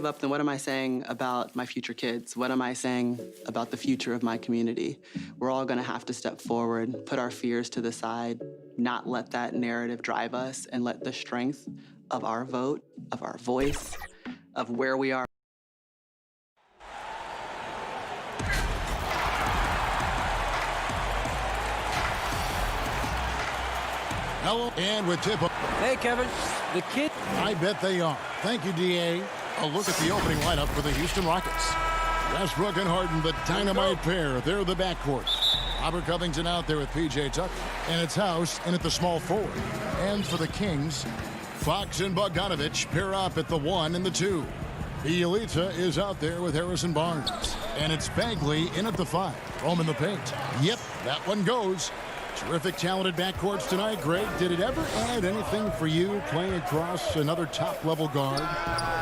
Up, then what am I saying about my future kids? What am I saying about the future of my community? We're all going to have to step forward, put our fears to the side, not let that narrative drive us, and let the strength of our vote, of our voice, of where we are. Hello, and with tip. Hey, Kevin, the kid. I bet they are. Thank you, D.A. A look at the opening lineup for the Houston Rockets. Westbrook and Harden, the dynamite pair. They're the backcourt. Robert Covington out there with P.J. Tucker. And it's House in at the small forward. And for the Kings, Fox and Bogdanovich pair up at the 1 and the 2. Bielitsa is out there with Harrison Barnes. And it's Bagley in at the 5. Roman the paint. Yep, that one goes. Terrific, talented backcourts tonight. Greg, did it ever add anything for you playing across another top-level guard?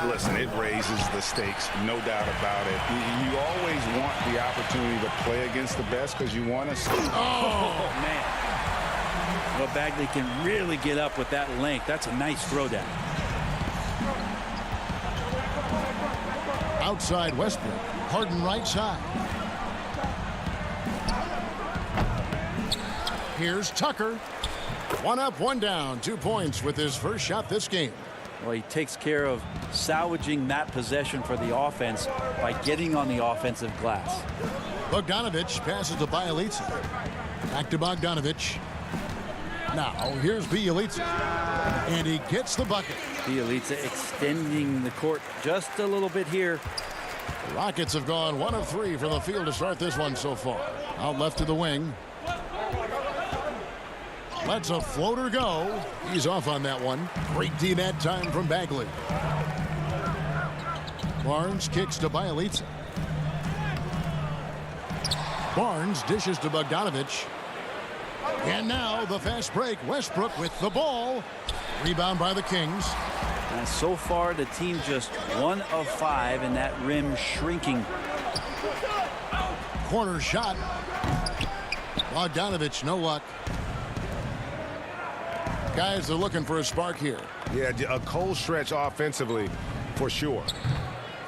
Listen, it raises the stakes, no doubt about it. You always want the opportunity to play against the best because you want to see. Oh, man. Well, Bagley can really get up with that length. That's a nice throwdown. Outside Westbrook. Harden right side. Here's Tucker. 1 up, 1 down. 2 points with his first shot this game. Well, he takes care of salvaging that possession for the offense by getting on the offensive glass. Bogdanovich passes to Bielitsa. Back to Bogdanovich. Now, here's Bielitsa. And he gets the bucket. Bielitsa extending the court just a little bit here. The Rockets have gone 1 of 3 from the field to start this one so far. Out left to the wing. Lets a floater go. He's off on that one. Great D that time from Bagley. Barnes kicks to Bielitsa. Barnes dishes to Bogdanovich. And now the fast break. Westbrook with the ball. Rebound by the Kings. And so far the team just 1 of 5 in that rim shrinking. Corner shot. Bogdanovich, no luck. Guys are looking for a spark here. Yeah, a cold stretch offensively, for sure.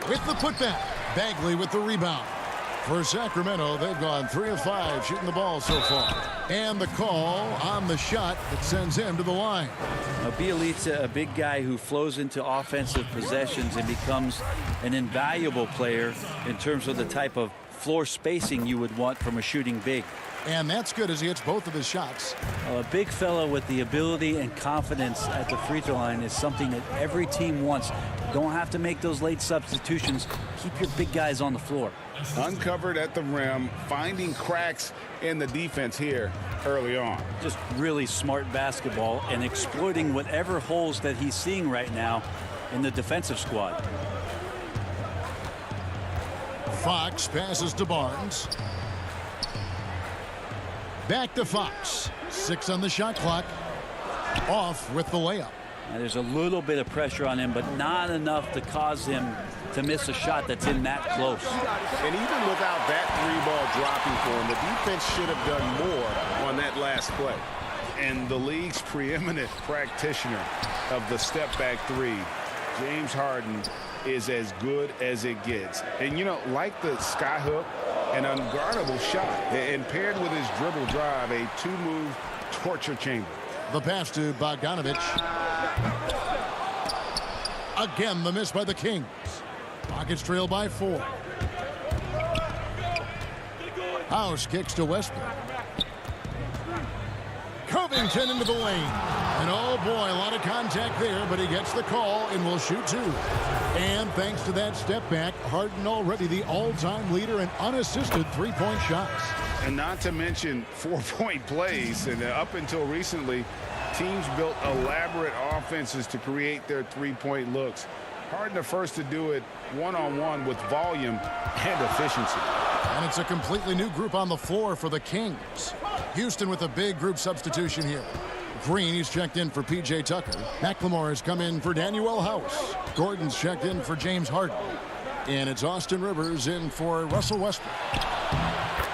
With the putback, Bagley with the rebound. For Sacramento, they've gone 3 of 5 shooting the ball so far. And the call on the shot that sends him to the line. Now, Bielitsa, a big guy who flows into offensive possessions and becomes an invaluable player in terms of the type of floor spacing you would want from a shooting big. And that's good as he hits both of his shots. A big fellow with the ability and confidence at the free throw line is something that every team wants. Don't have to make those late substitutions. Keep your big guys on the floor. Uncovered at the rim, finding cracks in the defense here early on. Just really smart basketball and exploiting whatever holes that he's seeing right now in the defensive squad. Fox passes to Barnes. Back to Fox. 6 on the shot clock. Off with the layup. Now, there's a little bit of pressure on him, but not enough to cause him to miss a shot that's in that close. And even without that 3-ball dropping for him, the defense should have done more on that last play. And the league's preeminent practitioner of the step-back 3, James Harden, is as good as it gets. And, you know, like the skyhook, an unguardable shot, and paired with his dribble drive, a 2-move torture chamber. The pass to Bogdanovich. Again, the miss by the Kings. Rockets trail by 4. House kicks to Westbrook. Covington into the lane. And oh boy, a lot of contact there, but he gets the call and will shoot 2. And thanks to that step back, Harden already the all-time leader in unassisted 3-point shots. And not to mention 4-point plays. And up until recently, teams built elaborate offenses to create their 3-point looks. Harden the first to do it one-on-one with volume and efficiency. And it's a completely new group on the floor for the Kings. Houston with a big group substitution here. Green, he's checked in for P.J. Tucker. McLemore has come in for Daniel House. Gordon's checked in for James Harden. And it's Austin Rivers in for Russell Westbrook.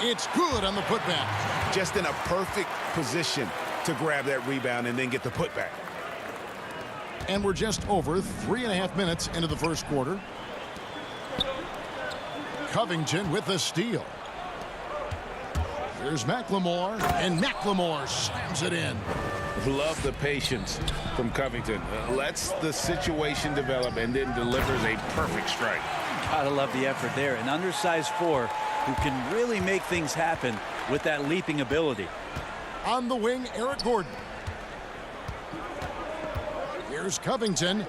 It's good on the putback. Just in a perfect position to grab that rebound and then get the putback. And we're just over 3.5 minutes into the first quarter. Covington with the steal. Here's McLemore, and McLemore slams it in. Love the patience from Covington. Lets the situation develop and then delivers a perfect strike. Gotta love the effort there. An undersized 4 who can really make things happen with that leaping ability. On the wing, Eric Gordon. Here's Covington.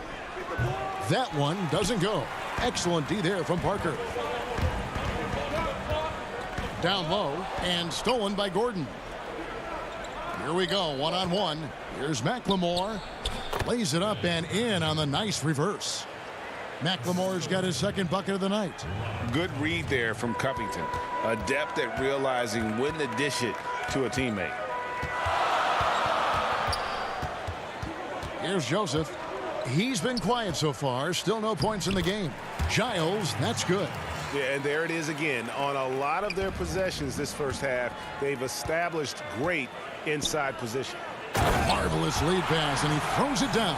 That one doesn't go. Excellent D there from Parker. Down low and stolen by Gordon. Here we go, one-on-one. Here's McLemore. Lays it up and in on the nice reverse. McLemore's got his second bucket of the night. Good read there from Covington. Adept at realizing when to dish it to a teammate. Here's Joseph. He's been quiet so far. Still no points in the game. Giles, that's good. Yeah, and there it is again. On a lot of their possessions this first half, they've established great inside position. Marvelous lead pass, and he throws it down.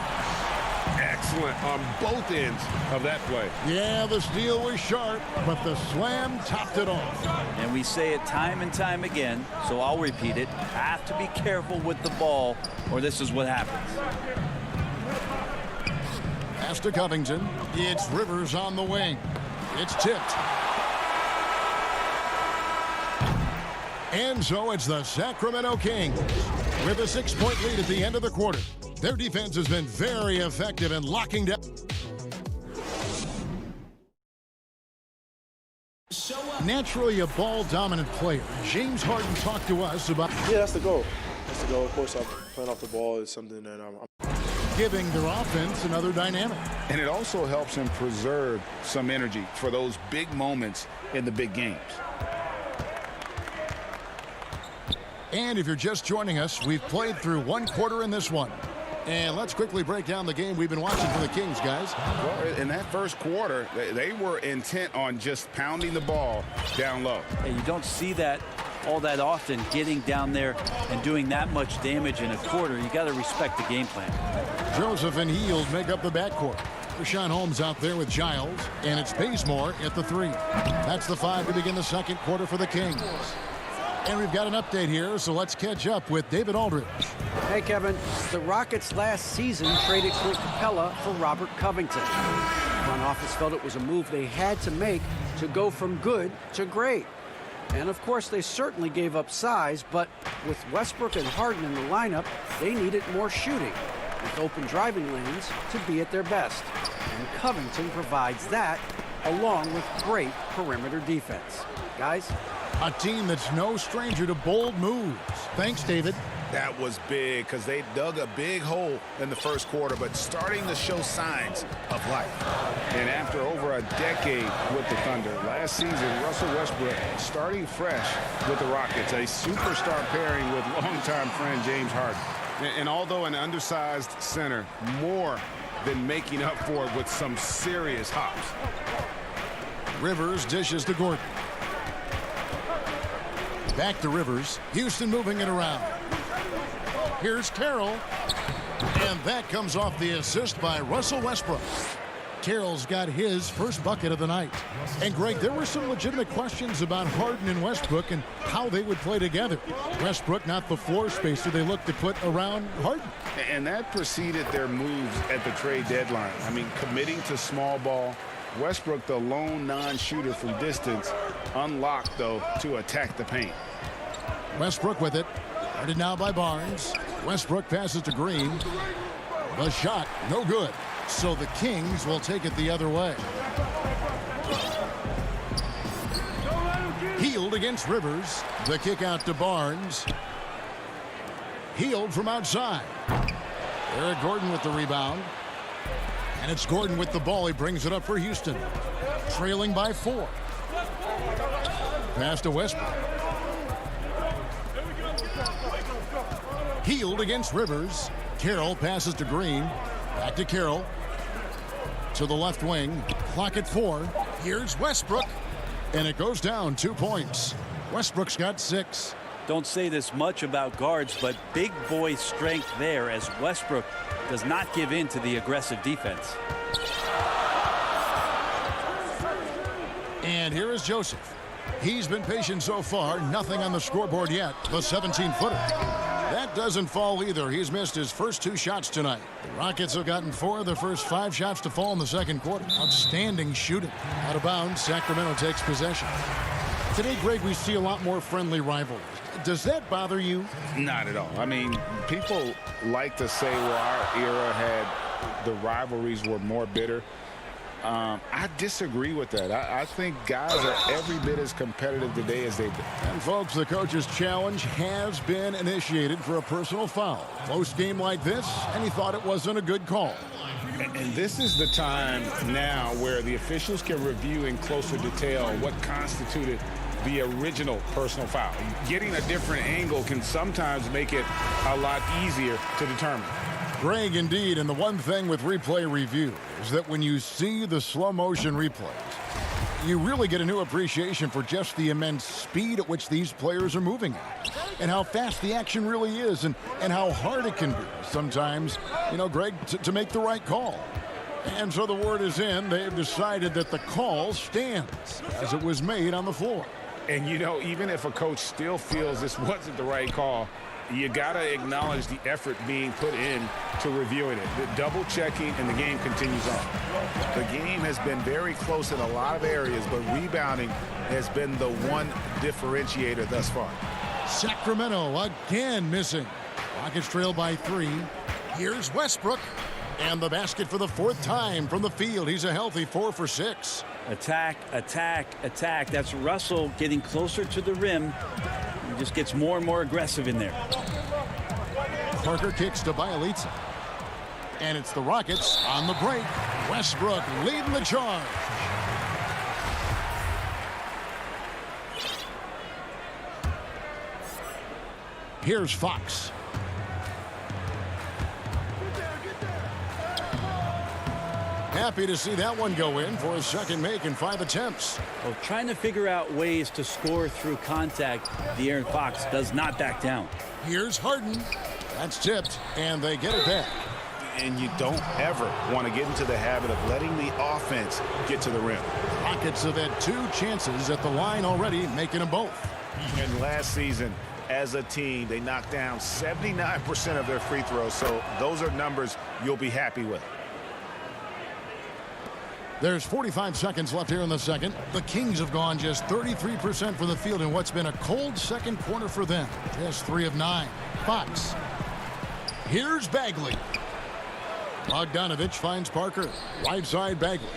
Excellent on both ends of that play. Yeah, the steal was sharp, but the slam topped it off. And we say it time and time again, so I'll repeat it. Have to be careful with the ball, or this is what happens. Pass to Covington. It's Rivers on the wing. It's tipped. And so it's the Sacramento Kings with a 6-point lead at the end of the quarter. Their defense has been very effective in locking down. Naturally a ball-dominant player, James Harden talked to us about... Yeah, that's the goal. That's the goal. Of course, playing off the ball is something that I'm giving their offense another dynamic. And it also helps him preserve some energy for those big moments in the big games. And if you're just joining us, we've played through one quarter in this one. And let's quickly break down the game we've been watching for the Kings, guys. Well, in that first quarter, they were intent on just pounding the ball down low. And you don't see that all that often, getting down there and doing that much damage in a quarter. You got to respect the game plan. Joseph and Hield make up the backcourt. Rashawn Holmes out there with Giles, and it's Bazemore at the 3. That's the 5 to begin the second quarter for the Kings. And we've got an update here, so let's catch up with David Aldridge. Hey, Kevin. The Rockets last season traded Clint Capella for Robert Covington. The front office felt it was a move they had to make to go from good to great. And, of course, they certainly gave up size, but with Westbrook and Harden in the lineup, they needed more shooting, with open driving lanes to be at their best. And Covington provides that, along with great perimeter defense. Guys? A team that's no stranger to bold moves. Thanks, David. That was big because they dug a big hole in the first quarter, but starting to show signs of life. And after over a decade with the Thunder, last season, Russell Westbrook starting fresh with the Rockets, a superstar pairing with longtime friend James Harden. And although an undersized center, more than making up for it with some serious hops. Rivers dishes to Gordon. Back to Rivers. Houston moving it around. Here's Carroll. And that comes off the assist by Russell Westbrook. Carroll's got his first bucket of the night. And, Greg, there were some legitimate questions about Harden and Westbrook and how they would play together. Westbrook not the floor spacer they looked to put around Harden. And that preceded their moves at the trade deadline. I mean, committing to small ball. Westbrook, the lone non-shooter from distance, unlocked, though, to attack the paint. Westbrook with it. Guarded now by Barnes. Westbrook passes to Green. The shot, no good. So the Kings will take it the other way. Hield against Rivers. The kick out to Barnes. Hield from outside. Eric Gordon with the rebound. And it's Gordon with the ball. He brings it up for Houston. Trailing by 4. Pass to Westbrook. Hield against Rivers. Carroll passes to Green. Back to Carroll. To the left wing. Clock at 4. Here's Westbrook. And it goes down 2 points. Westbrook's got 6. Don't say this much about guards, but big boy strength there as Westbrook does not give in to the aggressive defense. And here is Joseph. He's been patient so far. Nothing on the scoreboard yet. The 17-footer. That doesn't fall either. He's missed his first 2 shots tonight. The Rockets have gotten 4 of their first 5 shots to fall in the second quarter. Outstanding shooting. Out of bounds, Sacramento takes possession. Today, Greg, we see a lot more friendly rivalries. Does that bother you? Not at all. I mean, people like to say, well, our era had the rivalries were more bitter. I disagree with that. I think guys are every bit as competitive today as they've been. And, folks, the coach's challenge has been initiated for a personal foul. Close game like this, and he thought it wasn't a good call. And this is the time now where the officials can review in closer detail what constituted the original personal foul. Getting a different angle can sometimes make it a lot easier to determine. Greg, indeed, and the one thing with replay review is that when you see the slow motion replays, you really get a new appreciation for just the immense speed at which these players are moving at, and how fast the action really is, and how hard it can be sometimes, you know, Greg, to make the right call. And so the word is in. They've decided that the call stands as it was made on the floor. And, you know, even if a coach still feels this wasn't the right call, you got to acknowledge the effort being put in to reviewing it, the double checking, and the game continues on. The game has been very close in a lot of areas, but rebounding has been the one differentiator thus far. Sacramento again missing. Rockets trail by 3. Here's Westbrook. And the basket for the 4th time from the field. He's a healthy 4 for 6. Attack, attack, attack. That's Russell getting closer to the rim. He just gets more and more aggressive in there. Parker kicks to Bielitsa. And it's the Rockets on the break. Westbrook leading the charge. Here's Fox. Happy to see that one go in for his second make in 5 attempts. Well, trying to figure out ways to score through contact, De'Aaron Fox does not back down. Here's Harden. That's tipped, and they get it back. And you don't ever want to get into the habit of letting the offense get to the rim. Rockets have had 2 chances at the line already, making them both. And last season, as a team, they knocked down 79% of their free throws, so those are numbers you'll be happy with. There's 45 seconds left here in the second. The Kings have gone just 33% from the field in what's been a cold second quarter for them. Just 3 of 9. Fox. Here's Bagley. Bogdanovich finds Parker. Right side Bagley.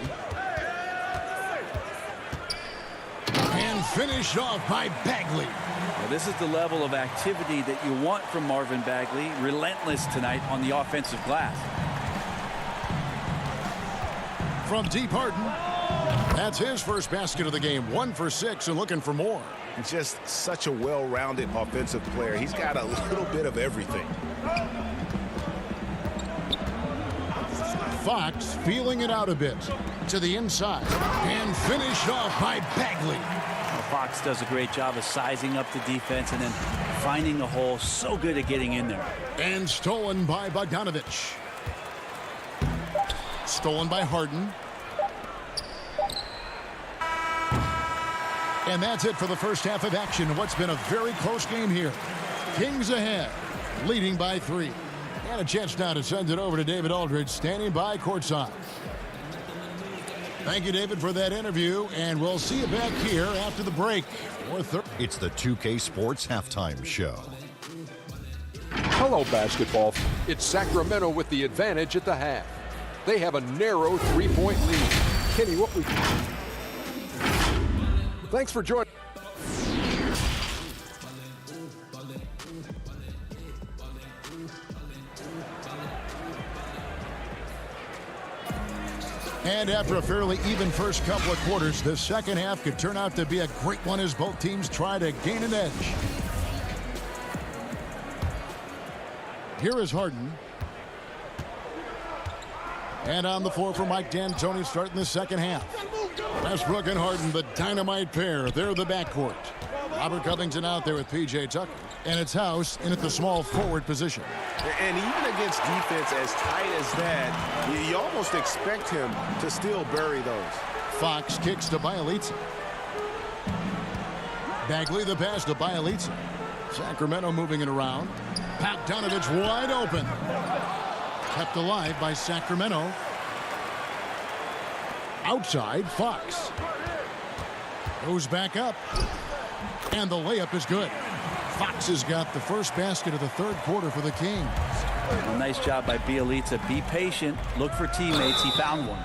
And finished off by Bagley. Well, this is the level of activity that you want from Marvin Bagley. Relentless tonight on the offensive glass. From deep, Harden. That's his first basket of the game. 1 for 6 and looking for more. Just such a well-rounded offensive player. He's got a little bit of everything. Fox feeling it out a bit. To the inside. And finished off by Bagley. Well, Fox does a great job of sizing up the defense and then finding a hole. So good at getting in there. And stolen by Bogdanovich. Stolen by Harden. And that's it for the first half of action in what's been a very close game here. Kings ahead, leading by 3. And a chance now to send it over to David Aldridge, standing by courtside. Thank you, David, for that interview, and we'll see you back here after the break. It's the 2K Sports Halftime Show. Hello, basketball. It's Sacramento with the advantage at the half. They have a narrow 3-point lead. Kenny, what we... Thanks for joining. And after a fairly even first couple of quarters, the second half could turn out to be a great one as both teams try to gain an edge. Here is Harden. And on the floor for Mike D'Antoni starting the second half. Westbrook and Harden, the dynamite pair. They're the backcourt. Robert Covington out there with P.J. Tucker. And it's House in at the small forward position. And even against defense as tight as that, you almost expect him to still bury those. Fox kicks to Bielitsa. Bagley the pass to Bielitsa. Sacramento moving it around. Bogdanovich wide open. Kept alive by Sacramento. Outside, Fox. Goes back up. And the layup is good. Fox has got the first basket of the third quarter for the Kings. Well, nice job by Bielitsa. Be patient. Look for teammates. He found one.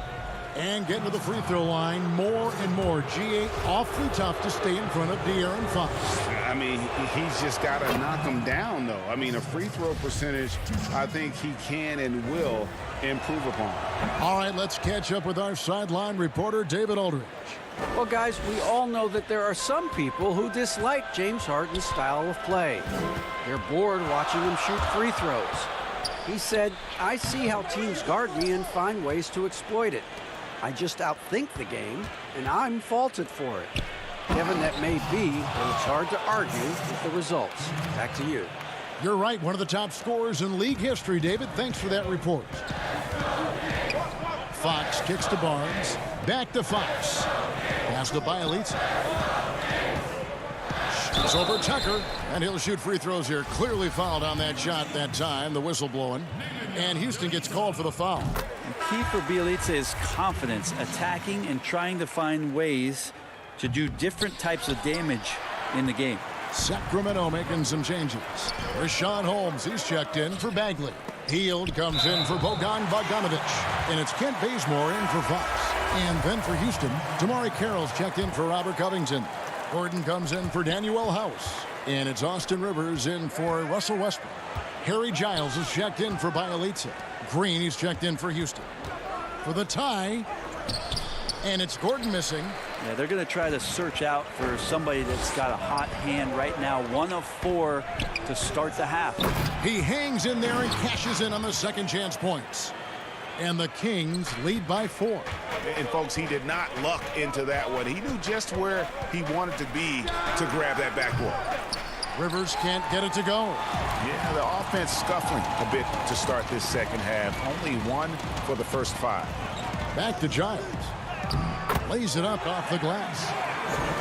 And getting to the free throw line more and more. GA awfully tough to stay in front of De'Aaron Fox. I mean, he's just got to knock him down, though. I mean, a free throw percentage, I think he can and will improve upon. All right, let's catch up with our sideline reporter, David Aldridge. Well, guys, we all know that there are some people who dislike James Harden's style of play. They're bored watching him shoot free throws. He said, "I see how teams guard me and find ways to exploit it. I just outthink the game, and I'm faulted for it." Kevin, that may be, but it's hard to argue with the results. Back to you. You're right, one of the top scorers in league history, David. Thanks for that report. Fox kicks to Barnes. Back to Fox. Pass to Bielitsa. Shoots over Tucker, and he'll shoot free throws here. Clearly fouled on that shot that time, the whistle blowing. And Houston gets called for the foul. Key for Bielitsa is confidence, attacking and trying to find ways to do different types of damage in the game. Sacramento making some changes. Rashawn Holmes, he's checked in for Bagley. Hield comes in for Bogdanovich. And it's Kent Bazemore in for Fox. And then for Houston, Damari Carroll's checked in for Robert Covington. Gordon comes in for Danuel House. And it's Austin Rivers in for Russell Westbrook. Harry Giles is checked in for Bielitsa. Green, he's checked in for Houston. For the tie, and it's Gordon missing. Yeah, they're going to try to search out for somebody that's got a hot hand right now. 1 of 4 to start the half. He hangs in there and cashes in on the second chance points. And the Kings lead by 4. And, folks, he did not luck into that one. He knew just where he wanted to be to grab that backboard. Rivers can't get it to go. Yeah, the offense scuffling a bit to start this second half. Only 1 for the first 5. Back to Giles. Lays it up off the glass.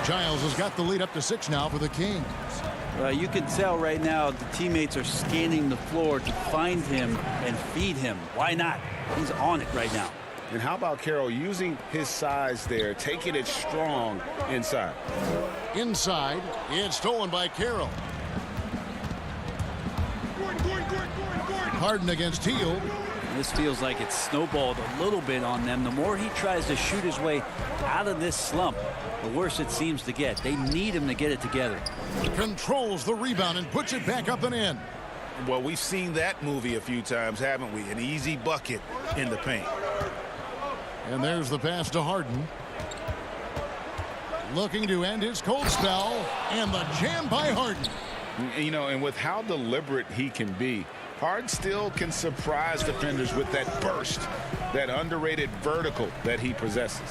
Giles has got the lead up to 6 now for the Kings. You can tell right now the teammates are scanning the floor to find him and feed him. Why not? He's on it right now. And how about Carroll using his size there, taking it strong inside? Inside, it's stolen by Carroll. Harden against Hield. This feels like it's snowballed a little bit on them. The more he tries to shoot his way out of this slump, the worse it seems to get. They need him to get it together. Controls the rebound and puts it back up and in. Well, we've seen that movie a few times, haven't we? An easy bucket in the paint. And there's the pass to Harden. Looking to end his cold spell. And the jam by Harden. You know, and with how deliberate he can be, Harden still can surprise defenders with that burst, that underrated vertical that he possesses.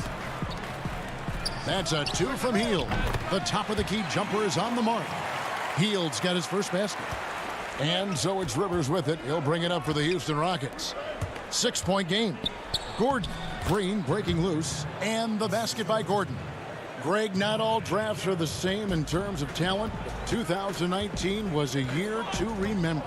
That's a 2 from Hield. The top of the key jumper is on the mark. Hield's got his first basket. And so it's Rivers with it. He'll bring it up for the Houston Rockets. 6-point game. Gordon. Green breaking loose. And the basket by Gordon. Greg, not all drafts are the same in terms of talent. 2019 was a year to remember.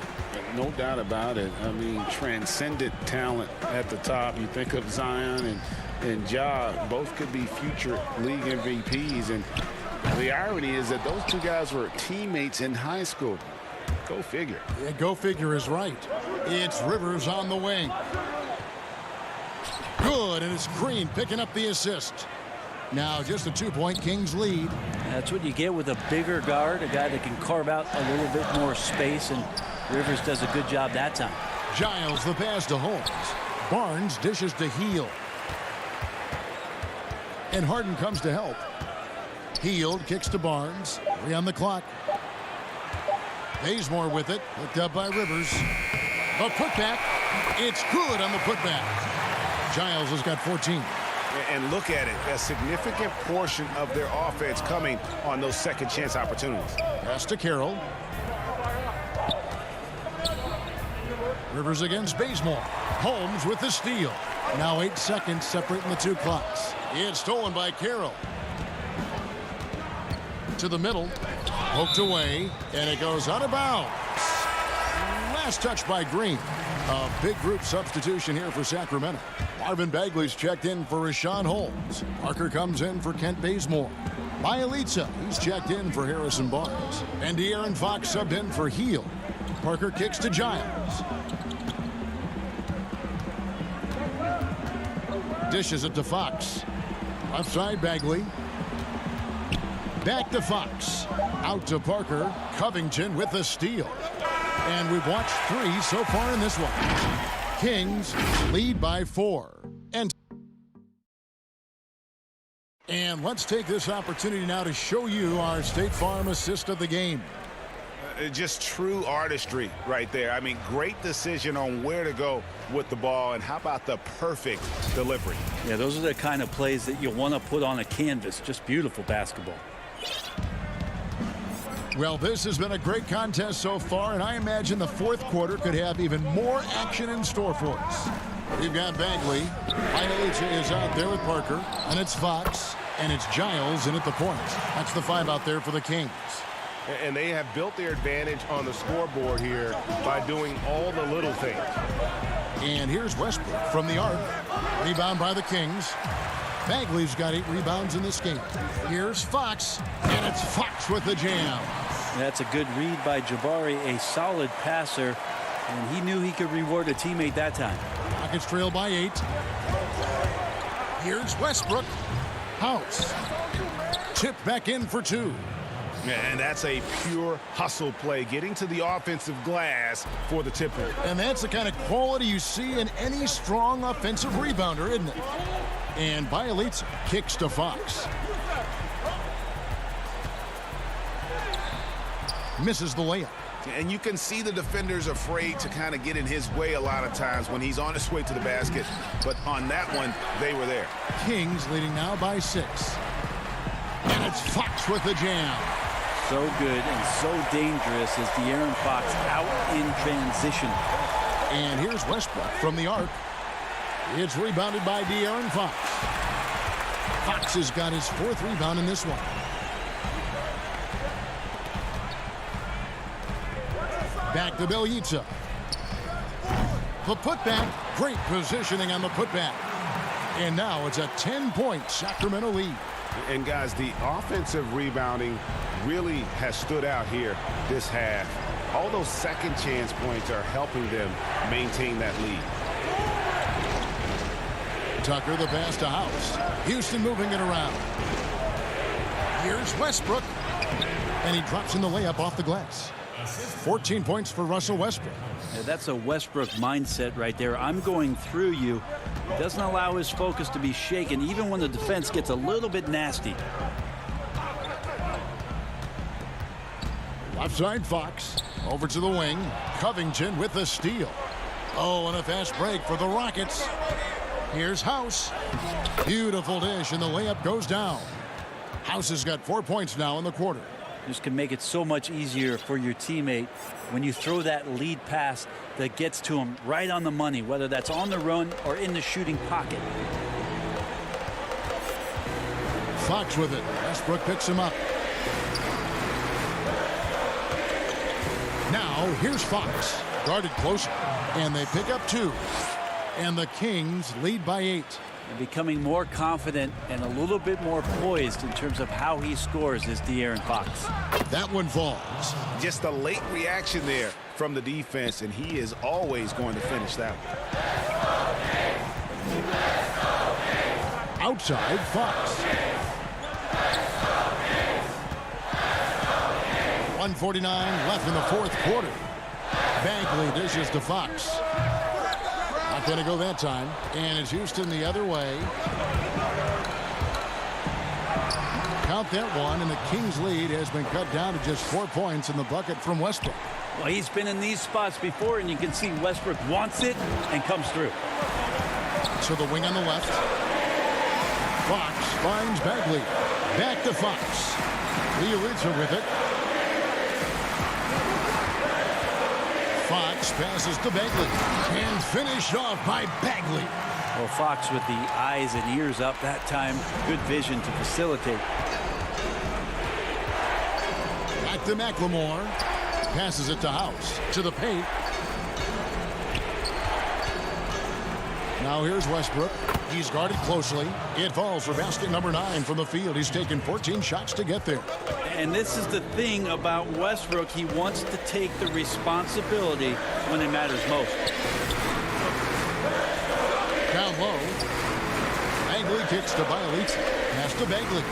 No doubt about it. I mean, transcendent talent at the top. You think of Zion and Ja, both could be future league MVPs. And the irony is that those two guys were teammates in high school. Go figure. Yeah, go figure is right. It's Rivers on the wing. Good, and it's Green picking up the assist. Now just a 2-point Kings lead. That's what you get with a bigger guard, a guy that can carve out a little bit more space, and Rivers does a good job that time. Giles the pass to Holmes. Barnes dishes to Hield. And Harden comes to help. Hield kicks to Barnes. 3 on the clock. Bazemore with it. Picked up by Rivers. The putback. It's good on the putback. Giles has got 14. And look at it. A significant portion of their offense coming on those second chance opportunities. Pass to Carroll. Rivers against Bazemore. Holmes with the steal. Now 8 seconds separating the two clocks. It's stolen by Carroll. To the middle. Poked away. And it goes out of bounds. Last touch by Green. A big group substitution here for Sacramento. Marvin Bagley's checked in for Rashawn Holmes. Parker comes in for Kent Bazemore. Bielitsa, he's checked in for Harrison Barnes. And De'Aaron Fox subbed in for Heel. Parker kicks to Giles. Dishes it to Fox. Left side, Bagley. Back to Fox. Out to Parker. Covington with the steal. And we've watched 3 so far in this one. Kings lead by 4. And let's take this opportunity now to show you our State Farm assist of the game. Just true artistry right there. I mean, great decision on where to go with the ball, and how about the perfect delivery? Yeah, those are the kind of plays that you want to put on a canvas. Just beautiful basketball. Well, this has been a great contest so far, and I imagine the fourth quarter could have even more action in store for us. We've got Bagley. Bielitsa is out there with Parker, and it's Fox, and it's Giles in at the point. That's the 5 out there for the Kings. And they have built their advantage on the scoreboard here by doing all the little things. And here's Westbrook from the arc. Rebound by the Kings. Bagley's got 8 rebounds in this game. Here's Fox, and it's Fox with the jam. That's a good read by Jabari, a solid passer, and he knew he could reward a teammate that time. Rockets trail by 8. Here's Westbrook. House. Tip back in for 2. And that's a pure hustle play, getting to the offensive glass for the tip. And that's the kind of quality you see in any strong offensive rebounder, isn't it? And Bielitsa kicks to Fox. Misses the layup. And you can see the defenders afraid to kind of get in his way a lot of times when he's on his way to the basket. But on that one, they were there. Kings leading now by 6. And it's Fox with the jam. So good and so dangerous is De'Aaron Fox out in transition. And here's Westbrook from the arc. It's rebounded by De'Aaron Fox. Fox has got his 4th rebound in this one. Back to Bielitsa. The putback. Great positioning on the putback. And now it's a 10-point Sacramento lead. And guys, the offensive rebounding really has stood out here this half. All those second chance points are helping them maintain that lead. Tucker, the pass to House. Houston moving it around. Here's Westbrook. And he drops in the layup off the glass. 14 points for Russell Westbrook. Yeah, that's a Westbrook mindset right there. I'm going through you. It doesn't allow his focus to be shaken, even when the defense gets a little bit nasty. Left side, Fox. Over to the wing. Covington with the steal. Oh, and a fast break for the Rockets. Here's House. Beautiful dish, and the layup goes down. House has got 4 points now in the quarter. This can make it so much easier for your teammate when you throw that lead pass that gets to him right on the money, whether that's on the run or in the shooting pocket. Fox with it. Westbrook picks him up. Now, here's Fox. Guarded closer. And they pick up 2. And the Kings lead by 8. And becoming more confident and a little bit more poised in terms of how he scores is De'Aaron Fox. That one falls. Just a late reaction there from the defense, and he is always going to finish that one. Outside, Fox. 1:49 left in the fourth quarter. Bagley dishes to Fox. Not going to go that time. And it's Houston the other way. Count that one, and the Kings' lead has been cut down to just 4 points in the bucket from Westbrook. Well, he's been in these spots before, and you can see Westbrook wants it and comes through. So the wing on the left. Fox finds Bagley. Back to Fox. Bielitsa with it. Fox passes to Bagley. And finished off by Bagley. Well, Fox with the eyes and ears up that time. Good vision to facilitate. Back to McLemore. Passes it to House. To the paint. Now here's Westbrook. He's guarded closely. It falls for basket number 9 from the field. He's taken 14 shots to get there. And this is the thing about Westbrook. He wants to take the responsibility when it matters most. Down low. Bagley kicks to Bielitsa. Pass to Bagley.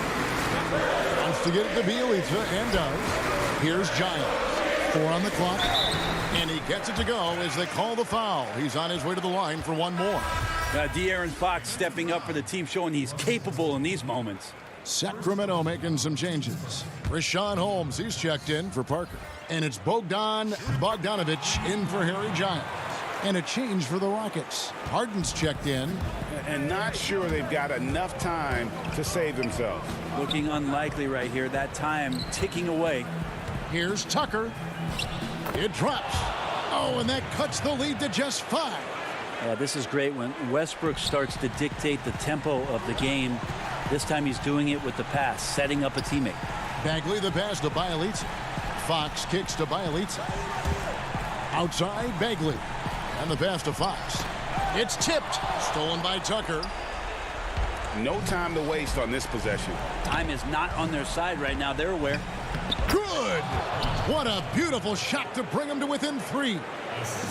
Wants to get it to Bielitsa and does. Here's Giles. 4 on the clock. And he gets it to go as they call the foul. He's on his way to the line for one more. De'Aaron Fox stepping up for the team, showing he's capable in these moments. Sacramento making some changes. Rashawn Holmes, he's checked in for Parker. And it's Bogdan Bogdanovic in for Harry Giles. And a change for the Rockets. Harden's checked in. And not sure they've got enough time to save themselves. Looking unlikely right here. That time ticking away. Here's Tucker. It drops. Oh, and that cuts the lead to just 5. This is great when Westbrook starts to dictate the tempo of the game. This time he's doing it with the pass, setting up a teammate. Bagley the pass to Bielitsa. Fox kicks to Bielitsa. Outside Bagley. And the pass to Fox. It's tipped. Stolen by Tucker. No time to waste on this possession. Time is not on their side right now. They're aware. Good. What a beautiful shot to bring them to within 3.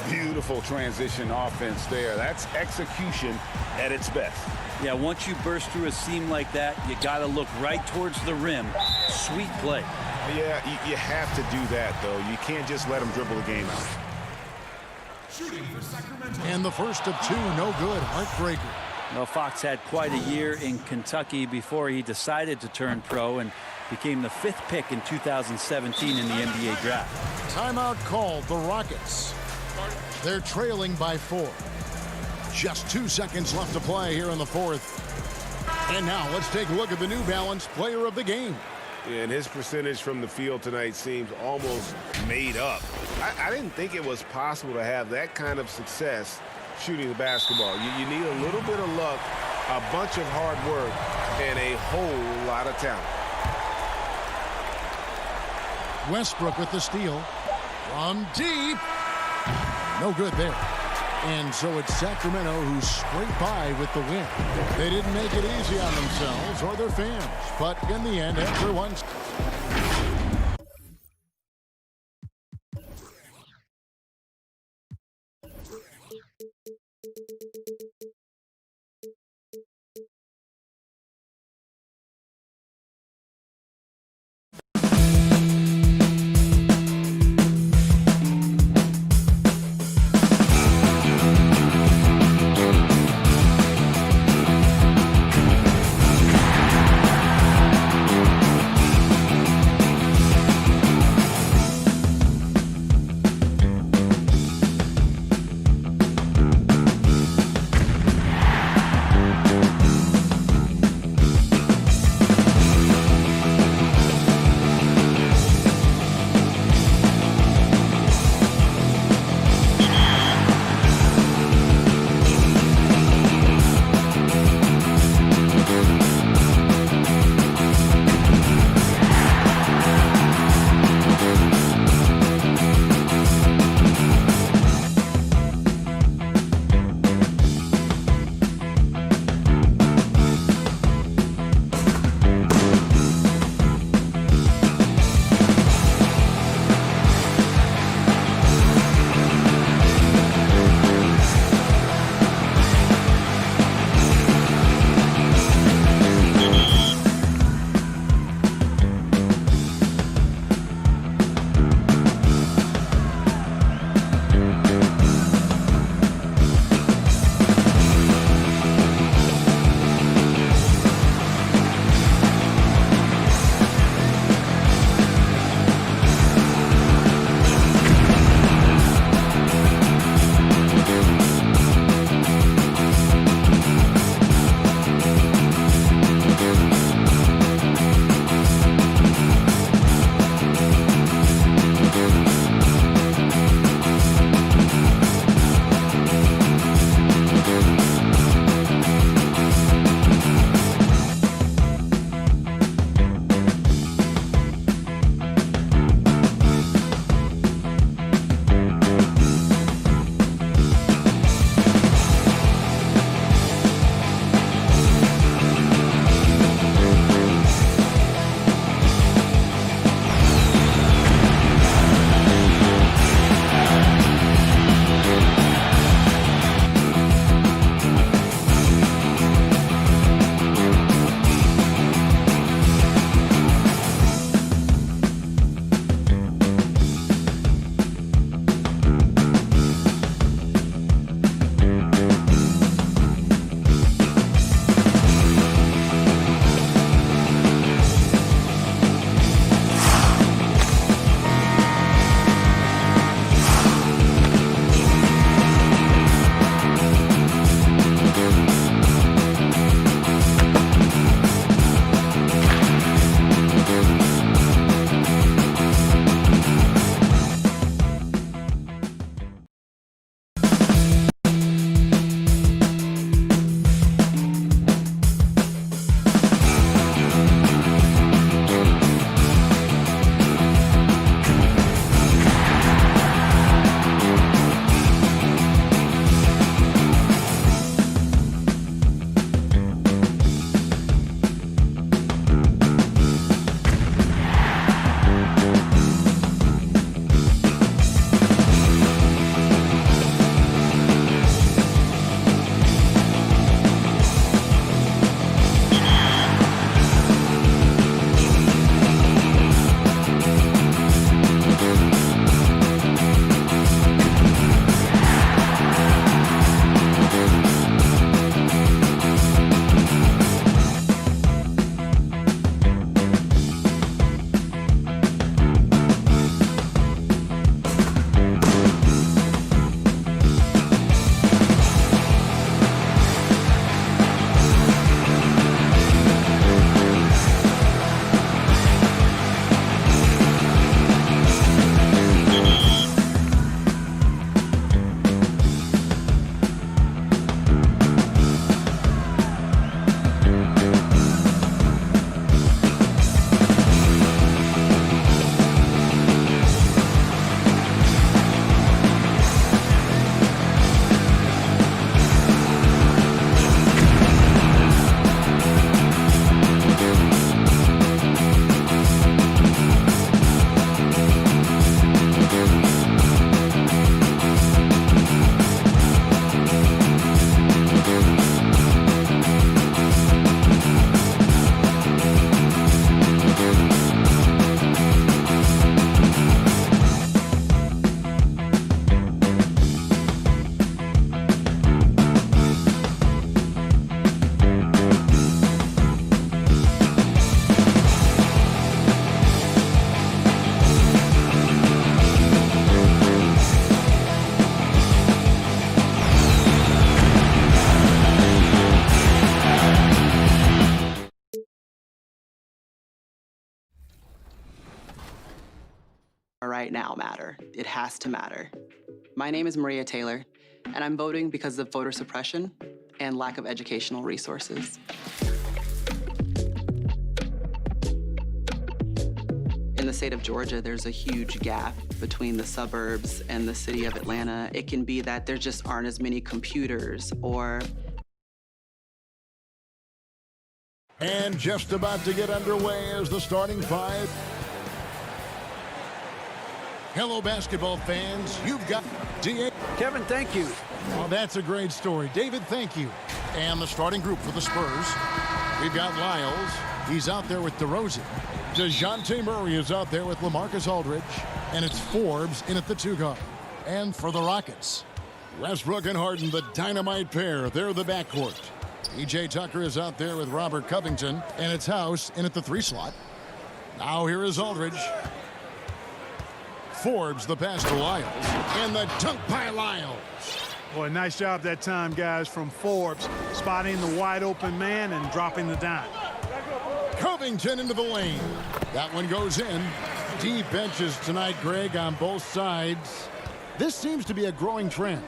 Beautiful transition offense there. That's execution at its best. Yeah, once you burst through a seam like that, you got to look right towards the rim. Sweet play. Yeah, you have to do that, though. You can't just let them dribble the game out. And the first of 2, no good. Heartbreaker. Well, Fox had quite a year in Kentucky before he decided to turn pro and became the 5th pick in 2017 in the NBA draft. Timeout called. The Rockets. They're trailing by 4. Just 2 seconds left to play here in the 4th. And now let's take a look at the New Balance player of the game. Yeah, and his percentage from the field tonight seems almost made up. I didn't think it was possible to have that kind of success shooting the basketball. You need a little bit of luck, a bunch of hard work, and a whole lot of talent. Westbrook with the steal. From deep. No good there. And so it's Sacramento who scraped by with the win. They didn't make it easy on themselves or their fans. But in the end, everyone's... right now matter. It has to matter. My name is Maria Taylor, and I'm voting because of voter suppression and lack of educational resources. In the state of Georgia, there's a huge gap between the suburbs and the city of Atlanta. It can be that there just aren't as many computers or... And just about to get underway as the starting five. Hello, basketball fans. You've got DA. Kevin, thank you. Oh, that's a great story. David, thank you. And the starting group for the Spurs. We've got Lyles. He's out there with DeRozan. DeJounte Murray is out there with LaMarcus Aldridge. And it's Forbes in at the 2 guard. And for the Rockets, Westbrook and Harden, the dynamite pair. They're the backcourt. PJ Tucker is out there with Robert Covington. And it's House in at the 3 slot. Now here is Aldridge. Forbes the pass to Lyles. And the dunk by Lyles. Boy, nice job that time, guys, from Forbes, spotting the wide open man and dropping the dime. Covington into the lane. That one goes in. Deep benches tonight, Greg, on both sides. This seems to be a growing trend.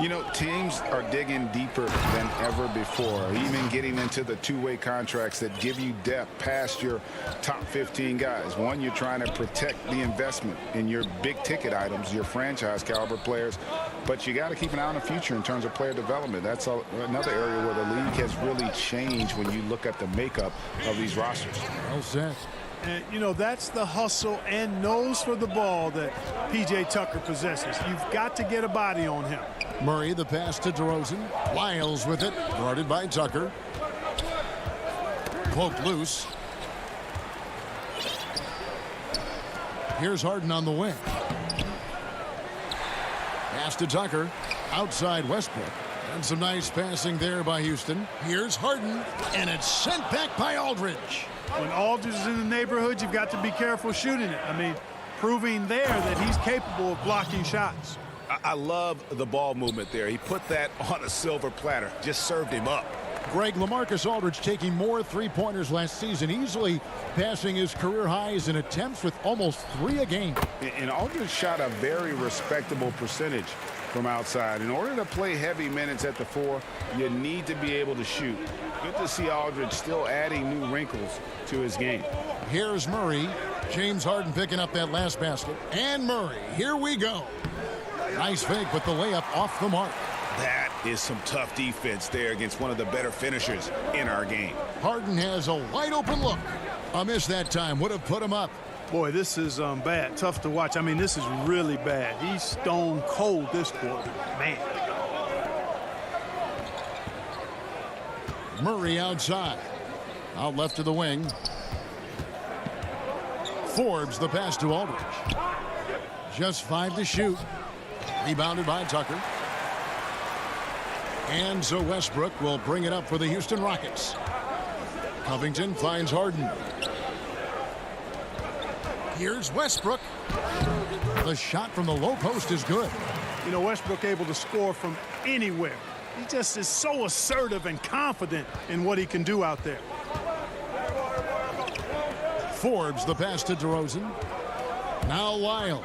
You know, teams are digging deeper than ever before, even getting into the two-way contracts that give you depth past your top 15 guys. One, you're trying to protect the investment in your big-ticket items, your franchise-caliber players, but you got to keep an eye on the future in terms of player development. That's another area where the league has really changed when you look at the makeup of these rosters. Well said. And, you know, that's the hustle and nose for the ball that P.J. Tucker possesses. You've got to get a body on him. Murray, the pass to DeRozan. Lyles with it, guarded by Tucker. Poked loose. Here's Harden on the wing. Pass to Tucker. Outside Westbrook. And some nice passing there by Houston. Here's Harden. And it's sent back by Aldridge. When Aldridge is in the neighborhood, you've got to be careful shooting it. I mean, proving there that he's capable of blocking shots. I love the ball movement there. He put that on a silver platter, just served him up. Greg, LaMarcus Aldridge taking more three-pointers last season, easily passing his career highs in attempts with almost 3 a game. And Aldridge shot a very respectable percentage from outside. In order to play heavy minutes at the 4, you need to be able to shoot. Good to see Aldridge still adding new wrinkles to his game. Here's Murray. James Harden picking up that last basket. And Murray, here we go. Nice fake, but the layup off the mark. That is some tough defense there against one of the better finishers in our game. Harden has a wide open look. A miss that time would have put him up. Boy, this is bad. Tough to watch. I mean, this is really bad. He's stone cold this quarter. Man. Murray outside. Out left to the wing. Forbes the pass to Aldridge. Just 5 to shoot. Rebounded by Tucker. And so Westbrook will bring it up for the Houston Rockets. Covington finds Harden. Here's Westbrook. The shot from the low post is good. You know, Westbrook able to score from anywhere. He just is so assertive and confident in what he can do out there. Forbes the pass to DeRozan. Now Lyles.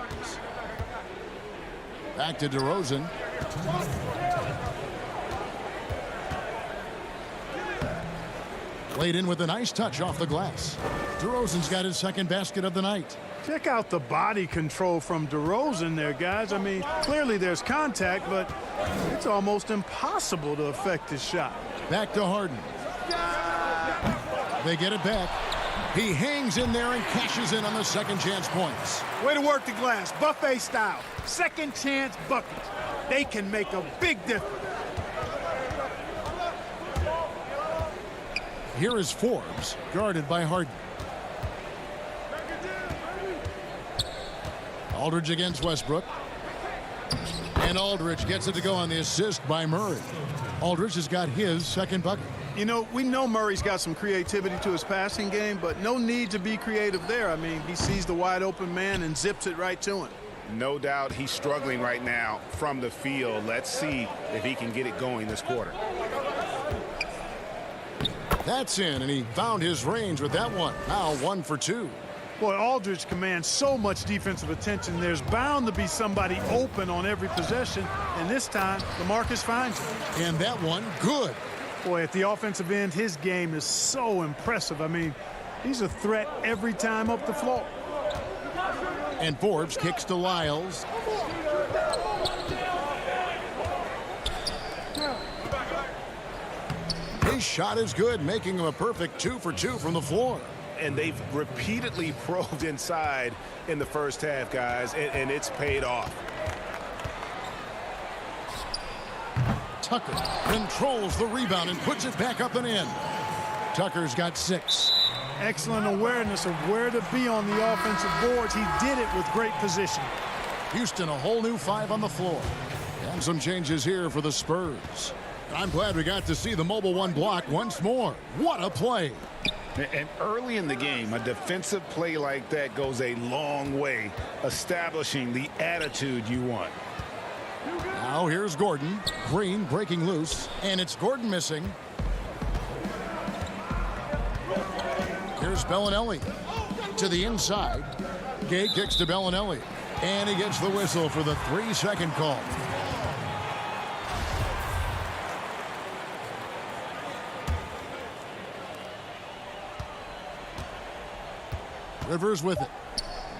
Back to DeRozan. Played in with a nice touch off the glass. DeRozan's got his second basket of the night. Check out the body control from DeRozan there, guys. I mean, clearly there's contact, but it's almost impossible to affect his shot. Back to Harden. They get it back. He hangs in there and cashes in on the second chance points. Way to work the glass, buffet style. Second chance buckets. They can make a big difference. Here is Forbes, guarded by Harden. Aldridge against Westbrook. And Aldridge gets it to go on the assist by Murray. Aldridge has got his second bucket. You know, we know Murray's got some creativity to his passing game, but no need to be creative there. I mean, he sees the wide open man and zips it right to him. No doubt he's struggling right now from the field. Let's see if he can get it going this quarter. That's in, and he found his range with that one. Now 1 for 2. Boy, Aldridge commands so much defensive attention. There's bound to be somebody open on every possession, and this time, LaMarcus finds him. And that one, good. Boy, at the offensive end, his game is so impressive. I mean, he's a threat every time up the floor. And Forbes kicks to Lyles. His shot is good, making him a perfect 2 for 2 from the floor. And they've repeatedly probed inside in the first half, guys, and it's paid off. Tucker controls the rebound and puts it back up and in. Tucker's got 6. Excellent awareness of where to be on the offensive boards. He did it with great position. Houston, a whole new 5 on the floor. And some changes here for the Spurs. I'm glad we got to see the mobile 1 block once more. What a play. And early in the game, a defensive play like that goes a long way, establishing the attitude you want. Now here's Gordon. Green breaking loose, and it's Gordon missing. Here's Bellinelli to the inside. Gay kicks to Bellinelli, and he gets the whistle for the 3-second call. Rivers with it.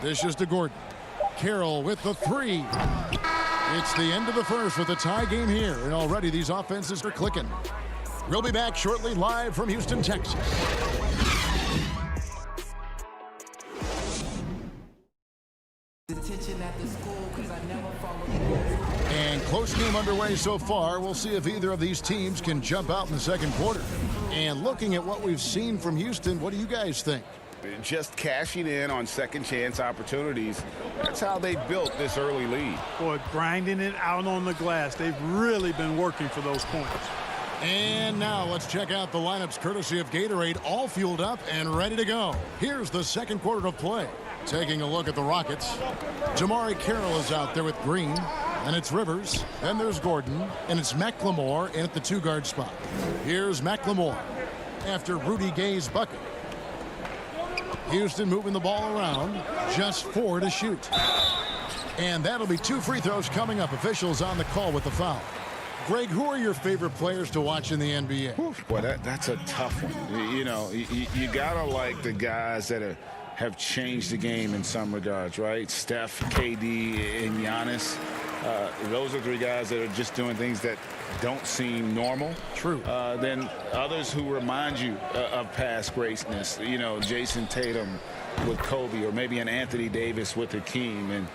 Dishes to Gordon. Carroll with the 3. It's the end of the first with a tie game here, and already these offenses are clicking. We'll be back shortly, live from Houston, Texas. And close game underway so far. We'll see if either of these teams can jump out in the second quarter. And looking at what we've seen from Houston, what do you guys think? Just cashing in on second chance opportunities. That's how they built this early lead. Boy, grinding it out on the glass. They've really been working for those points. And now let's check out the lineups courtesy of Gatorade, all fueled up and ready to go. Here's the second quarter of play. Taking a look at the Rockets. Jamari Carroll is out there with Green, and it's Rivers. Then there's Gordon, and it's McLemore in at the 2-guard spot. Here's McLemore after Rudy Gay's bucket. Houston moving the ball around. Just 4 to shoot. And that'll be 2 free throws coming up. Officials on the call with the foul. Greg, who are your favorite players to watch in the NBA? Boy, that's a tough one. You know, you got to like the guys that have changed the game in some regards, right? Steph, KD, and Giannis. Those are 3 guys that are just doing things that don't seem normal. True. Then others who remind you of past greatness. You know, Jason Tatum with Kobe, or maybe an Anthony Davis with Hakeem. And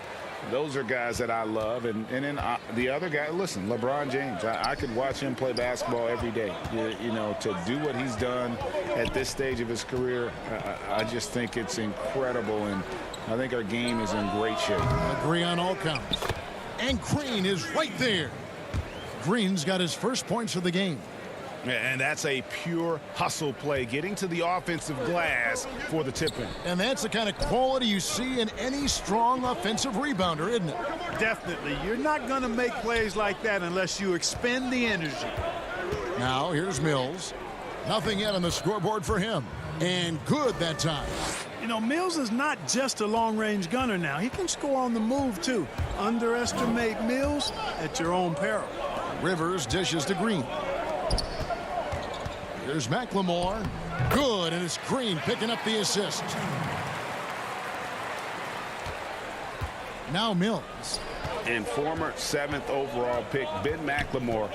those are guys that I love. And then the other guy, listen, LeBron James. I could watch him play basketball every day. You know, to do what he's done at this stage of his career, I just think it's incredible. And I think our game is in great shape. Agree on all counts. And Green is right there. Green's got his first points of the game. And that's a pure hustle play, getting to the offensive glass for the tip-in. And that's the kind of quality you see in any strong offensive rebounder, isn't it? Definitely. You're not going to make plays like that unless you expend the energy. Now here's Mills. Nothing yet on the scoreboard for him. And good that time. You know, Mills is not just a long-range gunner now. He can score on the move, too. Underestimate Mills at your own peril. Rivers dishes to Green. Here's McLemore. Good, and it's Green picking up the assist. Now Mills. And former 7th overall pick Ben McLemore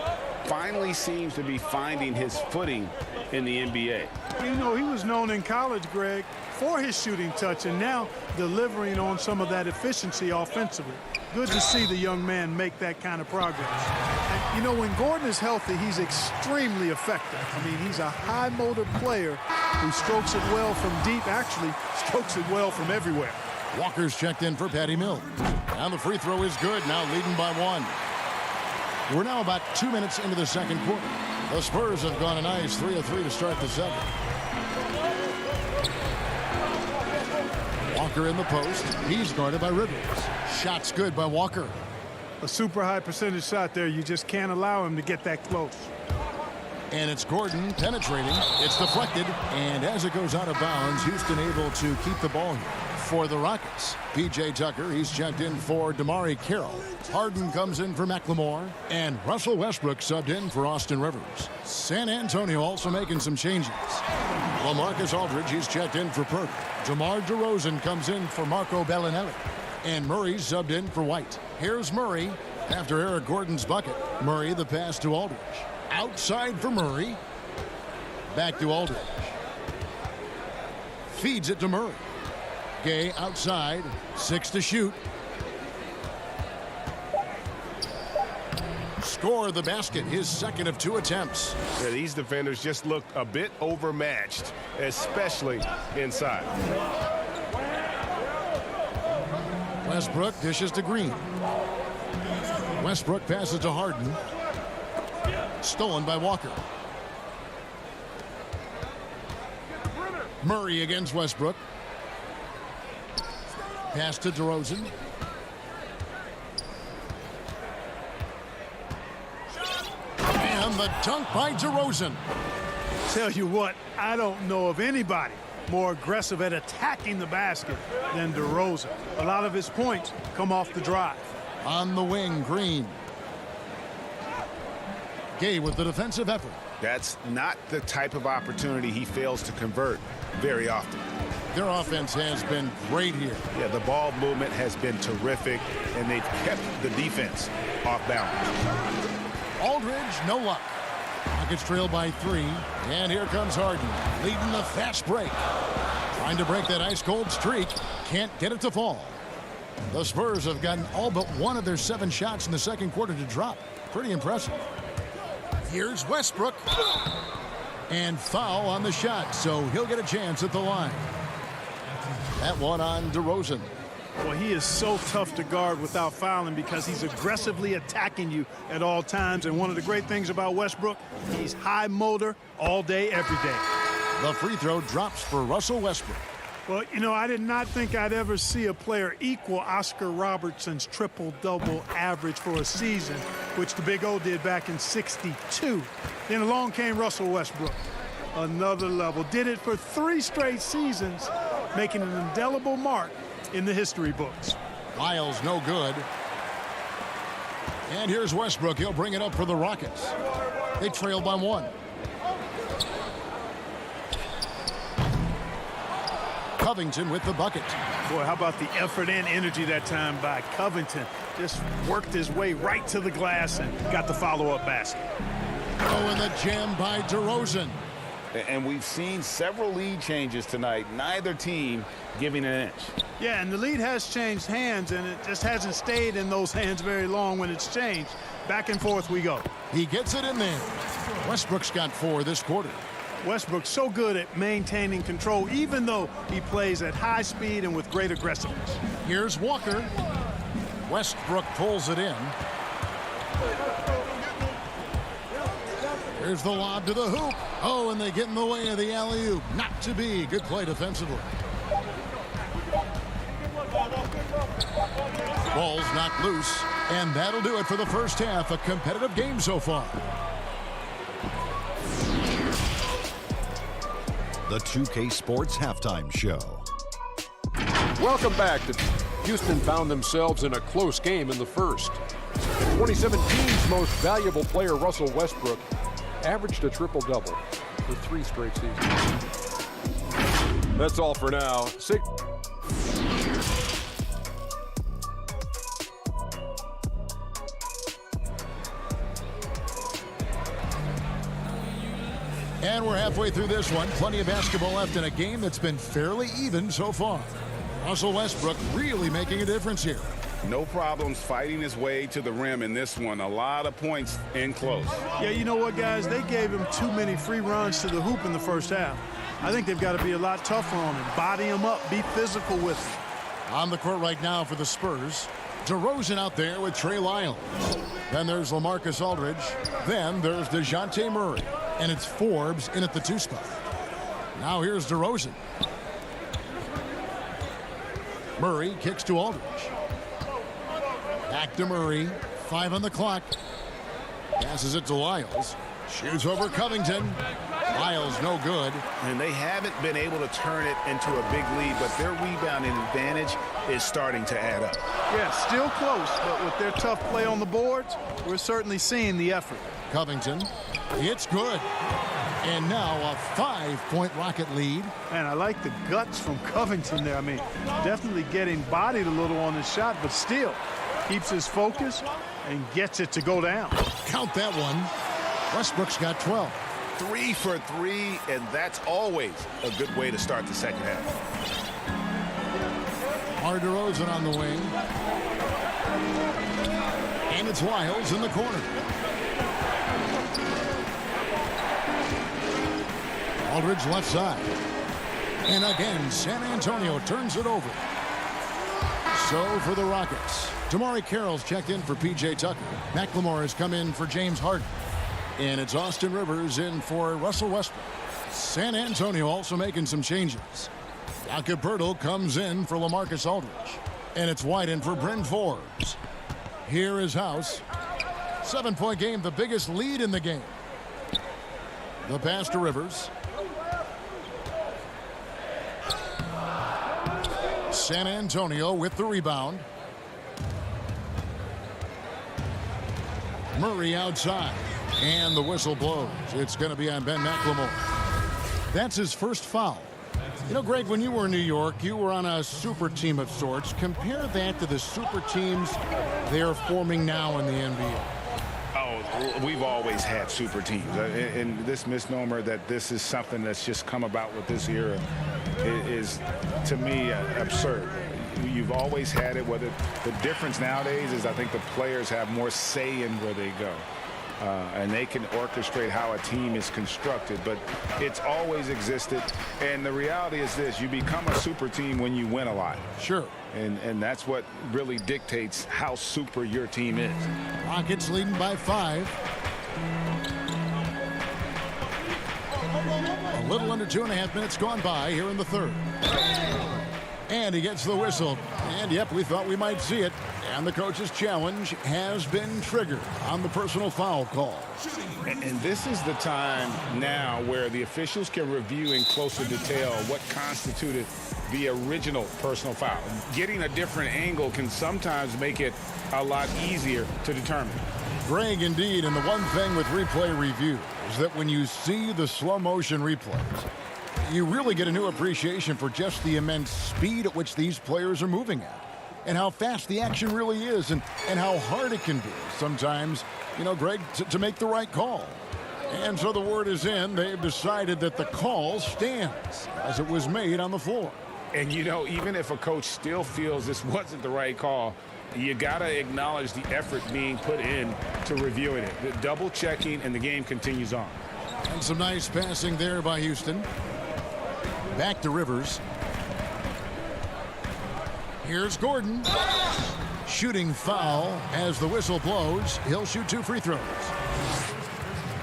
finally seems to be finding his footing in the NBA. You know, he was known in college, Greg, for his shooting touch, and now delivering on some of that efficiency offensively. Good to see the young man make that kind of progress. And, you know, when Gordon is healthy, he's extremely effective. I mean, he's a high-motor player who strokes it well from deep, actually strokes it well from everywhere. Walker's checked in for Patty Mills. And the free throw is good, now leading by 1. We're now about 2 minutes into the second quarter. The Spurs have gone a nice 3 of 3 to start the 7th. Walker in the post. He's guarded by Rivers. Shot's good by Walker. A super high percentage shot there. You just can't allow him to get that close. And it's Gordon penetrating. It's deflected. And as it goes out of bounds, Houston able to keep the ball here. for the Rockets. P.J. Tucker, he's checked in for Damari Carroll. Harden comes in for McLemore. And Russell Westbrook subbed in for Austin Rivers. San Antonio also making some changes. LaMarcus Aldridge, he's checked in for Purdy. DeMar DeRozan comes in for Marco Bellinelli. And Murray's subbed in for White. Here's Murray after Eric Gordon's bucket. Murray, the pass to Aldridge. Outside for Murray. Back to Aldridge. Feeds it to Murray. Gay outside. 6 to shoot. Score the basket, his second of 2 attempts. Yeah, these defenders just look a bit overmatched, especially inside. Westbrook dishes to Green. Westbrook passes to Harden. Stolen by Walker. Murray against Westbrook. Pass to DeRozan. And the dunk by DeRozan. Tell you what, I don't know of anybody more aggressive at attacking the basket than DeRozan. A lot of his points come off the drive. On the wing, Green. Gay with the defensive effort. That's not the type of opportunity he fails to convert very often. Their offense has been great here. Yeah, the ball movement has been terrific, and they've kept the defense off balance. Aldridge, no luck. Rockets trail by 3, and here comes Harden, leading the fast break. Trying to break that ice-cold streak, can't get it to fall. The Spurs have gotten all but 1 of their 7 shots in the second quarter to drop. Pretty impressive. Here's Westbrook. And foul on the shot, so he'll get a chance at the line. That one on DeRozan. Well, he is so tough to guard without fouling because he's aggressively attacking you at all times. And one of the great things about Westbrook, he's high motor all day, every day. The free throw drops for Russell Westbrook. Well, you know, I did not think I'd ever see a player equal Oscar Robertson's triple-double average for a season, which the Big O did back in '62. Then along came Russell Westbrook. Another level. Did it for 3 straight seasons, making an indelible mark in the history books. Lyles no good. And here's Westbrook. He'll bring it up for the Rockets. They trail by 1. Covington with the bucket. Boy, how about the effort and energy that time by Covington. Just worked his way right to the glass and got the follow-up basket. Oh, and the jam by DeRozan. And we've seen several lead changes tonight, neither team giving an inch. Yeah, and the lead has changed hands, and it just hasn't stayed in those hands very long when it's changed. Back and forth we go. He gets it in there. Westbrook's got 4 this quarter. Westbrook's so good at maintaining control, even though he plays at high speed and with great aggressiveness. Here's Walker. Westbrook pulls it in. Here's the lob to the hoop. Oh, and they get in the way of the alley-oop. Not to be. Good play defensively. Ball's knocked loose, and that'll do it for the first half. A competitive game so far. The 2K Sports Halftime Show. Welcome back. Houston found themselves in a close game in the first. 2017's most valuable player, Russell Westbrook, averaged a triple-double for 3 straight seasons. That's all for now. And we're halfway through this one. Plenty of basketball left in a game that's been fairly even so far. Russell Westbrook really making a difference here. No problems fighting his way to the rim in this one. A lot of points in close. Yeah, you know what, guys? They gave him too many free runs to the hoop in the first half. I think they've got to be a lot tougher on him. Body him up. Be physical with him. On the court right now for the Spurs. DeRozan out there with Trey Lyles. Then there's LaMarcus Aldridge. Then there's DeJounte Murray. And it's Forbes in at the 2 spot. Now here's DeRozan. Murray kicks to Aldridge. Back to Murray. 5 on the clock. Passes it to Lyles. Shoots over Covington. Lyles no good. And they haven't been able to turn it into a big lead, but their rebounding advantage is starting to add up. Yeah, still close, but with their tough play on the boards, we're certainly seeing the effort. Covington, it's good. And now a 5-point Rocket lead. And I like the guts from Covington there. I mean, definitely getting bodied a little on his shot, but still keeps his focus and gets it to go down. Count that one. Westbrook's got 12. 3 for 3, and that's always a good way to start the second half. DeRozan on the wing. And it's Lyles in the corner. Aldridge left side. And again, San Antonio turns it over. So for the Rockets, Damari Carroll's checked in for P.J. Tucker. McLemore has come in for James Harden. And it's Austin Rivers in for Russell Westbrook. San Antonio also making some changes. Jakob Poeltl comes in for LaMarcus Aldridge. And it's White in for Bryn Forbes. Here is House. 7-point game, the biggest lead in the game. The pass to Rivers. San Antonio with the rebound. Murray outside. And the whistle blows. It's going to be on Ben McLemore. That's his first foul. You know, Greg, when you were in New York, you were on a super team of sorts. Compare that to the super teams they're forming now in the NBA. Oh, we've always had super teams. And this misnomer that this is something that's just come about with this era is, to me, absurd. You've always had it. Whether the difference nowadays is I think the players have more say in where they go. And they can orchestrate how a team is constructed, but it's always existed. And the reality is this: you become a super team when you win a lot. Sure. And that's what really dictates how super your team is. Rockets leading by 5. A little under 2.5 minutes gone by here in the third. And he gets the whistle. And, yep, we thought we might see it. And the coach's challenge has been triggered on the personal foul call. And this is the time now where the officials can review in closer detail what constituted the original personal foul. Getting a different angle can sometimes make it a lot easier to determine. Greg, indeed, and the one thing with replay review is that when you see the slow motion replays, you really get a new appreciation for just the immense speed at which these players are moving at. And how fast the action really is, and how hard it can be sometimes, you know, Greg, to make the right call. And so the word is in. They've decided that the call stands as it was made on the floor. And, you know, even if a coach still feels this wasn't the right call, you got to acknowledge the effort being put in to reviewing it. The double checking, and the game continues on. And some nice passing there by Houston. Back to Rivers. Here's Gordon. Shooting foul as the whistle blows. He'll shoot 2 free throws.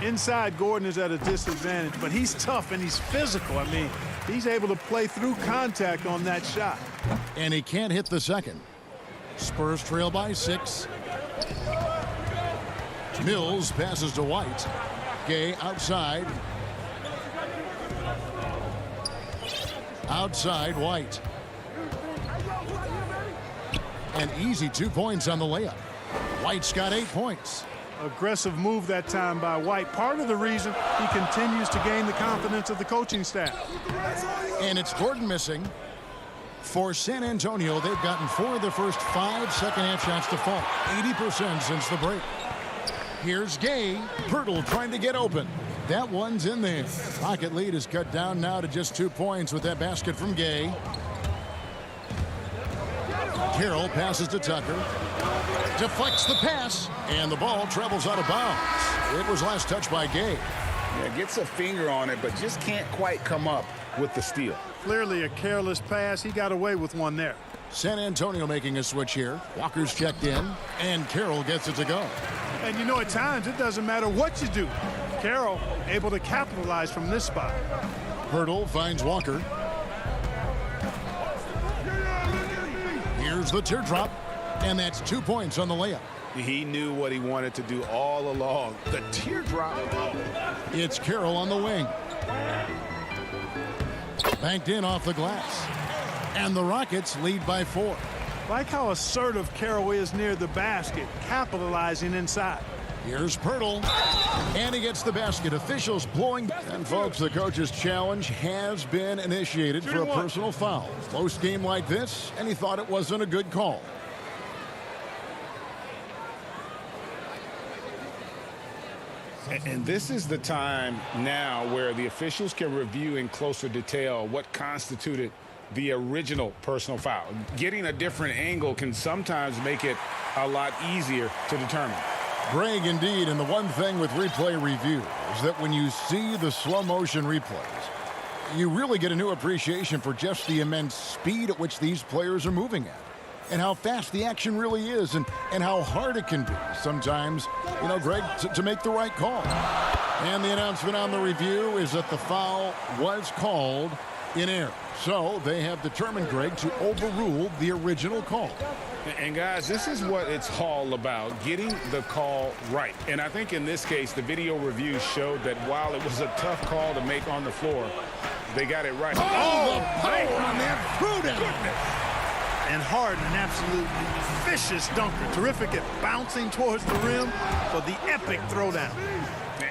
Inside, Gordon is at a disadvantage, but he's tough and he's physical. I mean, he's able to play through contact on that shot. And he can't hit the second. Spurs trail by 6. Mills passes to White. Gay outside. Outside, White. An easy 2 points on the layup. White's got 8 points. Aggressive move that time by White. Part of the reason he continues to gain the confidence of the coaching staff. And it's Gordon missing. For San Antonio, they've gotten 4 of their first 5 second-half shots to fall. 80% since the break. Here's Gay. Poeltl trying to get open. That one's in there. Rocket lead is cut down now to just 2 points with that basket from Gay. Carroll passes to Tucker. Deflects the pass, and the ball travels out of bounds. It was last touched by Gay. Yeah, gets a finger on it, but just can't quite come up with the steal. Clearly a careless pass. He got away with one there. San Antonio making a switch here. Walker's checked in, and Carroll gets it to go. And you know, at times it doesn't matter what you do. Carroll able to capitalize from this spot. Poeltl finds Walker. Here's the teardrop, and that's 2 points on the layup. He knew what he wanted to do all along. The teardrop. It's Carroll on the wing. Banked in off the glass. And the Rockets lead by 4. Like how assertive Carroll is near the basket, capitalizing inside. Here's Pirtle. And he gets the basket. Officials blowing. And folks, the coach's challenge has been initiated for a personal foul. Close game like this, and he thought it wasn't a good call. And this is the time now where the officials can review in closer detail what constituted the original personal foul. Getting a different angle can sometimes make it a lot easier to determine. Greg, indeed, and the one thing with replay review is that when you see the slow motion replays, you really get a new appreciation for just the immense speed at which these players are moving at. And how fast the action really is, and how hard it can be sometimes, you know, Greg, to make the right call. And the announcement on the review is that the foul was called in error. So they have determined, Greg, to overrule the original call. And guys, this is what it's all about, getting the call right. And I think in this case, the video review showed that while it was a tough call to make on the floor, they got it right. Oh, the power on that throwdown. And Harden, an absolute vicious dunker. Terrific at bouncing towards the rim for the epic throwdown.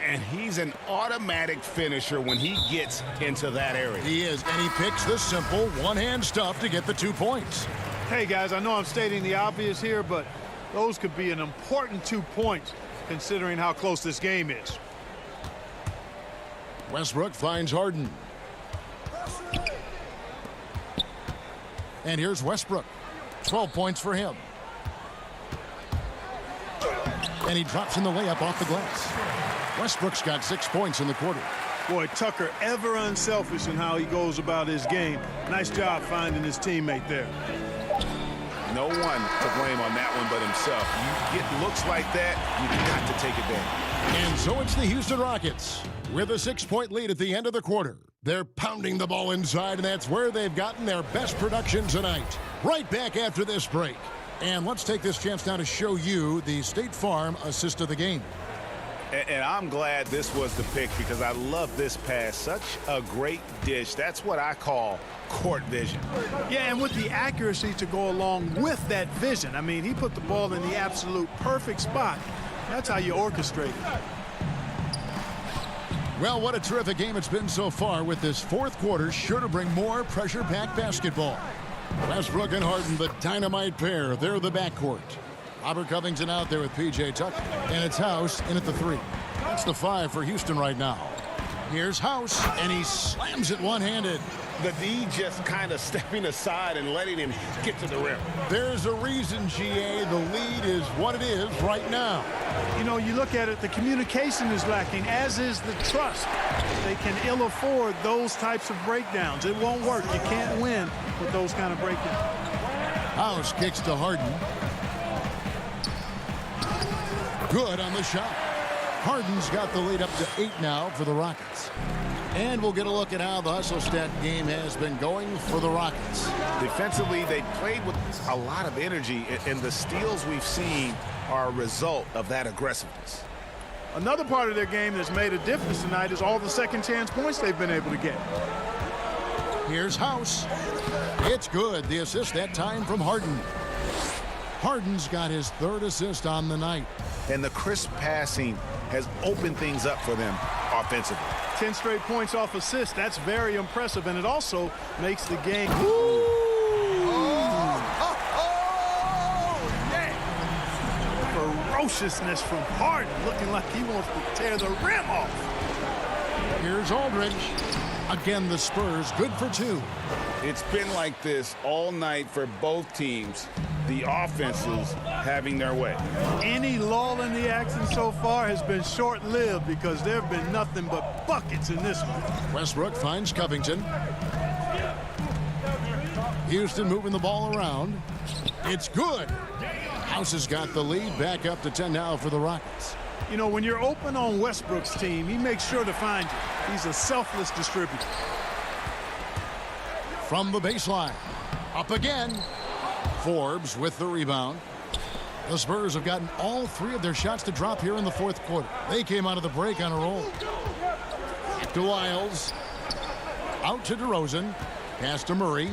And he's an automatic finisher when he gets into that area. He is, and he picks the simple one-hand stuff to get the 2 points. Hey, guys, I know I'm stating the obvious here, but those could be an important 2 points considering how close this game is. Westbrook finds Harden. And here's Westbrook. 12 points for him. And he drops in the layup off the glass. Westbrook's got 6 points in the quarter. Boy, Tucker, ever unselfish in how he goes about his game. Nice job finding his teammate there. No one to blame on that one but himself. You get looks like that, you've got to take advantage. And so it's the Houston Rockets with a 6-point lead at the end of the quarter. They're pounding the ball inside, and that's where they've gotten their best production tonight. Right back after this break. And let's take this chance now to show you the State Farm assist of the game. And I'm glad this was the pick because I love this pass. Such a great dish. That's what I call court vision. Yeah, and with the accuracy to go along with that vision. I mean, he put the ball in the absolute perfect spot. That's how you orchestrate it. Well, what a terrific game it's been so far, with this fourth quarter sure to bring more pressure-packed basketball. Westbrook and Harden, the dynamite pair. They're the backcourt. Robert Covington out there with P.J. Tucker. And it's House in at the 3. That's the 5 for Houston right now. Here's House, and he slams it one-handed. The D just kind of stepping aside and letting him get to the rim. There's a reason, GA. The lead is what it is right now. You know, you look at it, the communication is lacking, as is the trust. They can ill afford those types of breakdowns. It won't work. You can't win with those kind of breakdowns. House kicks to Harden. Good on the shot. Harden's got the lead up to 8 now for the Rockets. And we'll get a look at how the hustle stat game has been going for the Rockets. Defensively, they played with a lot of energy, and the steals we've seen are a result of that aggressiveness. Another part of their game that's made a difference tonight is all the second chance points they've been able to get. Here's House. It's good. The assist that time from Harden. Harden's got his 3rd assist on the night. And the crisp passing has opened things up for them offensively. 10 straight points off assists. That's very impressive, and it also makes the game. Ferociousness from Harden, looking like he wants to tear the rim off. Here's Aldridge. Again, the Spurs good for 2. It's been like this all night for both teams. The offenses having their way. Any lull in the action so far has been short-lived because there have been nothing but buckets in this one. Westbrook finds Covington. Houston moving the ball around. It's good. House has got the lead, back up to 10 now for the Rockets. You know, when you're open on Westbrook's team, he makes sure to find you. He's a selfless distributor. From the baseline. Up again. Forbes with the rebound. The Spurs have gotten all 3 of their shots to drop here in the 4th quarter. They came out of the break on a roll. Back to Lyles. Out to DeRozan. Pass to Murray.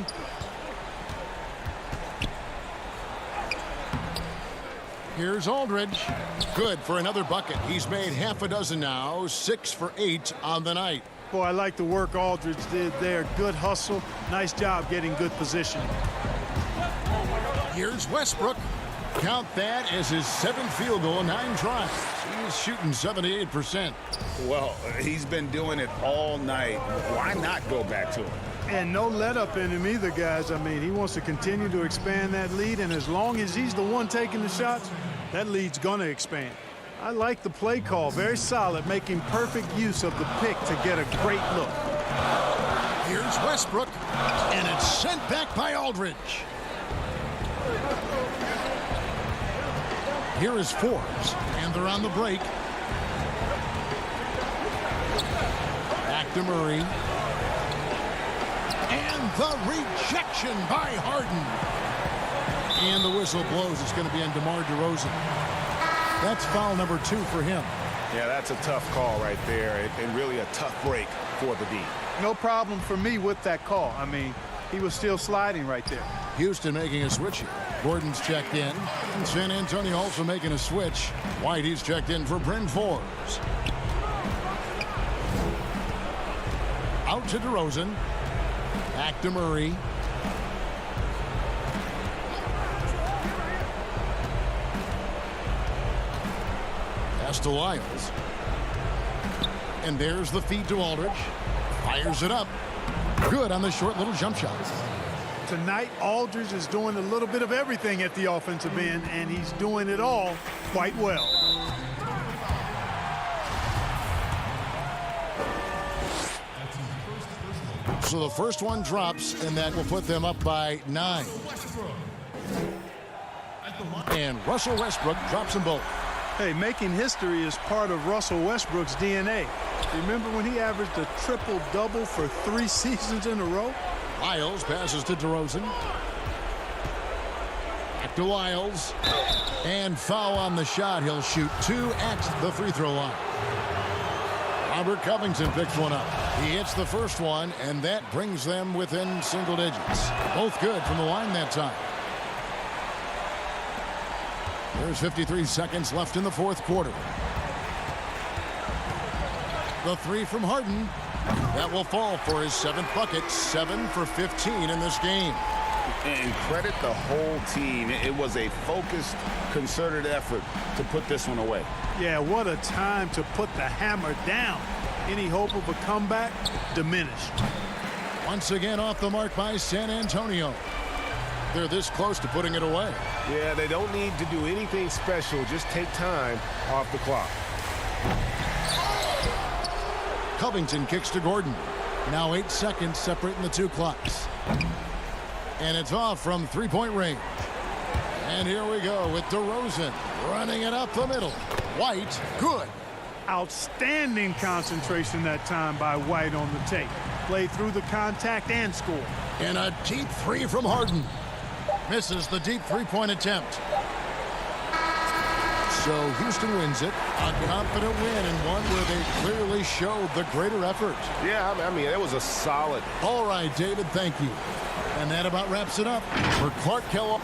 Here's Aldridge. Good for another bucket. He's made half a dozen now. 6 for 8 on the night. Boy, I like the work Aldridge did there. Good hustle. Nice job getting good position. Here's Westbrook. Count that as his 7th field goal, 9 tries. He's shooting 78%. Well, he's been doing it all night. Why not go back to it? And no let up in him either, guys. I mean, he wants to continue to expand that lead, and as long as he's the one taking the shots, that lead's going to expand. I like the play call. Very solid, making perfect use of the pick to get a great look. Here's Westbrook, and it's sent back by Aldridge. Here is Forbes, and they're on the break. Back to Murray. And the rejection by Harden. And the whistle blows. It's going to be on DeMar DeRozan. That's foul number 2 for him. Yeah, that's a tough call right there, and really a tough break for the D. No problem for me with that call. I mean, he was still sliding right there. Houston making a switch here. Gordon's checked in. And San Antonio also making a switch. White, he's checked in for Bryn Forbes. Out to DeRozan. Back to Murray. Pass to Lyles. And there's the feed to Aldridge. Fires it up. Good on the short little jump shot. Tonight, Aldridge is doing a little bit of everything at the offensive end, and he's doing it all quite well. So the first one drops, and that will put them up by 9. And Russell Westbrook drops them both. Hey, making history is part of Russell Westbrook's DNA. Remember when he averaged a triple-double for 3 seasons in a row? Lyles passes to DeRozan. Back to Lyles. And foul on the shot. He'll shoot 2 at the free throw line. Robert Covington picks one up. He hits the first one, and that brings them within single digits. Both good from the line that time. There's 53 seconds left in the fourth quarter. The 3 from Harden. That will fall for his 7th bucket. 7 for 15 in this game. And credit the whole team. It was a focused, concerted effort to put this one away. Yeah, what a time to put the hammer down. Any hope of a comeback diminished. Once again off the mark by San Antonio. They're this close to putting it away. Yeah, they don't need to do anything special. Just take time off the clock. Covington kicks to Gordon. Now 8 seconds separating the 2 clocks. And it's off from 3-point range. And here we go with DeRozan running it up the middle. White, good. Outstanding concentration that time by White on the tape. Played through the contact and scored. And a deep 3 from Harden. Misses the deep 3-point attempt. So Houston wins it. A confident win, and one where they clearly showed the greater effort. Yeah, I mean, it was a solid. All right, David, thank you. And that about wraps it up for Clark Kellogg.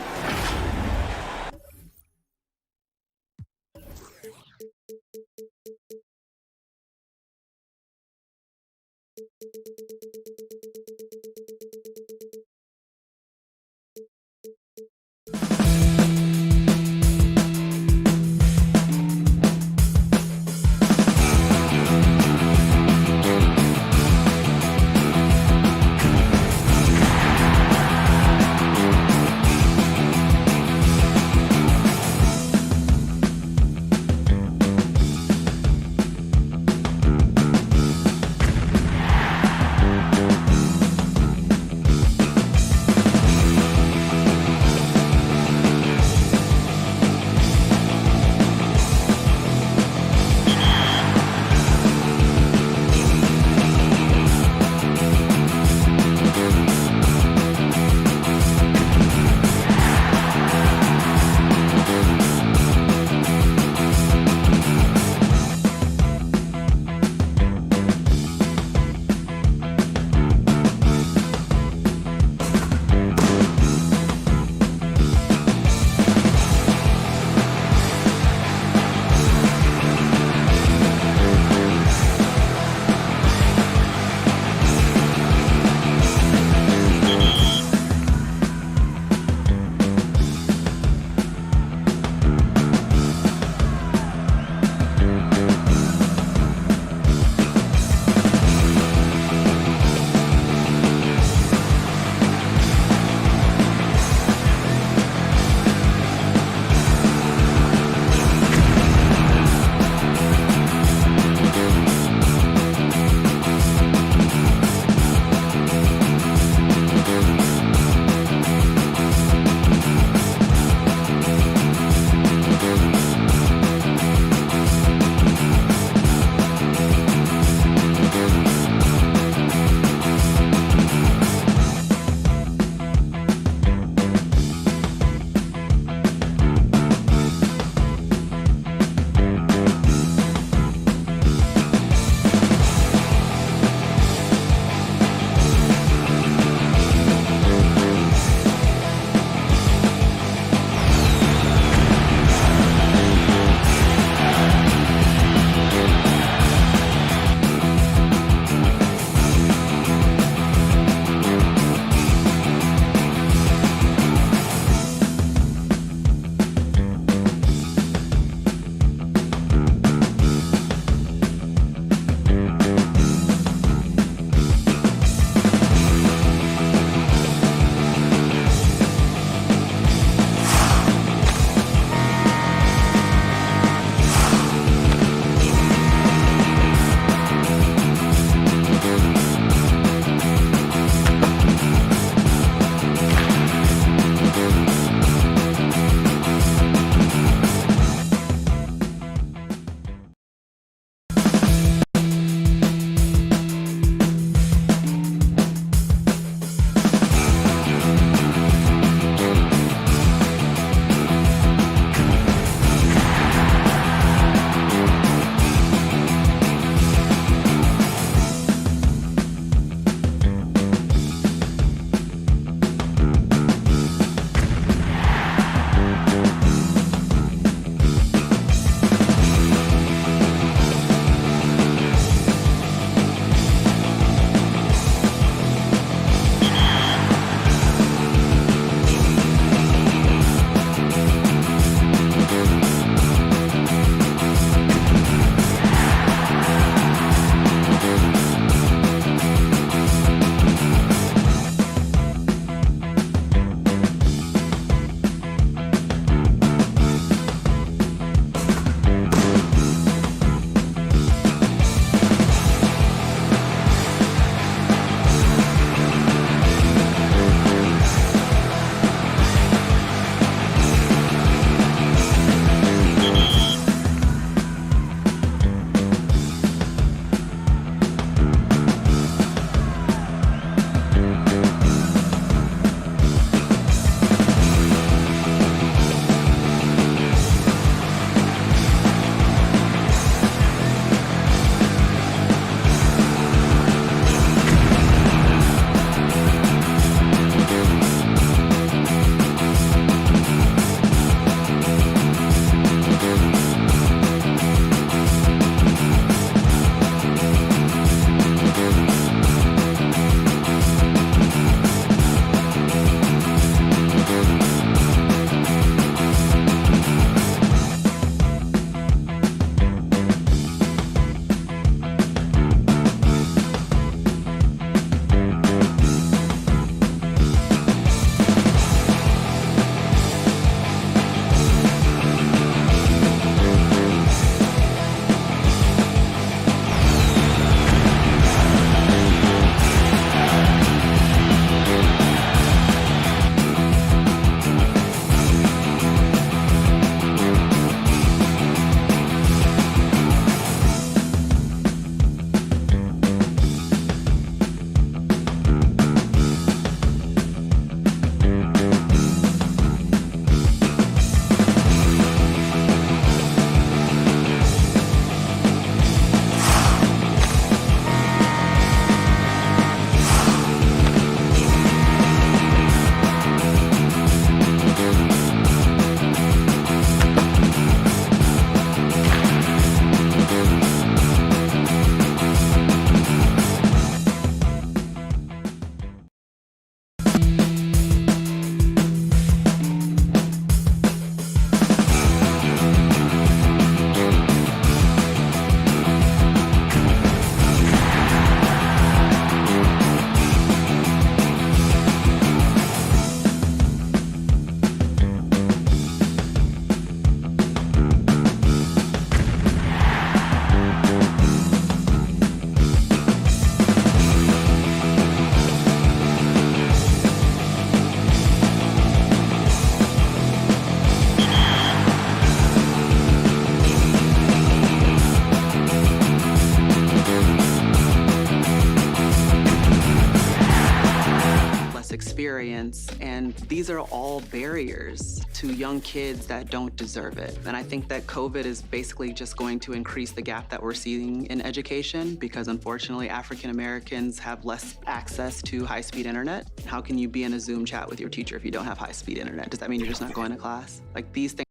These are all barriers to young kids that don't deserve it. And I think that COVID is basically just going to increase the gap that we're seeing in education because unfortunately African Americans have less access to high-speed internet. How can you be in a Zoom chat with your teacher if you don't have high-speed internet? Does that mean you're just not going to class? Like these things.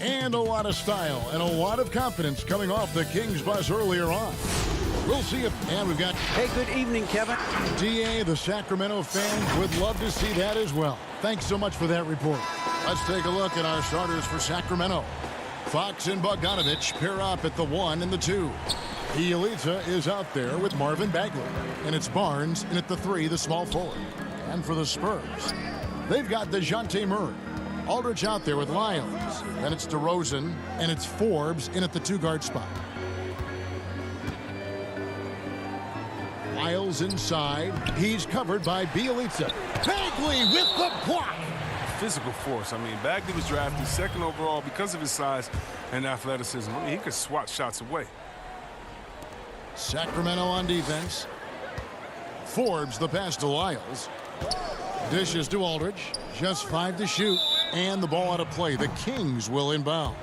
And a lot of style and a lot of confidence coming off the Kings bus earlier on. We'll see if, and we've got... Hey, good evening, Kevin. DA, the Sacramento fans would love to see that as well. Thanks so much for that report. Let's take a look at our starters for Sacramento. Fox and Bogdanovich pair up at the 1 and the 2. Bielitsa is out there with Marvin Bagley. And it's Barnes in at the 3, the small forward. And for the Spurs, they've got DeJounte Murray. Aldridge out there with Lyons. Then it's DeRozan, and it's Forbes in at the 2-guard spot. Lyles inside. He's covered by Bielitsa. Bagley with the block. Physical force. I mean, Bagley was drafted 2nd overall because of his size and athleticism. I mean, he could swat shots away. Sacramento on defense. Forbes the pass to Lyles. Dishes to Aldridge. Just 5 to shoot. And the ball out of play. The Kings will inbound.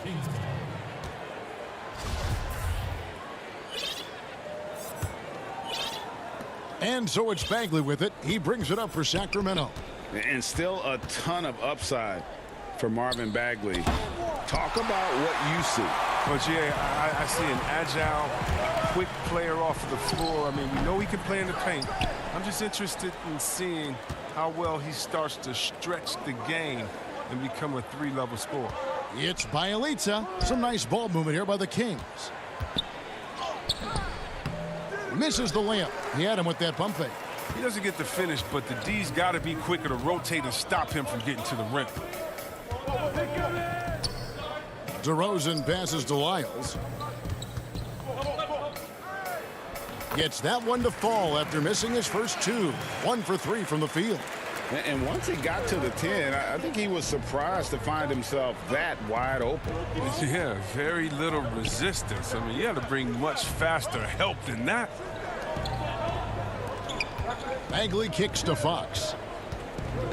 And so it's Bagley with it. He brings it up for Sacramento. And still a ton of upside for Marvin Bagley. Talk about what you see. But yeah, I see an agile, quick player off of the floor. I mean, we know he can play in the paint. I'm just interested in seeing how well he starts to stretch the game and become a 3-level scorer. It's Bielitsa. Some nice ball movement here by the Kings. Misses the layup. He had him with that pump fake. He doesn't get the finish, but the D's got to be quicker to rotate and stop him from getting to the rim. DeRozan passes to Lyles. Gets that one to fall after missing his first 2. 1 for 3 from the field. And once he got to the 10, I think he was surprised to find himself that wide open. Yeah, very little resistance. I mean, you had to bring much faster help than that. Bagley kicks to Fox.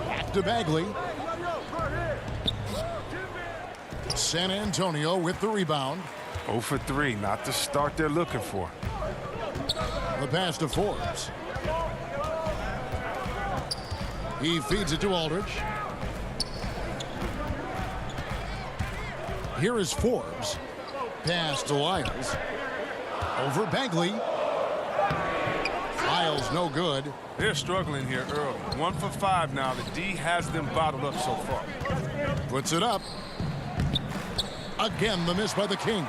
Back to Bagley. San Antonio with the rebound. 0 for 3, not the start they're looking for. The pass to Forbes. He feeds it to Aldridge. Here is Forbes. Pass to Lyles. Over Bagley. Lyles no good. They're struggling here early. 1 for 5 now. The D has them bottled up so far. Puts it up. Again, the miss by the Kings.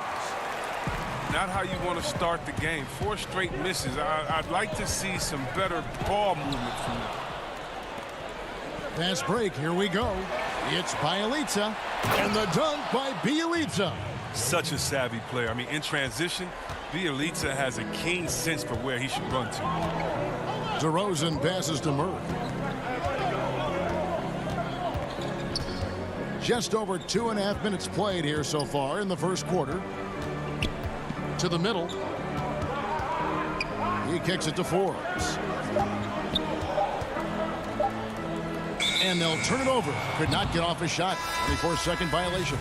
Not how you want to start the game. 4 straight misses. I'd like to see some better ball movement from them. Fast break, here we go. It's Bielitsa, and the dunk by Bielitsa. Such a savvy player. I mean, in transition, Bielitsa has a keen sense for where he should run to. DeRozan passes to Murray. Just over 2.5 minutes played here so far in the first quarter. To the middle. He kicks it to Forbes. And they'll turn it over. Could not get off a shot. 24-second violation.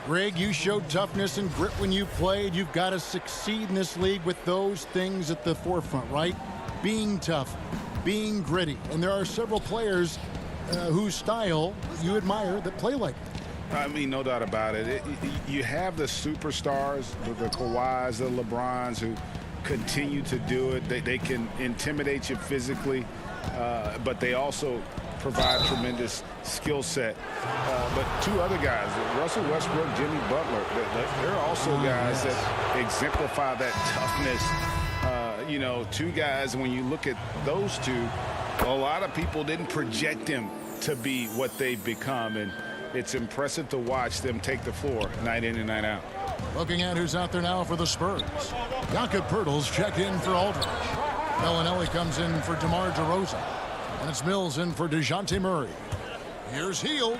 Greg, you showed toughness and grit when you played. You've got to succeed in this league with those things at the forefront, right? Being tough, being gritty. And there are several players whose style you admire that play like that. I mean, no doubt about it. You have the superstars, the Kawhis, the LeBrons, who continue to do it. They can intimidate you physically, but they also provide tremendous skill set. But 2 other guys, Russell Westbrook, Jimmy Butler, they're also guys that exemplify that toughness. You know, 2 guys, when you look at those 2, a lot of people didn't project them to be what they've become, and it's impressive to watch them take the floor night in and night out. Looking at who's out there now for the Spurs. Jakob Poeltl's checked in for Aldridge. Bellinelli comes in for DeMar DeRozan. And it's Mills in for DeJounte Murray. Here's Hield.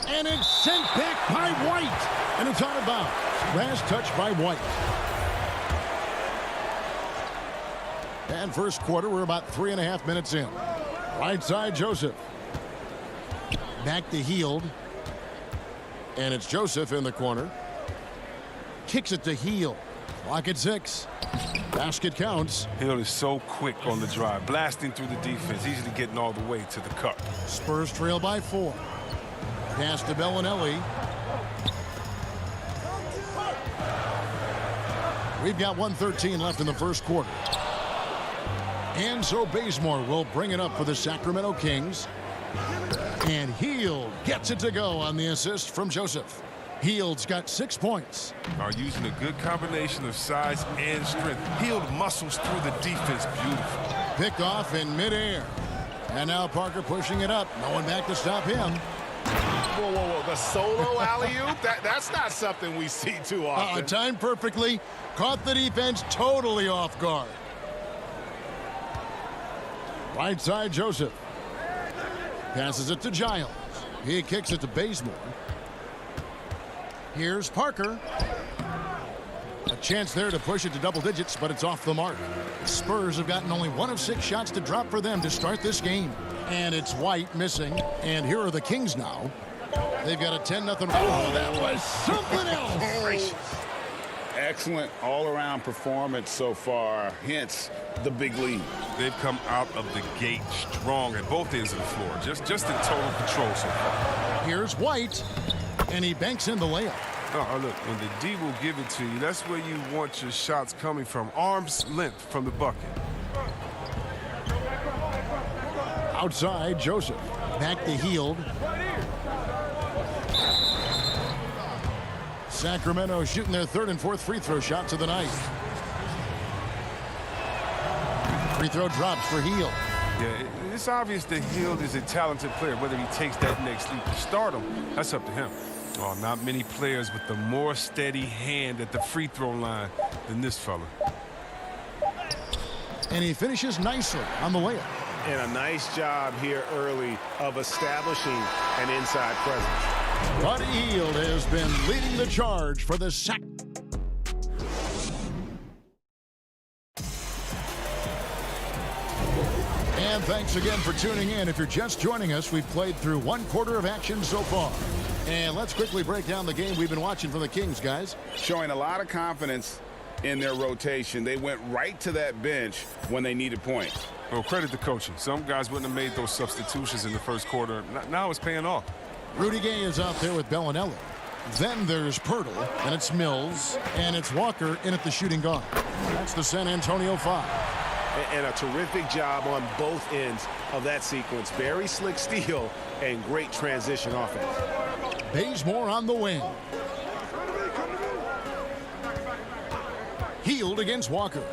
And it's sent back by White. And it's out of bounds. Last touch by White. And first quarter, we're about 3.5 minutes in. Right side, Joseph. Back to Hield. And it's Joseph in the corner. Kicks it to Hield. Clock at 6. Basket counts. Hield is so quick on the drive, blasting through the defense, easily getting all the way to the cup. Spurs trail by 4. Pass to Bellinelli. We've got 1:13 left in the first quarter. And so Bazemore will bring it up for the Sacramento Kings. And Hield gets it to go on the assist from Joseph. Hield's got 6 points. Are using a good combination of size and strength. Hield muscles through the defense beautiful. Pick off in midair. And now Parker pushing it up. No one back to stop him. Whoa, whoa, whoa. The solo alley-oop? That's not something we see too often. Timed perfectly. Caught the defense totally off guard. Right side, Joseph. Passes it to Giles. He kicks it to Bazemore. Here's Parker. A chance there to push it to double digits, but it's off the mark. The Spurs have gotten only 1 of 6 shots to drop for them to start this game. And it's White missing. And here are the Kings now. They've got a 10-0. Oh, that was something else. Excellent all-around performance so far, hence the big lead. They've come out of the gate strong at both ends of the floor, just in total control so far. Here's White, and he banks in the layup. Oh, look, when the D will give it to you, that's where you want your shots coming from, arm's length from the bucket. Outside, Joseph. Back to Hield. Sacramento shooting their 3rd and 4th free throw shots of the night. Free throw drops for Hield. Yeah, it's obvious that Hield is a talented player. Whether he takes that next leap to stardom, that's up to him. Oh, not many players with a more steady hand at the free throw line than this fella. And he finishes nicely on the layup. And a nice job here early of establishing an inside presence. Buddy Hield has been leading the charge for the Sac. And thanks again for tuning in. If you're just joining us, we've played through 1 quarter of action so far. And let's quickly break down the game we've been watching from the Kings, guys. Showing a lot of confidence in their rotation. They went right to that bench when they needed points. Well, credit the coaching. Some guys wouldn't have made those substitutions in the first quarter. Now it's paying off. Rudy Gay is out there with Bellinelli. Then there's Pirtle, and it's Mills, and it's Walker in at the shooting guard. That's the San Antonio 5. And a terrific job on both ends of that sequence. Very slick steal and great transition offense. Bazemore on the wing. Hield against Walker.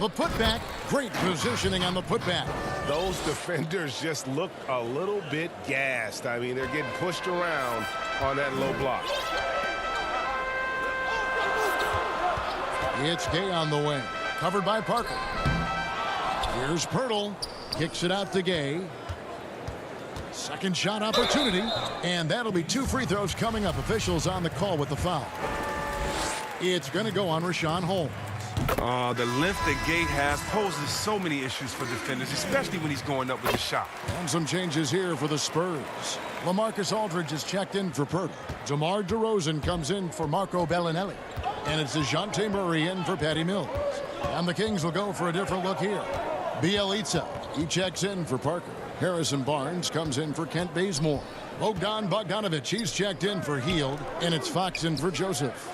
The putback. Great positioning on the putback. Those defenders just look a little bit gassed. I mean, they're getting pushed around on that low block. It's Gay on the wing. Covered by Parker. Here's Pirtle. Kicks it out to Gay. Second shot opportunity. And that'll be 2 free throws coming up. Officials on the call with the foul. It's going to go on Rashawn Holmes. The length that Gay has poses so many issues for defenders, especially when he's going up with the shot. And some changes here for the Spurs. LaMarcus Aldridge is checked in for Pirtle. DeMar DeRozan comes in for Marco Bellinelli. And it's DeJounte Murray in for Patty Mills. And the Kings will go for a different look here. Bielitsa, he checks in for Parker. Harrison Barnes comes in for Kent Bazemore. Bogdan Bogdanovic, he's checked in for Hield. And it's Fox in for Joseph.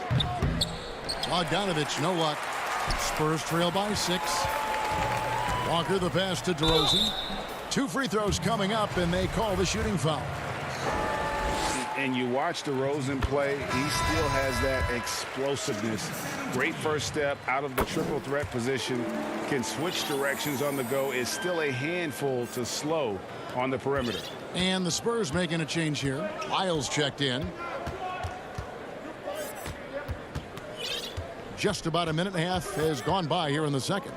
Bogdanovic, no luck. Spurs trail by 6. Walker the pass to DeRozan. 2 free throws coming up, and they call the shooting foul. And you watch DeRozan play, he still has that explosiveness. Great first step out of the triple threat position. Can switch directions on the go. Is still a handful to slow on the perimeter. And the Spurs making a change here. Lyles checked in. Just about a minute and a half has gone by here in the second.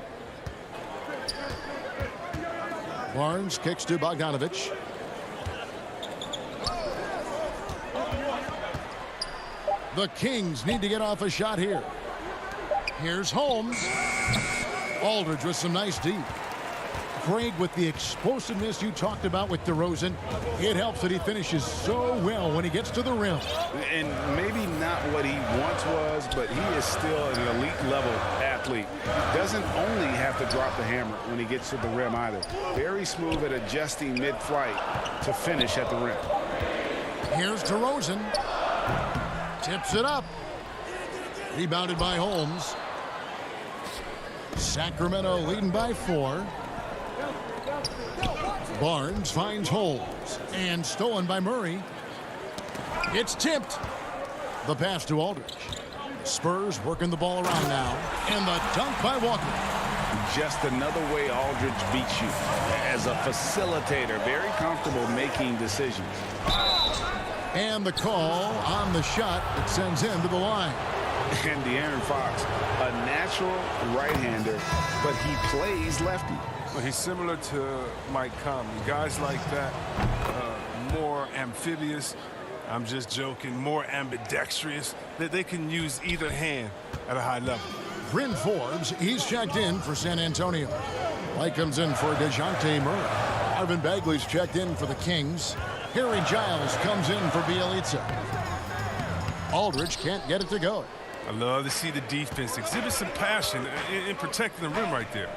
Barnes kicks to Bogdanovic. The Kings need to get off a shot here. Here's Holmes. Aldridge with some nice deep. Craig, with the explosiveness you talked about with DeRozan, it helps that he finishes so well when he gets to the rim. And maybe not what he once was, but he is still an elite level athlete. Doesn't only have to drop the hammer when he gets to the rim either. Very smooth at adjusting mid-flight to finish at the rim. Here's DeRozan. Tips it up. Rebounded by Holmes. Sacramento leading by 4. Barnes finds Holmes. And stolen by Murray. It's tipped. The pass to Aldridge. Spurs working the ball around now. And the dunk by Walker. Just another way Aldridge beats you. As a facilitator, very comfortable making decisions. And the call on the shot that sends him to the line. And De'Aaron Fox, a natural right-hander, but he plays lefty. Well, he's similar to Mike Conley. Guys like that, more amphibious. I'm just joking, more ambidextrous. That they can use either hand at a high level. Bryn Forbes, he's checked in for San Antonio. White comes in for DeJounte Murray. Marvin Bagley's checked in for the Kings. Harry Giles comes in for Bielitsa. Aldridge can't get it to go. I love to see the defense exhibit some passion in protecting the rim right there.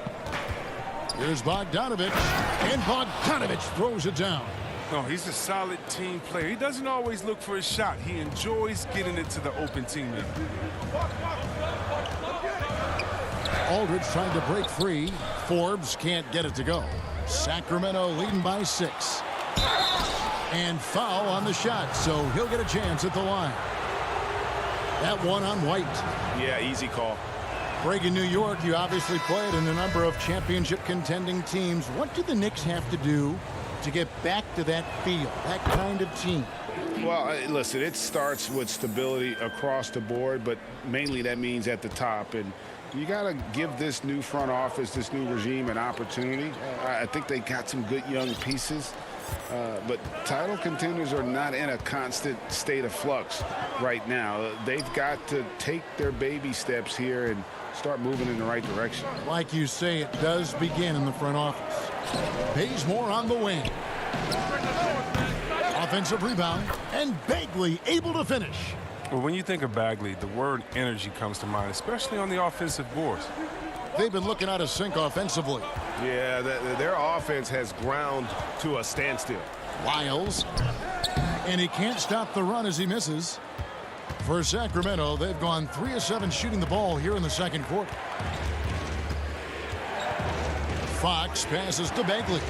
Here's Bogdanovic, and Bogdanovic throws it down. No, he's a solid team player. He doesn't always look for a shot. He enjoys getting it to the open teammate. Aldridge trying to break free. Forbes can't get it to go. Sacramento leading by 6. And foul on the shot, so he'll get a chance at the line. That one on White. Yeah, easy call. Craig, in New York, you obviously played in a number of championship contending teams. What do the Knicks have to do to get back to that feel, that kind of team? Well, listen, it starts with stability across the board, but mainly that means at the top. And you got to give this new front office, this new regime, an opportunity. I think they got some good young pieces. But title contenders are not in a constant state of flux right now. They've got to take their baby steps here and start moving in the right direction. Like you say, it does begin in the front office. Bazemore on the wing. Offensive rebound, and Bagley able to finish. Well, when you think of Bagley, the word energy comes to mind, especially on the offensive boards. They've been looking out of sync offensively. Yeah, their offense has ground to a standstill. Wiles, and he can't stop the run as he misses. For Sacramento, they've gone 3 of 7 shooting the ball here in the second quarter. Fox passes to Bagley.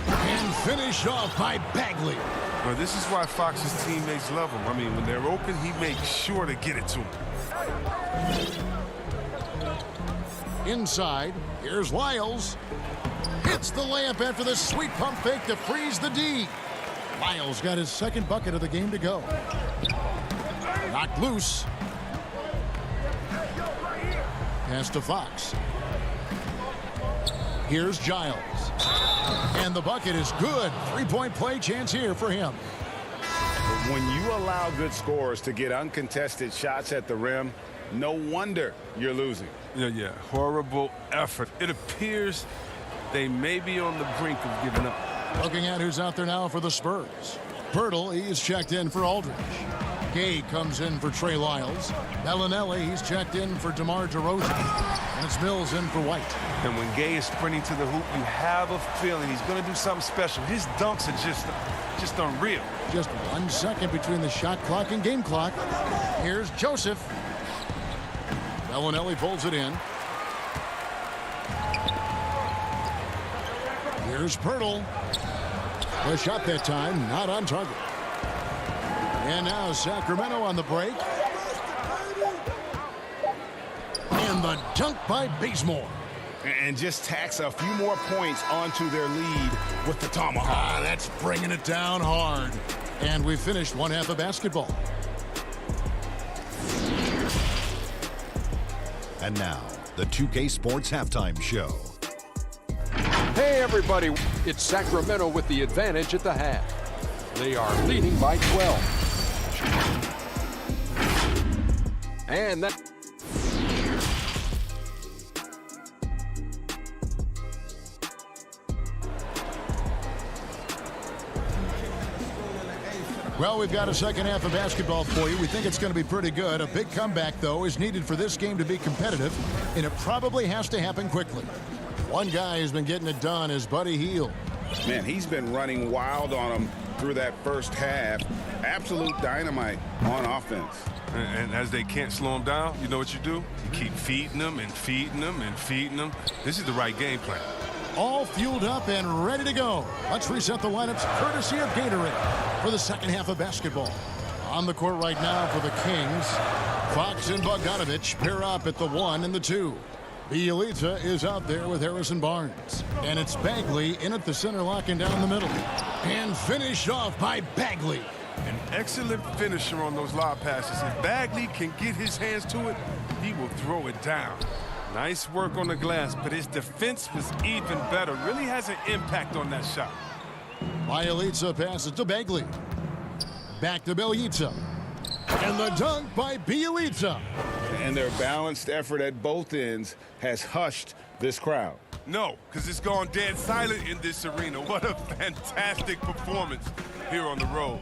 And finished off by Bagley. Well, this is why Fox's teammates love him. I mean, when they're open, he makes sure to get it to them. Inside, here's Wiles. Hits the layup after the sweet pump fake to freeze the D. Wiles got his second bucket of the game to go. Knocked loose. Pass to Fox. Here's Giles. And the bucket is good. 3-point play chance here for him. When you allow good scorers to get uncontested shots at the rim, no wonder you're losing. Yeah, horrible effort. It appears they may be on the brink of giving up. Looking at who's out there now for the Spurs. Pirtle, he's checked in for Aldridge. Gay comes in for Trey Lyles. Bellinelli, he's checked in for DeMar DeRozan. And it's Mills in for White. And when Gay is sprinting to the hoop, you have a feeling he's going to do something special. His dunks are just unreal. Just 1 second between the shot clock and game clock. Here's Joseph. Bellinelli pulls it in. Here's Pirtle. The shot that time, not on target. And now Sacramento on the break. And the dunk by Bazemore. And just tacks a few more points onto their lead with the tomahawk. That's bringing it down hard. And we finished one half of basketball. And now, the 2K Sports Halftime Show. Hey, everybody. It's Sacramento with the advantage at the half. They are leading by 12. And that... Well, we've got a second half of basketball for you. We think it's going to be pretty good. A big comeback, though, is needed for this game to be competitive, and it probably has to happen quickly. One guy who's been getting it done is Buddy Hield. Man, he's been running wild on him through that first half. Absolute dynamite on offense. And as they can't slow him down, you know what you do? You keep feeding them and feeding them and feeding them. This is the right game plan. All fueled up and ready to go. Let's reset the lineups courtesy of Gatorade for the second half of basketball. On the court right now for the Kings, Fox and Bogdanovich pair up at the 1 and the 2. Bielitsa is out there with Harrison Barnes. And it's Bagley in at the center, locking down the middle. And finished off by Bagley. An excellent finisher on those lob passes. If Bagley can get his hands to it, he will throw it down. Nice work on the glass, but his defense was even better. Really has an impact on that shot. Bielitsa passes to Bagley. Back to Bielitsa. And the dunk by Bielitsa. And their balanced effort at both ends has hushed this crowd. No, because it's gone dead silent in this arena. What a fantastic performance here on the road.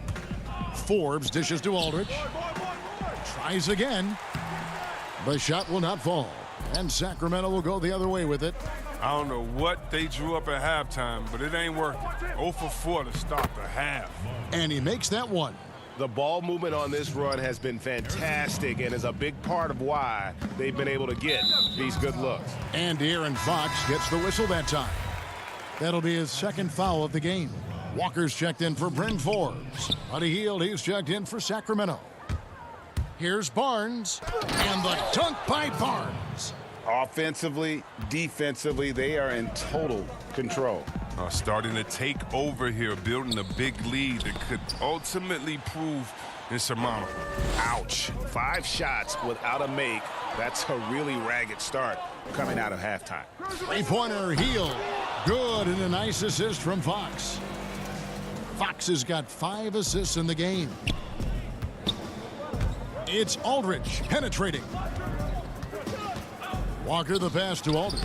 Forbes dishes to Aldridge. Tries again. The shot will not fall. And Sacramento will go the other way with it. I don't know what they drew up at halftime, but it ain't working. 0 for 4 to start the half. And he makes that one. The ball movement on this run has been fantastic and is a big part of why they've been able to get these good looks. And De'Aaron Fox gets the whistle that time. That'll be his second foul of the game. Walker's checked in for Bryn Forbes. Buddy Hield, he's checked in for Sacramento. Here's Barnes, and the dunk by Barnes. Offensively, defensively, they are in total control. Starting to take over here, building a big lead that could ultimately prove insurmountable. Ouch. 5 shots without a make. That's a really ragged start coming out of halftime. Three-pointer, Hield. Good, and a nice assist from Fox. Fox has got 5 assists in the game. It's Aldridge penetrating. Walker the pass to Aldridge.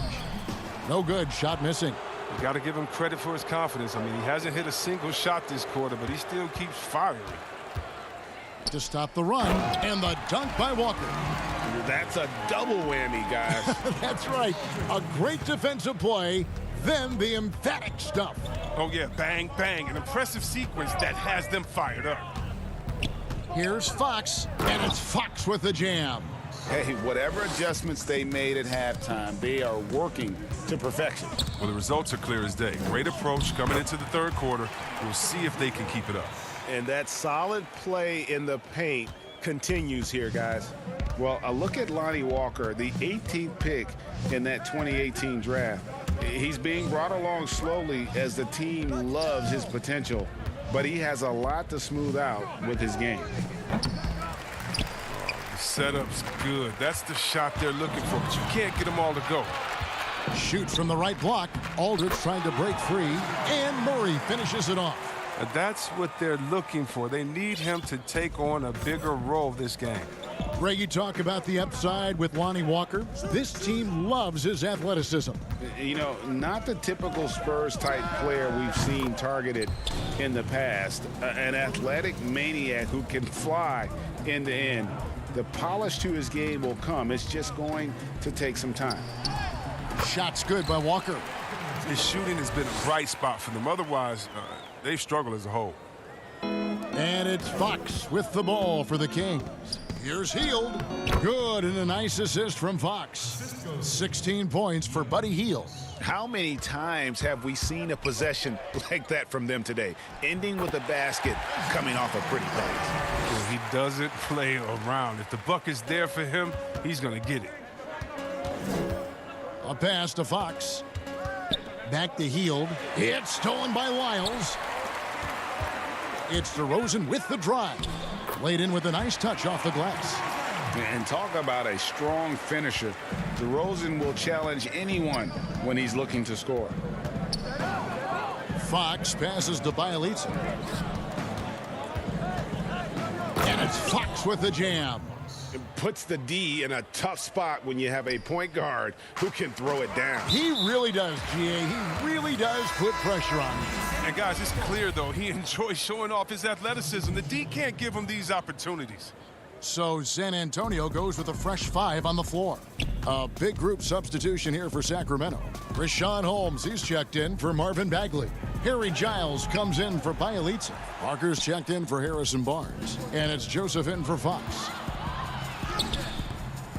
No good, shot missing. You got to give him credit for his confidence. I mean, he hasn't hit a single shot this quarter, but he still keeps firing. To stop the run, and the dunk by Walker. That's a double whammy, guys. That's right. A great defensive play, then the emphatic stuff. Oh, yeah, bang, bang. An impressive sequence that has them fired up. Here's Fox, and it's Fox with the jam. Hey, whatever adjustments they made at halftime, they are working to perfection. Well, the results are clear as day. Great approach coming into the third quarter. We'll see if they can keep it up. And that solid play in the paint continues here, guys. Well, a look at Lonnie Walker, the 18th pick in that 2018 draft. He's being brought along slowly as the team loves his potential, but he has a lot to smooth out with his game. Setup's good. That's the shot they're looking for, but you can't get them all to go. Shoots from the right block. Aldridge trying to break free, and Murray finishes it off. That's what they're looking for. They need him to take on a bigger role this game. Greg, you talk about the upside with Lonnie Walker. This team loves his athleticism. You know, not the typical Spurs-type player we've seen targeted in the past. An athletic maniac who can fly end to end. The polish to his game will come. It's just going to take some time. Shot's good by Walker. His shooting has been a bright spot for them. Otherwise, they've struggled as a whole. And it's Fox with the ball for the Kings. Here's Hield. Good, and a nice assist from Fox. 16 points for Buddy Hield. How many times have we seen a possession like that from them today, ending with a basket coming off a pretty pass? He doesn't play around. If the buck is there for him, he's going to get it. A pass to Fox. Back to Hield. It's stolen by Lyles. It's DeRozan with the drive. Laid in with a nice touch off the glass. And talk about a strong finisher. DeRozan will challenge anyone when he's looking to score. Fox passes to Bielitsa. And it's Fox with the jam. puts the D in a tough spot when you have a point guard who can throw it down. He really does, GA. He really does put pressure on you. And guys, it's clear, though, he enjoys showing off his athleticism. The D can't give him these opportunities. So San Antonio goes with a fresh 5 on the floor. A big group substitution here for Sacramento. Rashawn Holmes, he's checked in for Marvin Bagley. Harry Giles comes in for Bielitsa. Parker's checked in for Harrison Barnes. And it's Joseph in for Fox.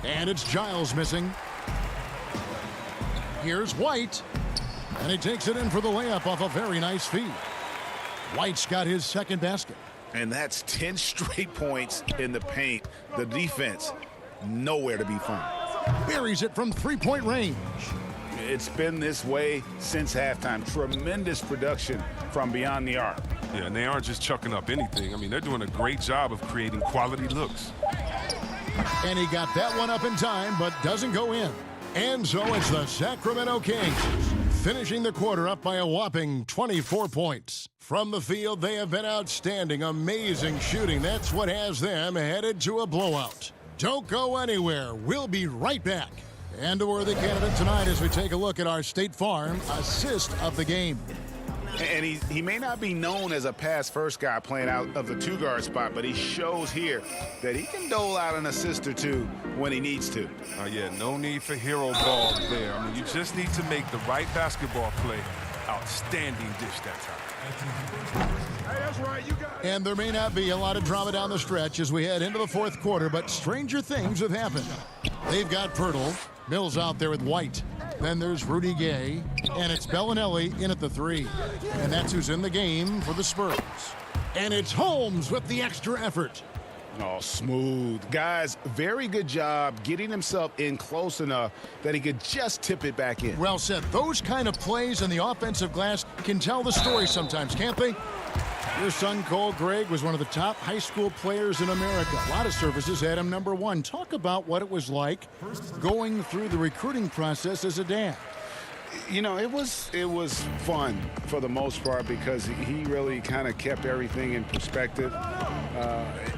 And it's Giles missing. Here's White. And he takes it in for the layup off a very nice feed. White's got his second basket. And that's 10 straight points in the paint. The defense, nowhere to be found. Buries it from three-point range. It's been this way since halftime. Tremendous production from beyond the arc. Yeah, and they aren't just chucking up anything. I mean, they're doing a great job of creating quality looks. And he got that one up in time, but doesn't go in. And so it's the Sacramento Kings, finishing the quarter up by a whopping 24 points. From the field, they have been outstanding, amazing shooting. That's what has them headed to a blowout. Don't go anywhere. We'll be right back. And a worthy candidate tonight as we take a look at our State Farm assist of the game. And he may not be known as a pass-first guy playing out of the two-guard spot, but he shows here that he can dole out an assist or two when he needs to. Yeah, no need for hero ball there. I mean, you just need to make the right basketball play. Outstanding dish that time. Hey, that's right, you got it. And there may not be a lot of drama down the stretch as we head into the fourth quarter, but stranger things have happened. They've got Pirtle, Mills out there with White. Then there's Rudy Gay, and it's Bellinelli in at the 3. And that's who's in the game for the Spurs. And it's Holmes with the extra effort. Oh, smooth. Guys, very good job getting himself in close enough that he could just tip it back in. Well said. Those kind of plays in the offensive glass can tell the story sometimes, can't they? Your son, Cole Gregg, was one of the top high school players in America. A lot of services had him number 1. Talk about what it was like going through the recruiting process as a dad. You know, it was fun for the most part because he really kind of kept everything in perspective.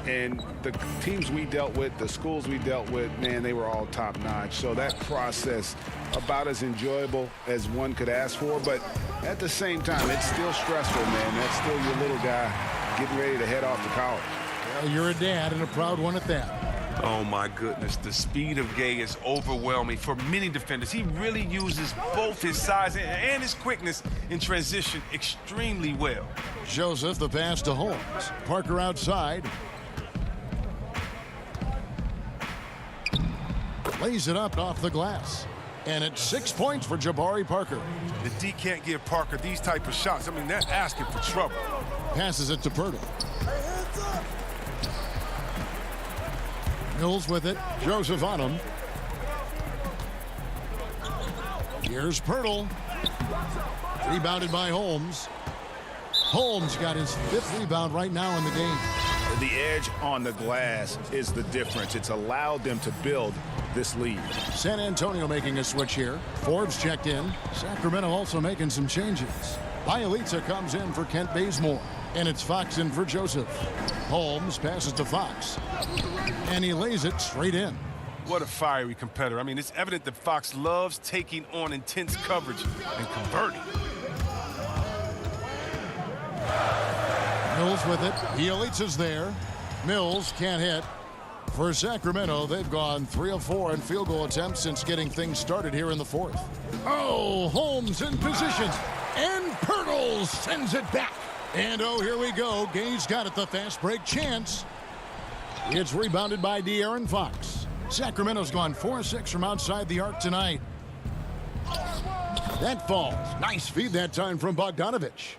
And the teams we dealt with, the schools we dealt with, man, they were all top-notch. So that process, about as enjoyable as one could ask for. But at the same time, it's still stressful, man. That's still your little guy getting ready to head off to college. Well, you're a dad and a proud one at that. Oh, my goodness. The speed of Gay is overwhelming for many defenders. He really uses both his size and his quickness in transition extremely well. Joseph, the pass to Holmes. Parker outside. Lays it up off the glass. And it's 6 points for Jabari Parker. The D can't give Parker these type of shots. I mean, they're asking for trouble. Passes it to Pirtle. Mills with it. Joseph on him. Here's Pirtle. Rebounded by Holmes. Holmes got his 5th rebound right now in the game. The edge on the glass is the difference. It's allowed them to build this lead. San Antonio making a switch here. Forbes checked in. Sacramento also making some changes. Bielitsa comes in for Kent Bazemore. And it's Fox in for Joseph. Holmes passes to Fox. And he lays it straight in. What a fiery competitor. I mean, it's evident that Fox loves taking on intense coverage and converting. Mills with it. Bielitsa's there. Mills can't hit. For Sacramento, they've gone 3 of 4 in field goal attempts since getting things started here in the 4th. Oh, Holmes in position. And Pirtle sends it back. And oh, here we go. Gay's got it, the fast break chance. It's rebounded by De'Aaron Fox. Sacramento's gone 4-6 from outside the arc tonight. That falls. Nice feed that time from Bogdanovich.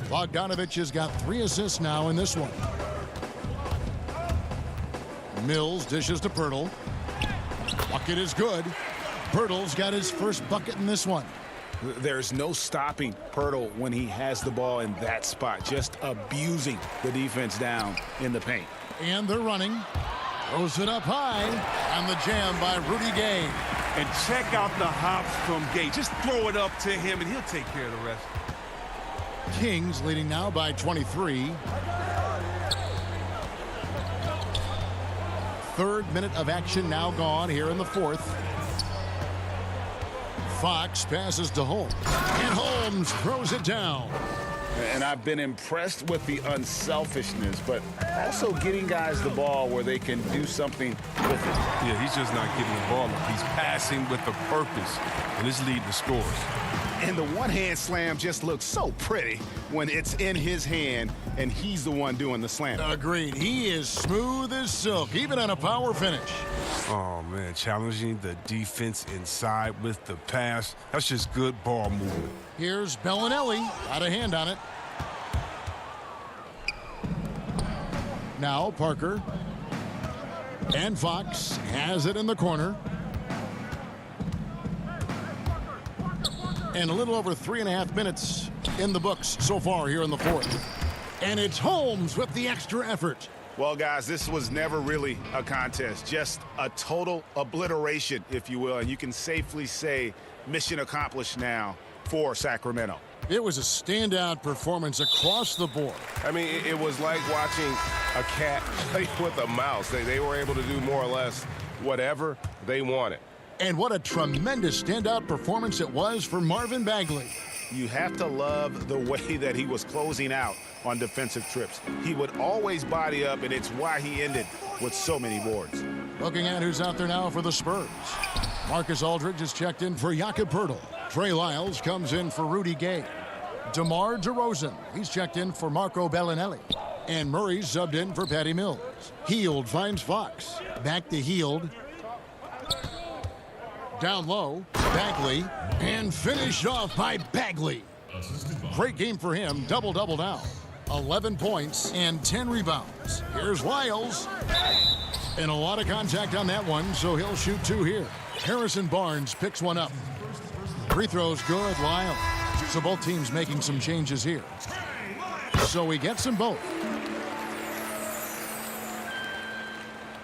Bogdanovich has got 3 assists now in this one. Mills dishes to Pirtle. Bucket is good. Pirtle's got his first bucket in this one. There's no stopping Pirtle when he has the ball in that spot, just abusing the defense down in the paint. And they're running. Throws it up high. And the jam by Rudy Gay. And check out the hops from Gay. Just throw it up to him, and he'll take care of the rest. Kings leading now by 23. Third minute of action now gone here in the fourth. Fox passes to Holmes, and Holmes throws it down. And I've been impressed with the unselfishness, but also getting guys the ball where they can do something with it. Yeah, he's just not getting the ball up. He's passing with a purpose, and it's leading to scores. And the one-hand slam just looks so pretty when it's in his hand and he's the one doing the slam. Agreed. He is smooth as silk, even on a power finish. Oh, man, challenging the defense inside with the pass. That's just good ball movement. Here's Bellinelli. Got a hand on it. Now Parker. And Fox has it in the corner. And a little over 3.5 minutes in the books so far here in the fourth. And it's Holmes with the extra effort. Well, guys, this was never really a contest, just a total obliteration, if you will. And you can safely say mission accomplished now for Sacramento. It was a standout performance across the board. I mean, it was like watching a cat play with a mouse. They were able to do more or less whatever they wanted. And what a tremendous standout performance it was for Marvin Bagley. You have to love the way that he was closing out on defensive trips. He would always body up, and it's why he ended with so many boards. Looking at who's out there now for the Spurs. Marcus Aldridge is checked in for Jakob Poeltl. Trey Lyles comes in for Rudy Gay. DeMar DeRozan, he's checked in for Marco Bellinelli. And Murray's subbed in for Patty Mills. Hield finds Fox. Back to Hield. Down low, Bagley, and finished off by Bagley. Great game for him, double-double now. 11 points and 10 rebounds. Here's Lyles. And a lot of contact on that one, so he'll shoot 2 here. Harrison Barnes picks one up. Free throws good, Lyles. So both teams making some changes here. So he gets them both.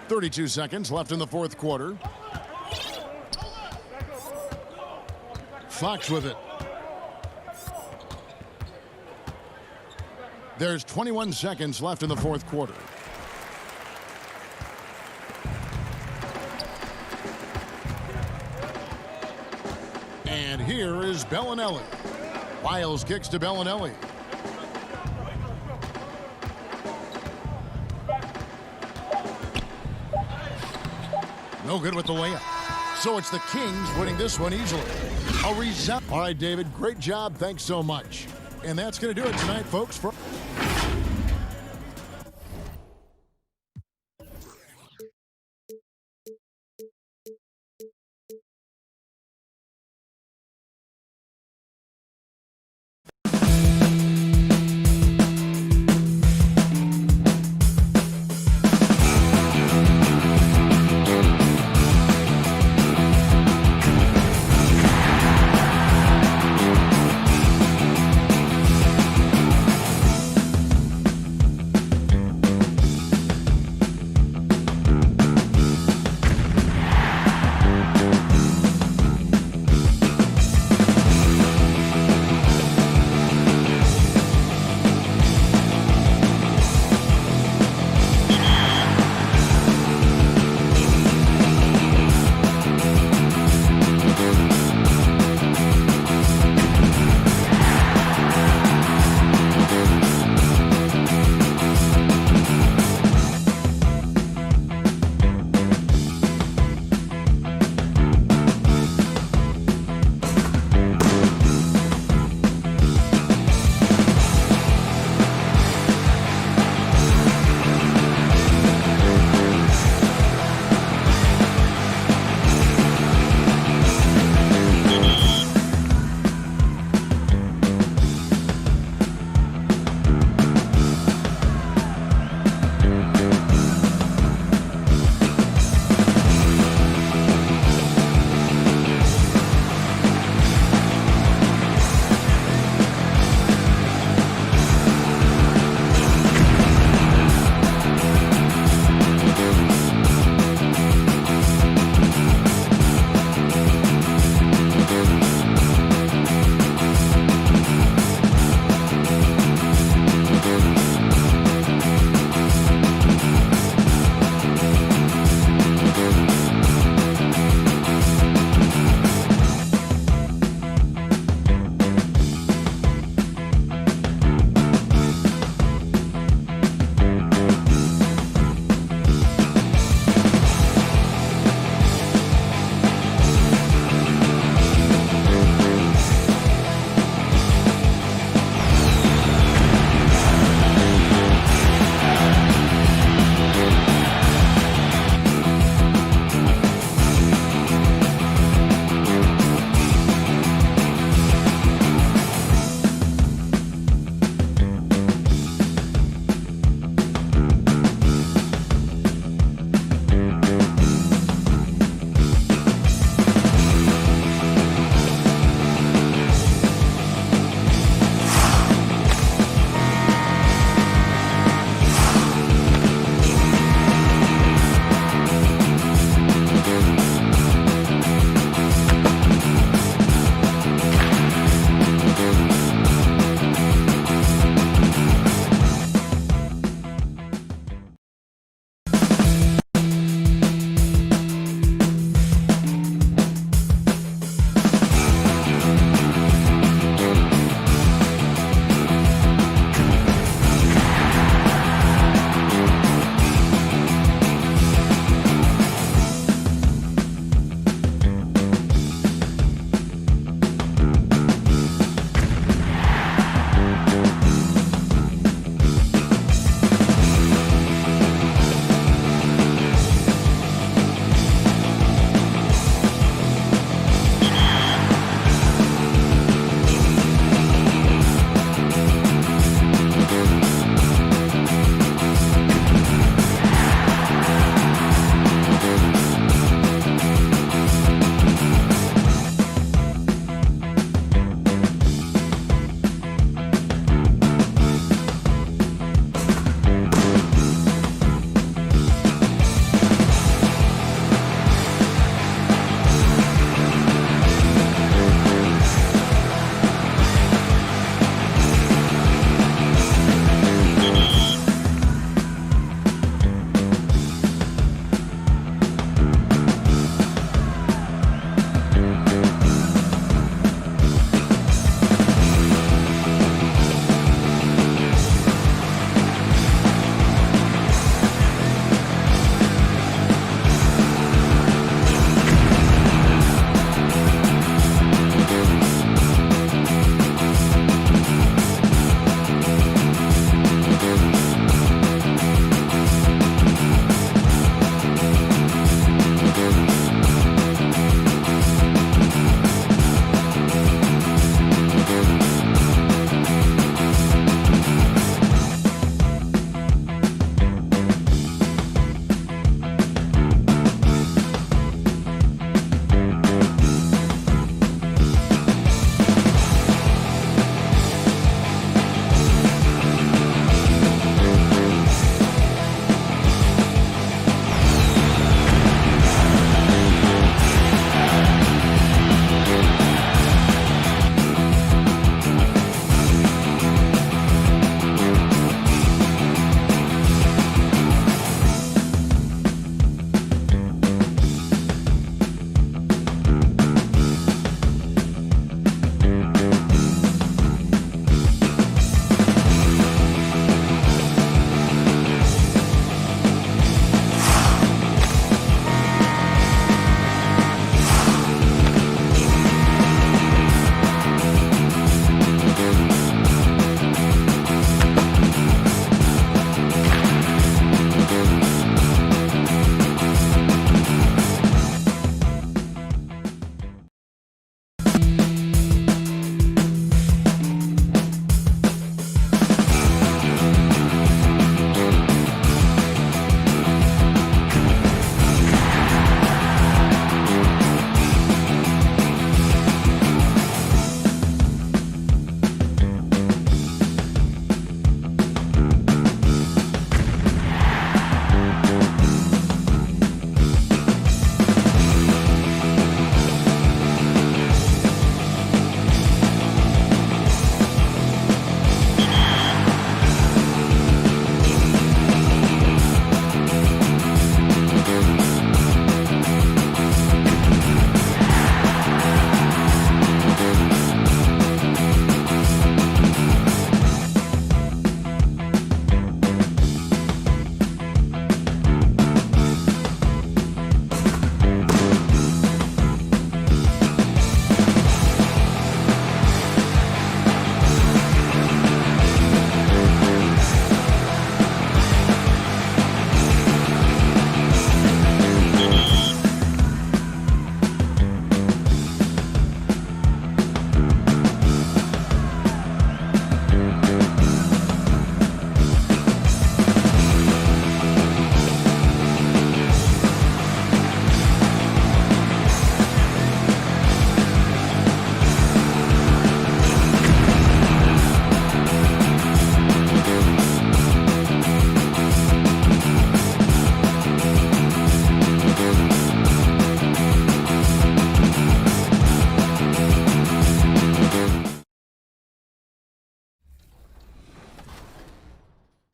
32 seconds left in the fourth quarter. Fox with it. There's 21 seconds left in the fourth quarter. And here is Bellinelli. Lyles kicks to Bellinelli. No good with the layup. So it's the Kings winning this one easily. A result. All right, David, great job. Thanks so much. And that's going to do it tonight, folks.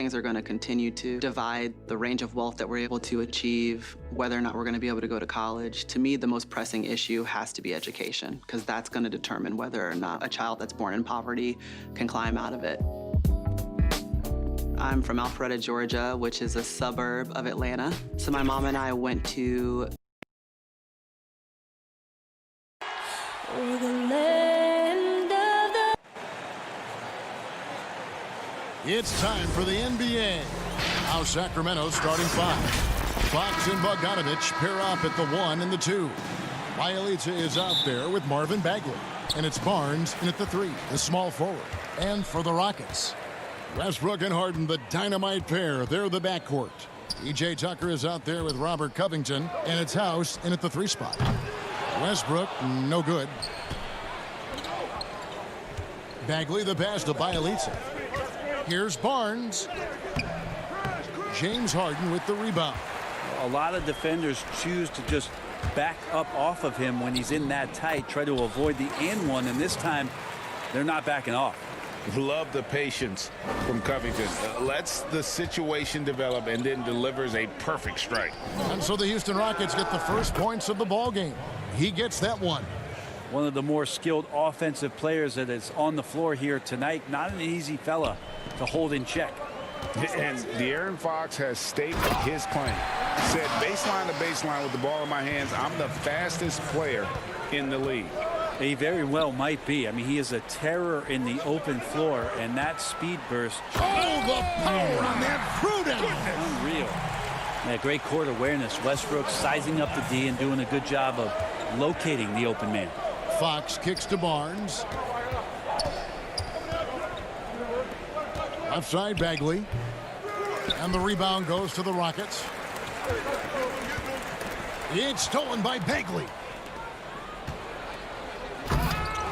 Things are going to continue to divide the range of wealth that we're able to achieve, whether or not we're going to be able to go to college. To me, the most pressing issue has to be education, because that's going to determine whether or not a child that's born in poverty can climb out of it. I'm from Alpharetta, Georgia, which is a suburb of Atlanta. So my mom and I went to It's time for the NBA. Now Sacramento's starting five. Fox and Bogdanovich pair up at the 1 and the 2. Bielitsa is out there with Marvin Bagley. And it's Barnes in at the 3, the small forward. And for the Rockets, Westbrook and Harden, the dynamite pair. They're the backcourt. PJ Tucker is out there with Robert Covington. And it's House in at the 3 spot. Westbrook, no good. Bagley the pass to Bielitsa. Here's Barnes. James Harden with the rebound. A lot of defenders choose to just back up off of him when he's in that tight, try to avoid the and one, and this time they're not backing off. Love the patience from Covington. Lets the situation develop and then delivers a perfect strike. And so the Houston Rockets get the first points of the ball game. He gets that one. One of the more skilled offensive players that is on the floor here tonight. Not an easy fella to hold in check. And De'Aaron Fox has stated his claim. Said baseline to baseline with the ball in my hands, I'm the fastest player in the league. He very well might be. I mean, he is a terror in the open floor, and that speed burst. Oh, the power on that throwdown. Unreal. Yeah, great court awareness. Westbrook sizing up the D and doing a good job of locating the open man. Fox kicks to Barnes. Left side, Bagley. And the rebound goes to the Rockets. It's stolen by Bagley.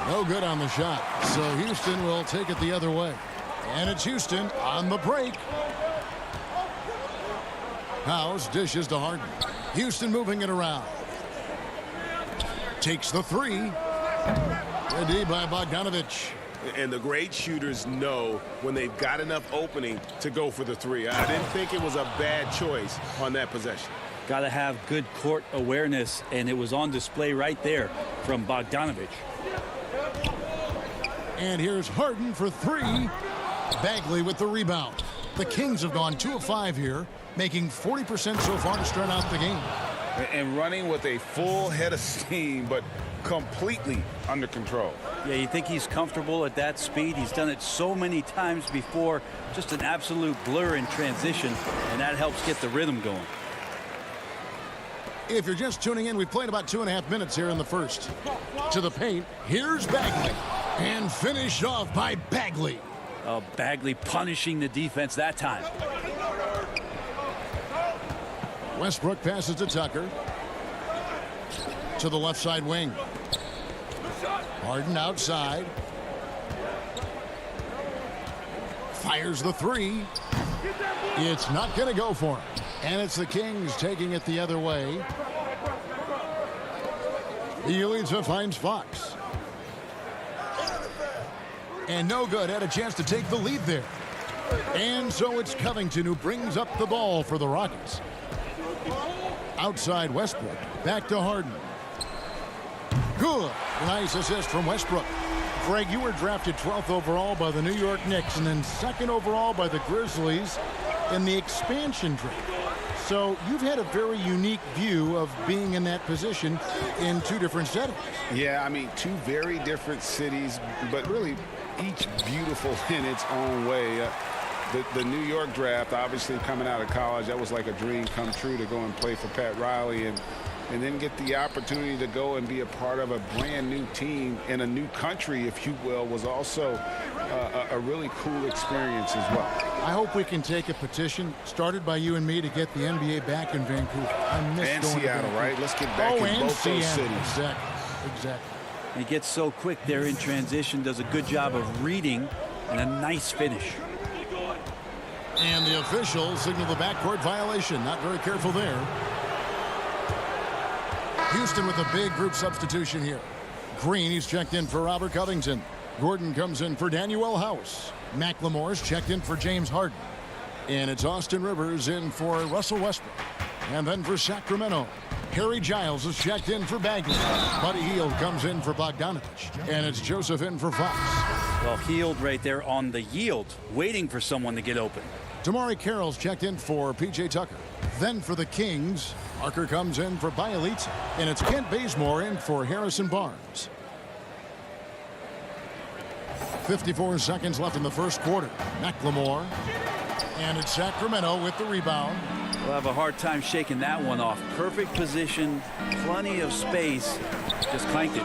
No good on the shot. So Houston will take it the other way. And it's Houston on the break. House dishes to Harden. Houston moving it around. Takes the 3. Ready by Bogdanovich. And the great shooters know when they've got enough opening to go for the 3. I didn't think it was a bad choice on that possession. Got to have good court awareness, and it was on display right there from Bogdanovich. And here's Harden for 3. Bagley with the rebound. The Kings have gone 2 of 5 here, making 40% so far to start out the game. And running with a full head of steam, but completely under control. Yeah, you think he's comfortable at that speed. He's done it so many times before. Just an absolute blur in transition, and that helps get the rhythm going. If you're just tuning in, we've played about 2.5 minutes here in the first. To the paint, here's Bagley. And finished off by Bagley. Oh, Bagley punishing the defense that time. Westbrook passes to Tucker. To the left side wing. Harden outside. Fires the 3. It's not going to go for him. And it's the Kings taking it the other way. Bielitsa finds Fox. And no good. Had a chance to take the lead there. And so it's Covington who brings up the ball for the Rockets. Outside Westbrook. Back to Harden. Good. Nice assist from Westbrook. Greg, you were drafted 12th overall by the New York Knicks and then 2nd overall by the Grizzlies in the expansion draft. So you've had a very unique view of being in that position in 2 different settings. Yeah, I mean, 2 very different cities, but really each beautiful in its own way. The New York draft, obviously coming out of college, that was like a dream come true to go and play for Pat Riley and then get the opportunity to go and be a part of a brand new team in a new country, if you will, was also a really cool experience as well. I hope we can take a petition started by you and me to get the NBA back in Vancouver. I miss and going Seattle, to right? Let's get back in both those cities. Exactly. He gets so quick there in transition, does a good job of reading, and a nice finish. And the officials signal the backcourt violation. Not very careful there. Houston with a big group substitution here. Green, he's checked in for Robert Covington. Gordon comes in for Daniel House. McLemore's checked in for James Harden. And it's Austin Rivers in for Russell Westbrook. And then for Sacramento, Harry Giles is checked in for Bagley. Buddy Hield comes in for Bogdanovich. And it's Joseph in for Fox. Well, Hield right there on the yield, waiting for someone to get open. Tamari Carroll's checked in for P.J. Tucker. Then for the Kings, Parker comes in for Bielitsa. And it's Kent Bazemore in for Harrison Barnes. 54 seconds left in the first quarter. McLemore. And it's Sacramento with the rebound. We'll have a hard time shaking that one off. Perfect position, plenty of space. Just clanked it.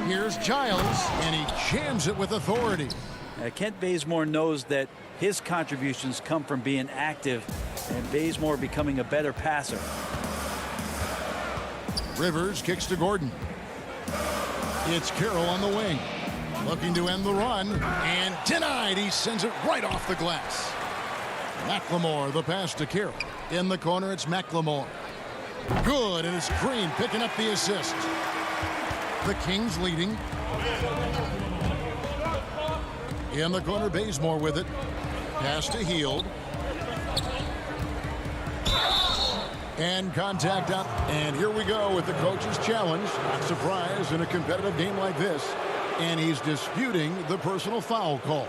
Here's Giles, and he jams it with authority. Kent Bazemore knows that his contributions come from being active, and Bazemore becoming a better passer. Rivers kicks to Gordon. It's Carroll on the wing. Looking to end the run, and denied. He sends it right off the glass. McLemore, the pass to Carroll. In the corner, it's McLemore. Good, and it's Green picking up the assist. The Kings leading. In the corner, Bazemore with it. Pass to Hield. And contact up. And here we go with the coach's challenge. Not surprised in a competitive game like this. And he's disputing the personal foul call.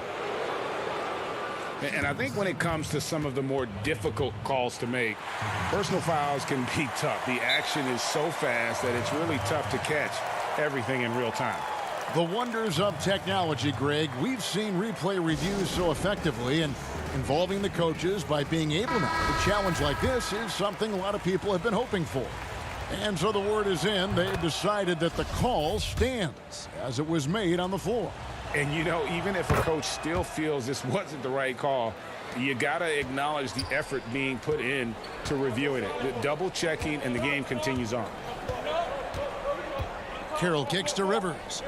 And I think when it comes to some of the more difficult calls to make, personal fouls can be tough. The action is so fast that it's really tough to catch everything in real time. The wonders of technology, Greg. We've seen replay reviews so effectively, and involving the coaches by being able now to challenge like this is something a lot of people have been hoping for. And so the word is in. They've decided that the call stands as it was made on the floor. And, you know, even if a coach still feels this wasn't the right call, you got to acknowledge the effort being put in to reviewing it. The double checking, and the game continues on. Carroll kicks to Rivers.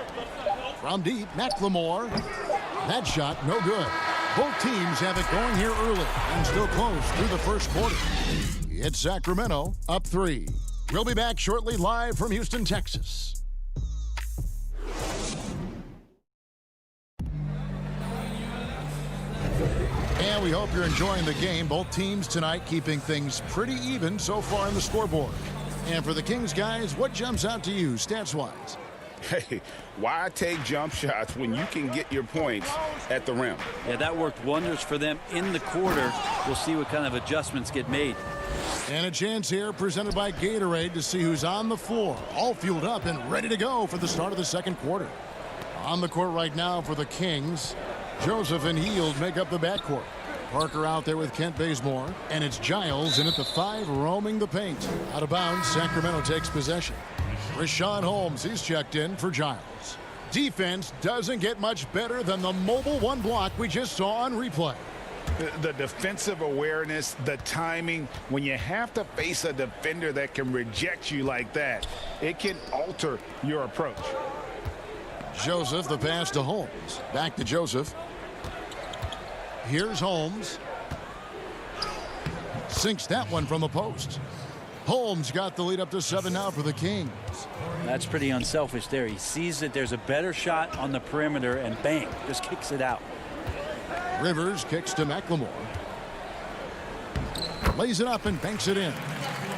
From deep, McLemore. That shot, no good. Both teams have it going here early and still close through the first quarter. It's Sacramento up 3. We'll be back shortly live from Houston, Texas. And we hope you're enjoying the game. Both teams tonight keeping things pretty even so far on the scoreboard. And for the Kings guys, what jumps out to you stats-wise? Hey, why take jump shots when you can get your points at the rim? Yeah, that worked wonders for them in the quarter. We'll see what kind of adjustments get made. And a chance here presented by Gatorade to see who's on the floor, all fueled up and ready to go for the start of the second quarter. On the court right now for the Kings, Joseph and Hield make up the backcourt. Parker out there with Kent Bazemore, and it's Giles in at the 5 roaming the paint. Out of bounds, Sacramento takes possession. Rashawn Holmes, he's checked in for Giles. Defense doesn't get much better than the mobile one block we just saw on replay. The defensive awareness, the timing, when you have to face a defender that can reject you like that, it can alter your approach. Joseph, the pass to Holmes. Back to Joseph. Here's Holmes. Sinks that one from the post. Holmes got the lead up to 7 now for the Kings. That's pretty unselfish there. He sees that there's a better shot on the perimeter and bang, just kicks it out. Rivers kicks to McLemore. Lays it up and banks it in.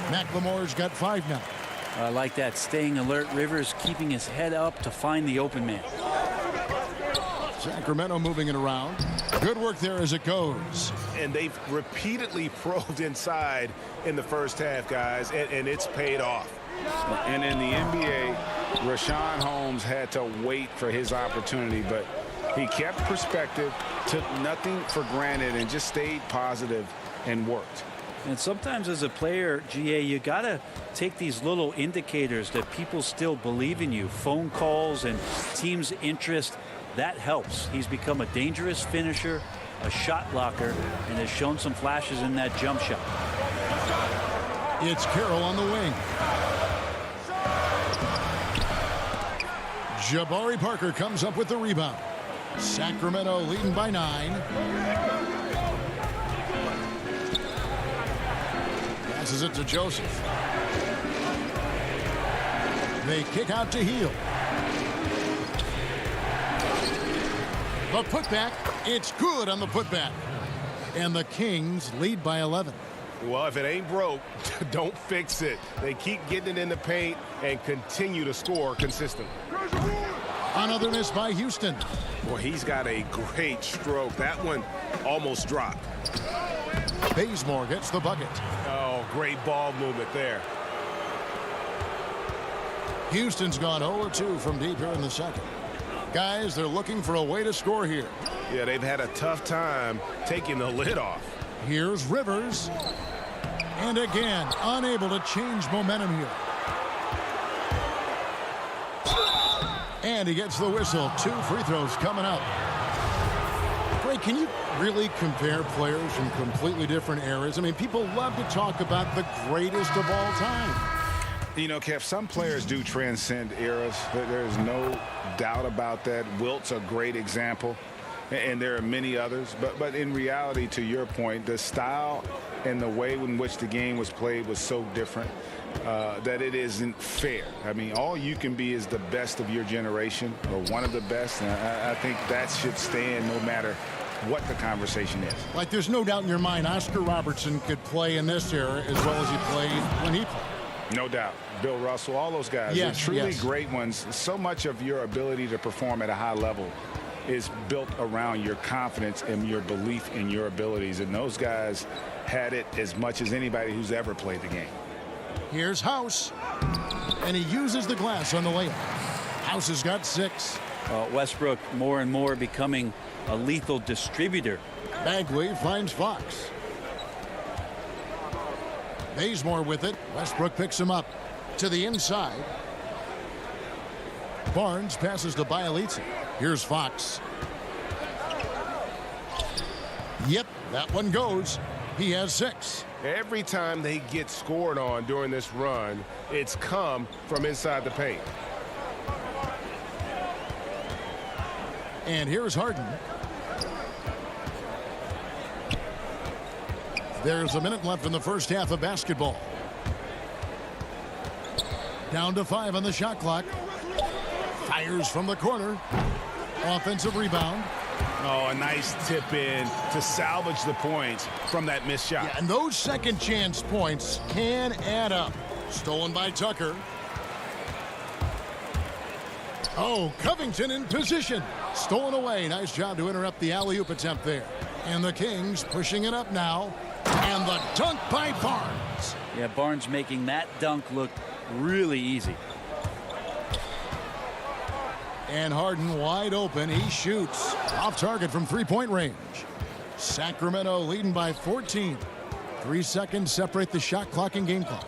McLemore's got 5 now. I like that, staying alert. Rivers keeping his head up to find the open man. Sacramento moving it around. Good work there as it goes. And they've repeatedly probed inside in the first half, guys, and it's paid off. And in the NBA, Rashawn Holmes had to wait for his opportunity, but he kept perspective, took nothing for granted, and just stayed positive and worked. And sometimes as a player, GA, you got to take these little indicators that people still believe in you. Phone calls and team's interest, that helps. He's become a dangerous finisher, a shot blocker, and has shown some flashes in that jump shot. It's Carroll on the wing. Jabari Parker comes up with the rebound. Sacramento leading by 9. Passes it to Joseph. They kick out to Hield. The putback, it's good on the putback. And the Kings lead by 11. Well, if it ain't broke, don't fix it. They keep getting it in the paint and continue to score consistently. Another miss by Houston. Well, he's got a great stroke. That one almost dropped. Bazemore gets the bucket. Oh, great ball movement there. Houston's gone 0-2 from deep here in the second. Guys, they're looking for a way to score here. Yeah, they've had a tough time taking the lid off. Here's Rivers. And again, unable to change momentum here. And he gets the whistle. 2 free throws coming up. Greg, can you really compare players from completely different eras? I mean, people love to talk about the greatest of all time. You know, Kev, some players do transcend eras. There's no doubt about that. Wilt's a great example, and there are many others. But in reality, to your point, the style and the way in which the game was played was so different that it isn't fair. I mean, all you can be is the best of your generation, or one of the best. And I think that should stand no matter what the conversation is. Like, there's no doubt in your mind Oscar Robertson could play in this era as well as he played when he played. No doubt. Bill Russell, all those guys, yes, they're truly yes. great ones. So much of your ability to perform at a high level is built around your confidence and your belief in your abilities. And those guys had it as much as anybody who's ever played the game. Here's House. And he uses the glass on the layup. House has got 6. Westbrook more and more becoming a lethal distributor. Bagley finds Fox. Bazemore with it. Westbrook picks him up to the inside. Barnes passes to Bielitsa. Here's Fox. Yep, that one goes. He has 6. Every time they get scored on during this run, it's come from inside the paint. And here's Harden. There's a minute left in the first half of basketball. Down to 5 on the shot clock. Fires from the corner. Offensive rebound. Oh, a nice tip in to salvage the points from that missed shot. Yeah, and those second chance points can add up. Stolen by Tucker. Oh, Covington in position. Stolen away. Nice job to interrupt the alley-oop attempt there. And the Kings pushing it up now. And the dunk by Barnes. Yeah, Barnes making that dunk look really easy. And Harden wide open. He shoots off target from three-point range. Sacramento leading by 14. 3 seconds separate the shot clock and game clock.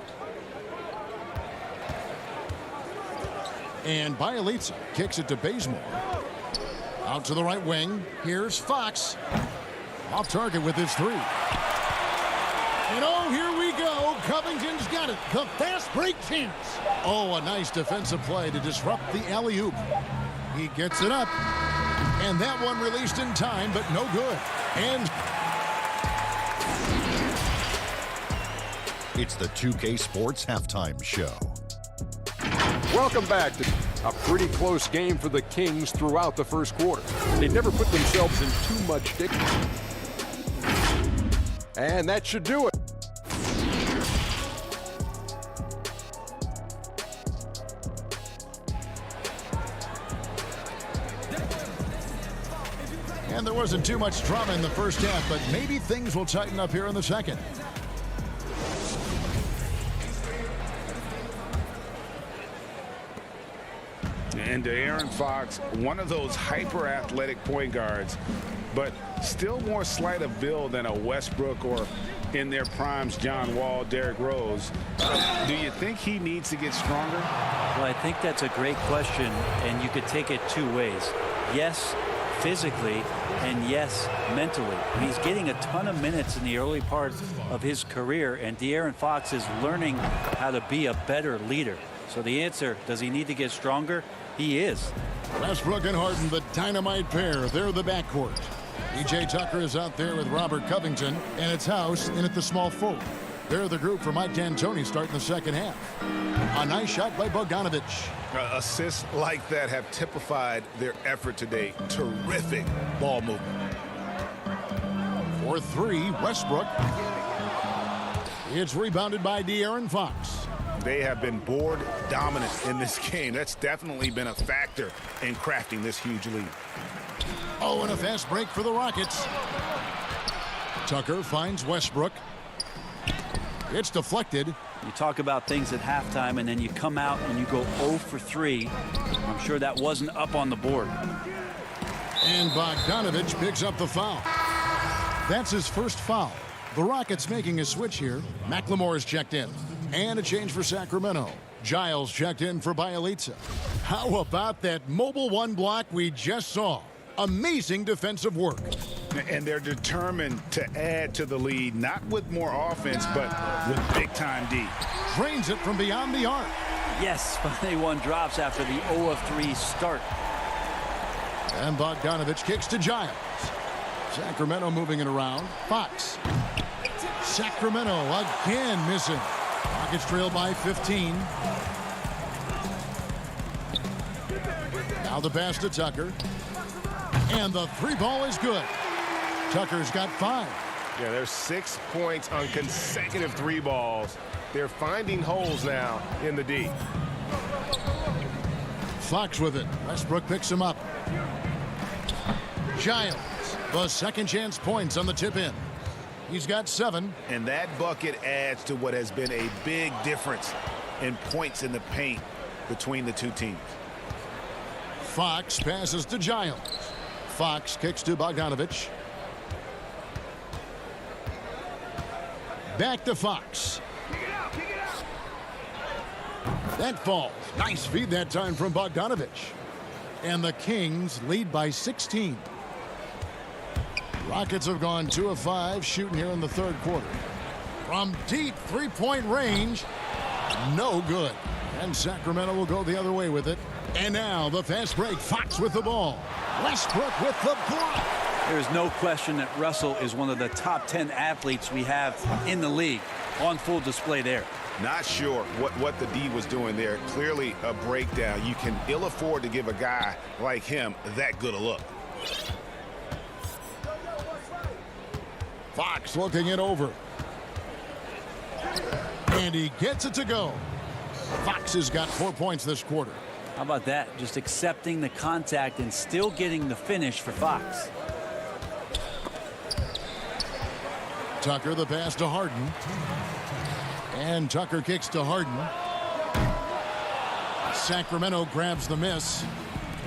And Bielitsa kicks it to Bazemore. Out to the right wing. Here's Fox. Off target with his 3. And oh, here we go. Covington's got it. The fast break chance. Oh, a nice defensive play to disrupt the alley-oop. He gets it up. And that one released in time, but no good. And it's the 2K Sports Halftime Show. Welcome back to a pretty close game for the Kings throughout the first quarter. They never put themselves in too much danger. And that should do it. And there wasn't too much drama in the first half, but maybe things will tighten up here in the second. And De'Aaron Fox, one of those hyper-athletic point guards, but still more slight of build than a Westbrook or, in their primes, John Wall, Derrick Rose. Do you think he needs to get stronger? Well, I think that's a great question, and you could take it 2 ways. Yes, physically, and yes, mentally. He's getting a ton of minutes in the early part of his career, and De'Aaron Fox is learning how to be a better leader. So the answer, does he need to get stronger? He is. Westbrook and Harden, the dynamite pair. They're the backcourt. PJ Tucker is out there with Robert Covington, and it's House in at the small forward. They're the group for Mike D'Antoni starting the second half. A nice shot by Bogdanovic. Assists like that have typified their effort today. Terrific ball movement. for three, Westbrook. It's rebounded by De'Aaron Fox. They have been board dominant in this game. That's definitely been a factor in crafting this huge lead. Oh, and a fast break for the Rockets. Tucker finds Westbrook. It's deflected. You talk about things at halftime, and then you come out and you go 0 for 3. I'm sure that wasn't up on the board. And Bogdanovich picks up the foul. That's his first foul. The Rockets making a switch here. McLemore is checked in. And a change for Sacramento. Giles checked in for Bielitsa. How about that mobile one block we just saw? Amazing defensive work. And they're determined to add to the lead, not with more offense, but with big-time D. Drains it from beyond the arc. Yes, finally one drops after the 0 of 3 start. And Bogdanovich kicks to Giles. Sacramento moving it around. Fox. Sacramento again missing. Rockets trail by 15. Now the pass to Tucker. And the three ball is good. Tucker's got 5. Yeah, there's 6 points on consecutive 3 balls. They're finding holes now in the D. Fox with it. Westbrook picks him up. Giles, the second chance points on the tip in. He's got 7. And that bucket adds to what has been a big difference in points in the paint between the two teams. Fox passes to Giles. Fox kicks to Bogdanovich. Back to Fox. That falls. Nice feed that time from Bogdanovich. And the Kings lead by 16. Rockets have gone 2 of 5 shooting here in the third quarter. From deep three-point range, no good. And Sacramento will go the other way with it. And now the fast break. Fox with the ball. Westbrook with the block. There's no question that Russell is one of the top 10 athletes we have in the league. On full display there. Not sure what the D was doing there. Clearly a breakdown. You can ill afford to give a guy like him that good a look. Fox looking it over. And he gets it to go. Fox has got 4 points this quarter. How about that? Just accepting the contact and still getting the finish for Fox. Tucker the pass to Harden. And Tucker kicks to Harden. Sacramento grabs the miss.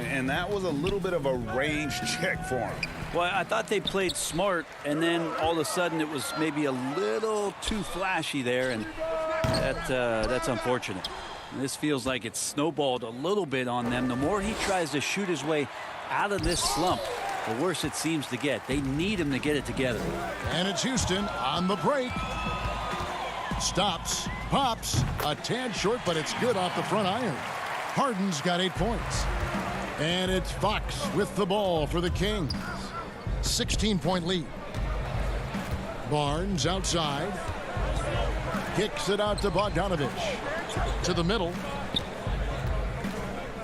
And that was a little bit of a range check for him. Well, I thought they played smart, and then all of a sudden it was maybe a little too flashy there, and that's unfortunate. And this feels like it's snowballed a little bit on them. The more he tries to shoot his way out of this slump, the worse it seems to get. They need him to get it together. And it's Houston on the break. Stops, pops, a tad short, but it's good off the front iron. Harden's got 8 points. And it's Fox with the ball for the Kings. 16-point lead. Barnes outside. Kicks it out to Bogdanovich. To the middle.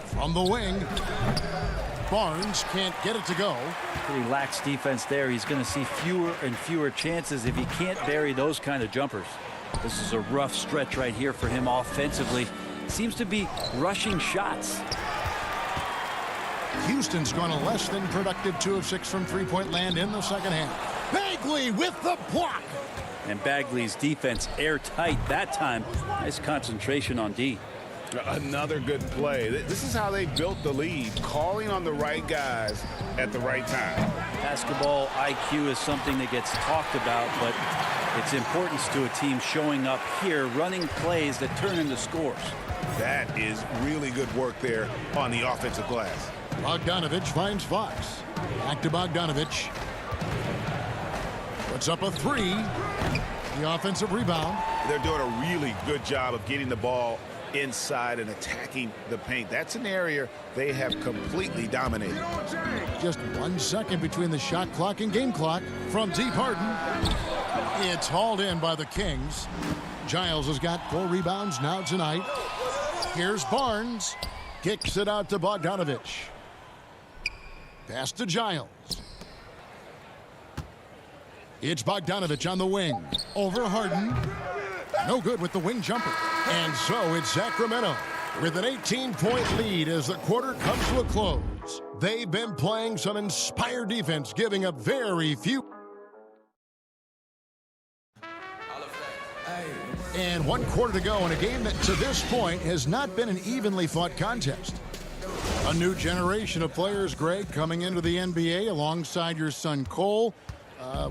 From the wing. Barnes can't get it to go. Pretty lax defense there. He's going to see fewer and fewer chances if he can't bury those kind of jumpers. This is a rough stretch right here for him offensively. Seems to be rushing shots. Houston's gone a less than productive 2 of 6 from three-point land in the second half. Bagley with the block. And Bagley's defense airtight that time. Nice concentration on D. Another good play. This is how they built the lead, calling on the right guys at the right time. Basketball IQ is something that gets talked about, but its importance to a team showing up here, running plays that turn into scores. That is really good work there on the offensive glass. Bogdanovich finds Fox. Back to Bogdanovich. Puts up a 3. The offensive rebound. They're doing a really good job of getting the ball inside and attacking the paint. That's an area they have completely dominated. Just 1 second between the shot clock and game clock. From deep, Harden. It's hauled in by the Kings. Giles has got 4 rebounds now tonight. Here's Barnes. Kicks it out to Bogdanovich. Pass to Giles. It's Bogdanovich on the wing. Over Harden. No good with the wing jumper. And so it's Sacramento with an 18-point lead as the quarter comes to a close. They've been playing some inspired defense, giving up very few. And 1 quarter to go in a game that to this point has not been an evenly fought contest. A new generation of players, Greg, coming into the NBA alongside your son Cole.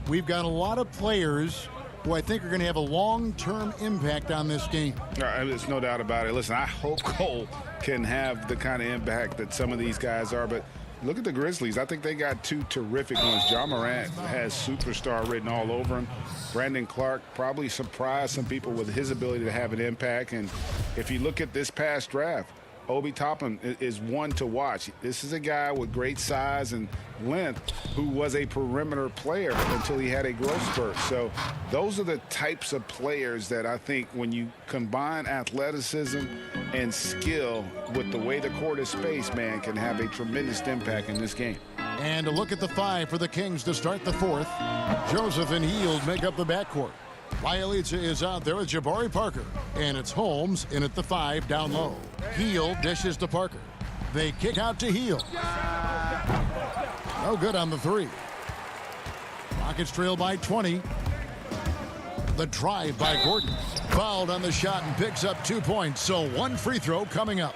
We've got a lot of players who I think are going to have a long-term impact on this game. There's no doubt about it. Listen, I hope Cole can have the kind of impact that some of these guys are, but look at the Grizzlies. I think they got 2 terrific ones. Ja Morant has superstar written all over him. Brandon Clark probably surprised some people with his ability to have an impact. And if you look at this past draft, Obi Toppin is one to watch. This is a guy with great size and length who was a perimeter player until he had a growth spurt. So those are the types of players that I think when you combine athleticism and skill with the way the court is spaced, man, can have a tremendous impact in this game. And a look at the 5 for the Kings to start the 4th. Joseph and Hield make up the backcourt. Bjelica is out there with Jabari Parker. And it's Holmes in at the 5 down low. Hield dishes to Parker. They kick out to Hield. No good on the 3. Rockets trail by 20. The drive by Gordon. Fouled on the shot and picks up 2 points. So 1 free throw coming up.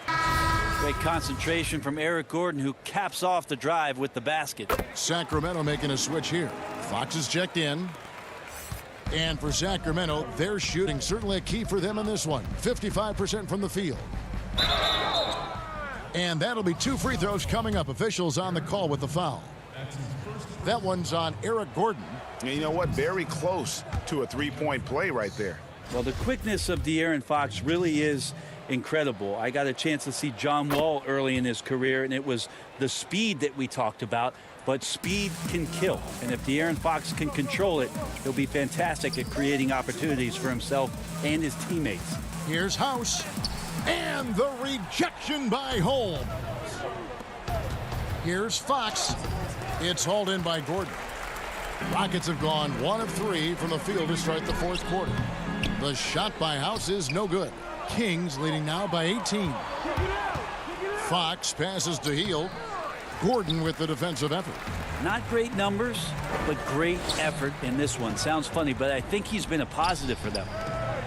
Great concentration from Eric Gordon, who caps off the drive with the basket. Sacramento making a switch here. Fox is checked in. And for Sacramento, their shooting certainly a key for them in this one. 55% from the field. And that'll be 2 free throws coming up. Officials on the call with the foul. That one's on Eric Gordon. And you know what? Very close to a 3-point play right there. Well, the quickness of De'Aaron Fox really is incredible. I got a chance to see John Wall early in his career, and it was the speed that we talked about. But speed can kill, and if De'Aaron Fox can control it, he'll be fantastic at creating opportunities for himself and his teammates. Here's House, and the rejection by Holmes. Here's Fox. It's hauled in by Gordon. Rockets have gone 1 of 3 from the field to start the 4th quarter. The shot by House is no good. Kings leading now by 18. Fox passes to Hield. Gordon with the defensive effort. Not great numbers, but great effort in this one. Sounds funny, but I think he's been a positive for them.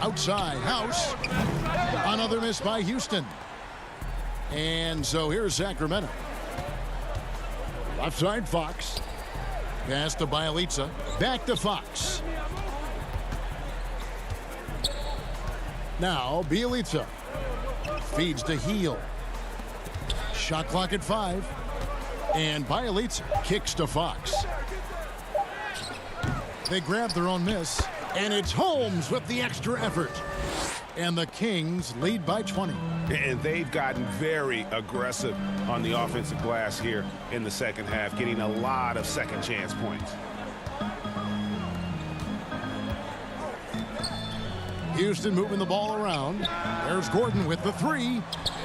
Outside, House. Another miss by Houston. And so here's Sacramento. Left side, Fox. Pass to Bjelica. Back to Fox. Now Bjelica. Feeds to Hield. Shot clock at 5. And Bjelica kicks to Fox. They grab their own miss. And it's Holmes with the extra effort. And the Kings lead by 20. And they've gotten very aggressive on the offensive glass here in the second half, getting a lot of second chance points. Houston moving the ball around. There's Gordon with the 3.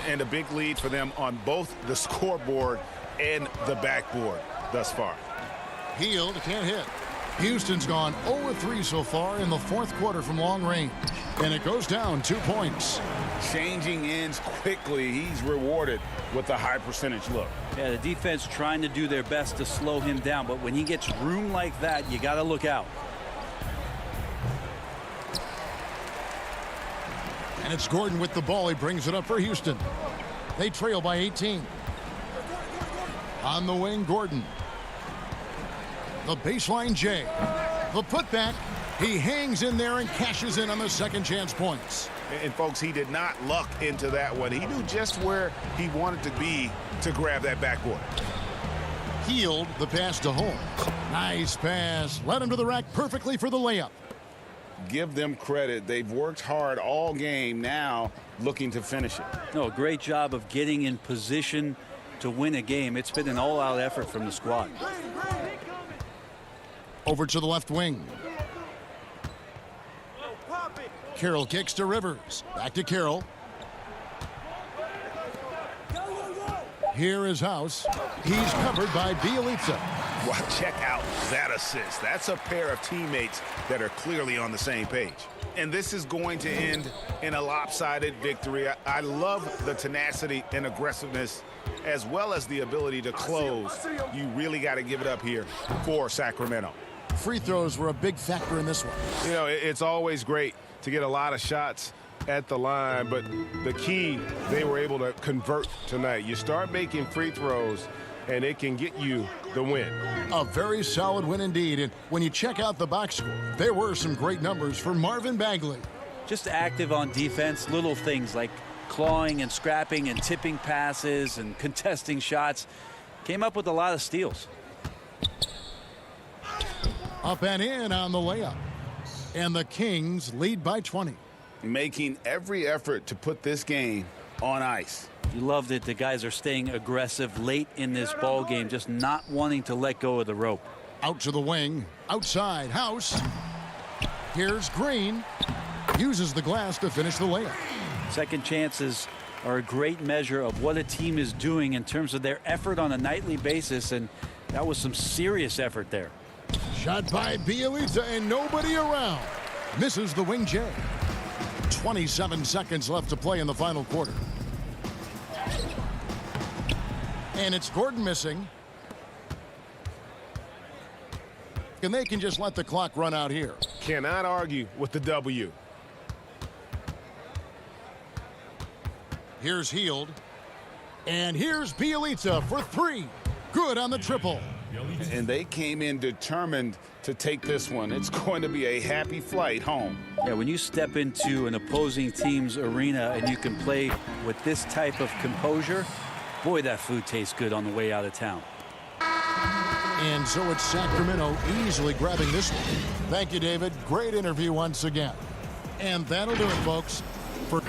And a big lead for them on both the scoreboard and the backboard thus far. Hield can't hit. Houston's gone 0-3 so far in the 4th quarter from long range. And it goes down 2 points. Changing ends quickly. He's rewarded with a high percentage look. Yeah, the defense trying to do their best to slow him down, but when he gets room like that, you got to look out. And it's Gordon with the ball. He brings it up for Houston. They trail by 18. On the wing, Gordon. The baseline, Jay. The putback. He hangs in there and cashes in on the second chance points. And folks, he did not luck into that one. He knew just where he wanted to be to grab that backboard. Hield the pass to Holmes. Nice pass. Led him to the rack perfectly for the layup. Give them credit. They've worked hard all game, now looking to finish it. No, a great job of getting in position to win a game. It's been an all-out effort from the squad. Over to the left wing. Carroll kicks to Rivers. Back to Carroll. Here is House. He's covered by Bjelica. Well, check out that assist. That's a pair of teammates that are clearly on the same page. And this is going to end in a lopsided victory. I love the tenacity and aggressiveness as well as the ability to close. You really got to give it up here for Sacramento. Free throws were a big factor in this one. You know, it's always great to get a lot of shots at the line, but the key, they were able to convert tonight. You start making free throws, and it can get you the win. A very solid win indeed. And when you check out the box score, there were some great numbers for Marvin Bagley. Just active on defense, little things like clawing and scrapping and tipping passes and contesting shots. Came up with a lot of steals. Up and in on the layup. And the Kings lead by 20. Making every effort to put this game on ice. You love that the guys are staying aggressive late in this ball game, just not wanting to let go of the rope. Out to the wing. Outside. House. Here's Green. Uses the glass to finish the layup. Second chances are a great measure of what a team is doing in terms of their effort on a nightly basis, and that was some serious effort there. Shot by Bielitsa and nobody around. Misses the wing J. 27 seconds left to play in the final quarter. And it's Gordon missing. And they can just let the clock run out here. Cannot argue with the W. Here's Heald. And here's Bielitsa for three. Good on the triple. And they came in determined to take this one. It's going to be a happy flight home. Yeah, when you step into an opposing team's arena and you can play with this type of composure, boy, that food tastes good on the way out of town. And so it's Sacramento easily grabbing this one. Thank you, David. Great interview once again. And that'll do it, folks. For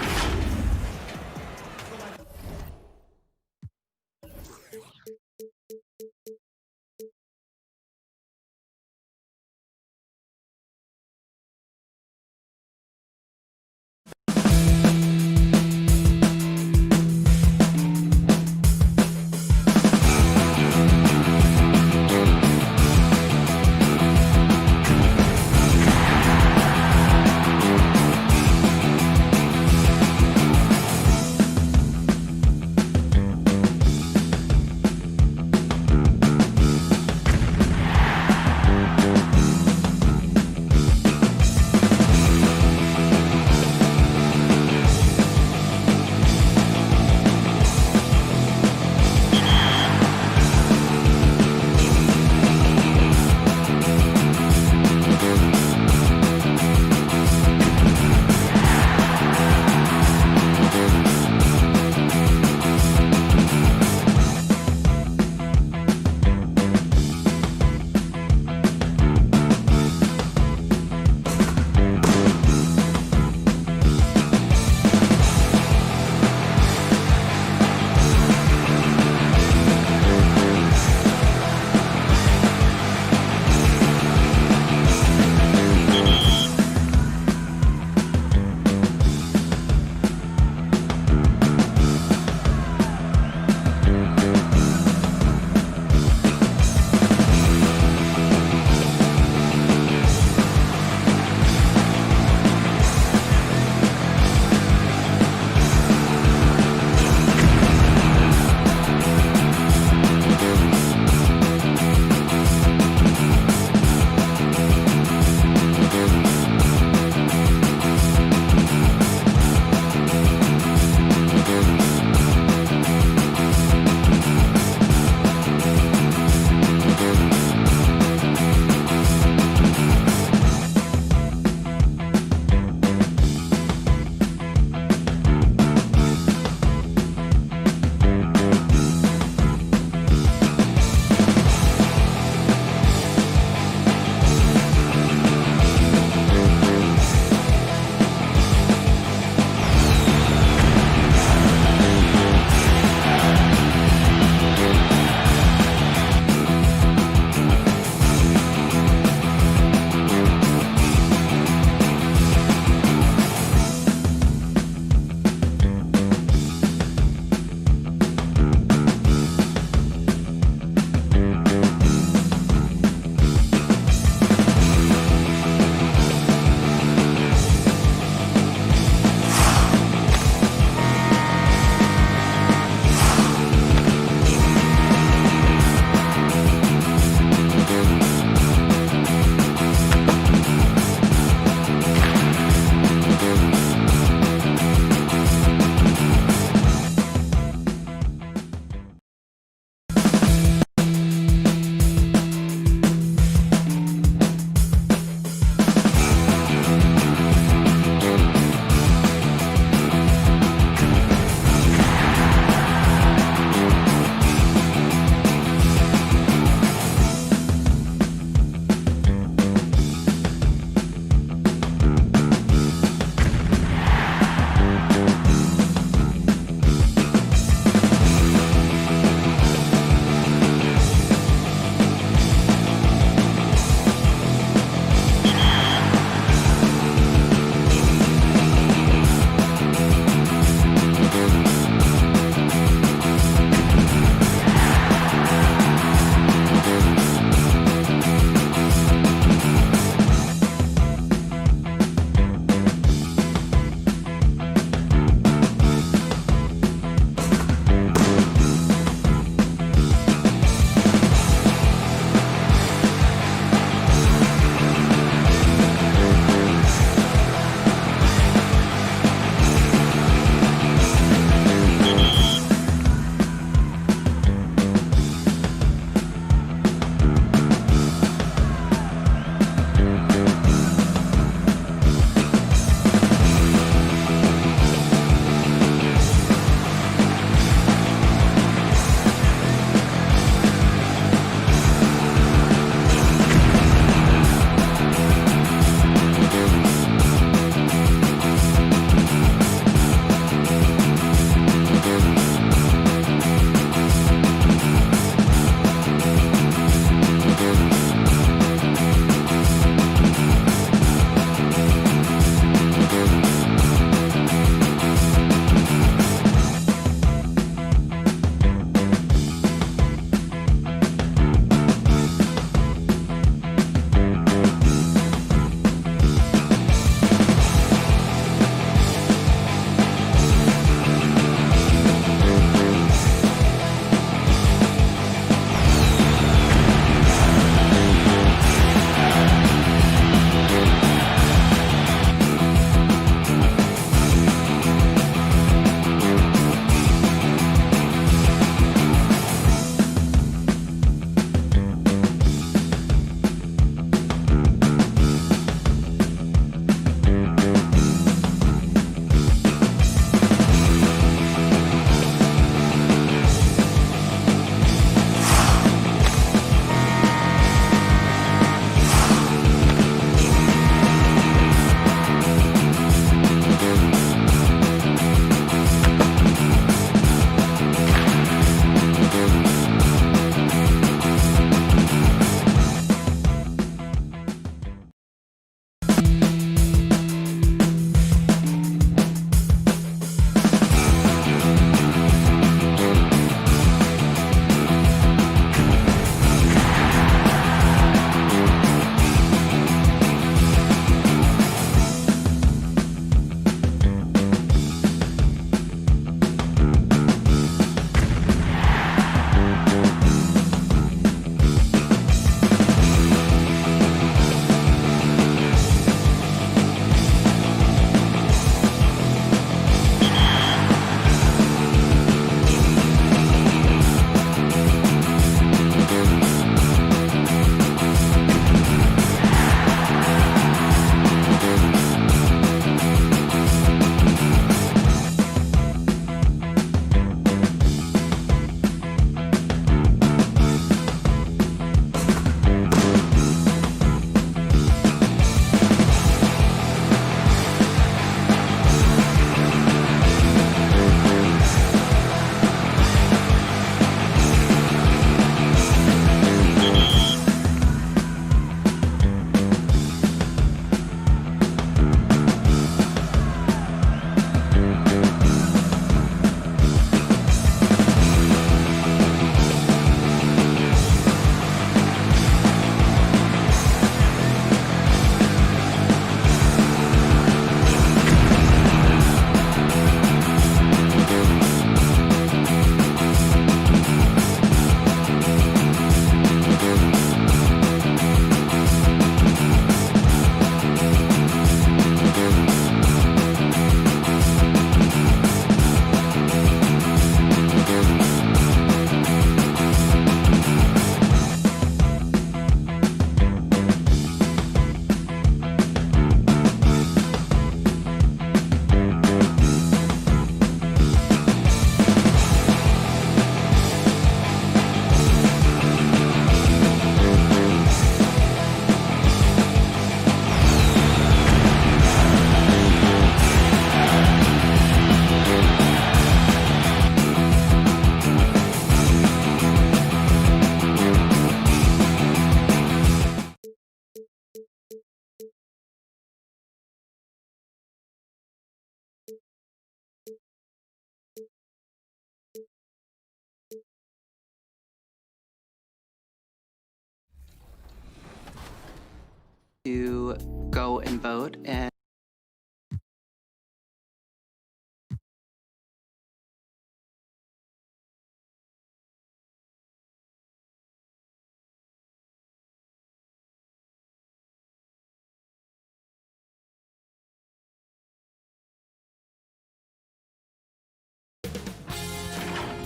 to go and vote. And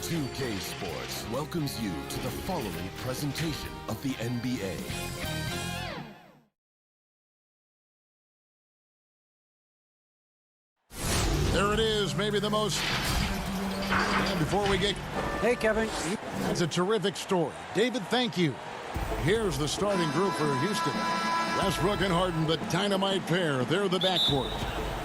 2K Sports welcomes you to the following presentation of the NBA. There it is, maybe the most. And before we get... Hey, Kevin. That's a terrific story. David, thank you. Here's the starting group for Houston. Westbrook and Harden, the dynamite pair. They're the backcourt.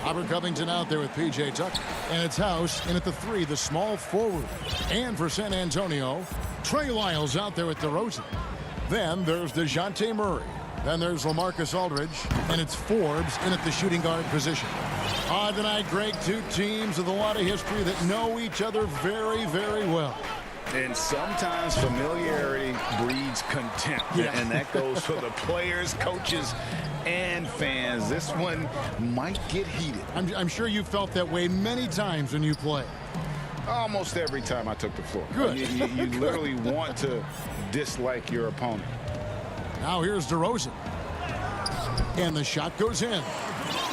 Robert Covington out there with P.J. Tucker. And it's House in at the 3, the small forward. And for San Antonio, Trey Lyles out there with DeRozan. Then there's DeJounte Murray. Then there's LaMarcus Aldridge. And it's Forbes in at the shooting guard position. On tonight, Greg, two teams with a lot of history that know each other very, very well. And sometimes familiarity breeds contempt. Yeah. And that goes for the players, coaches, and fans. This one might get heated. I'm sure you felt that way many times when you play. Almost every time I took the floor. Good. You literally want to dislike your opponent. Now here's DeRozan. And the shot goes in.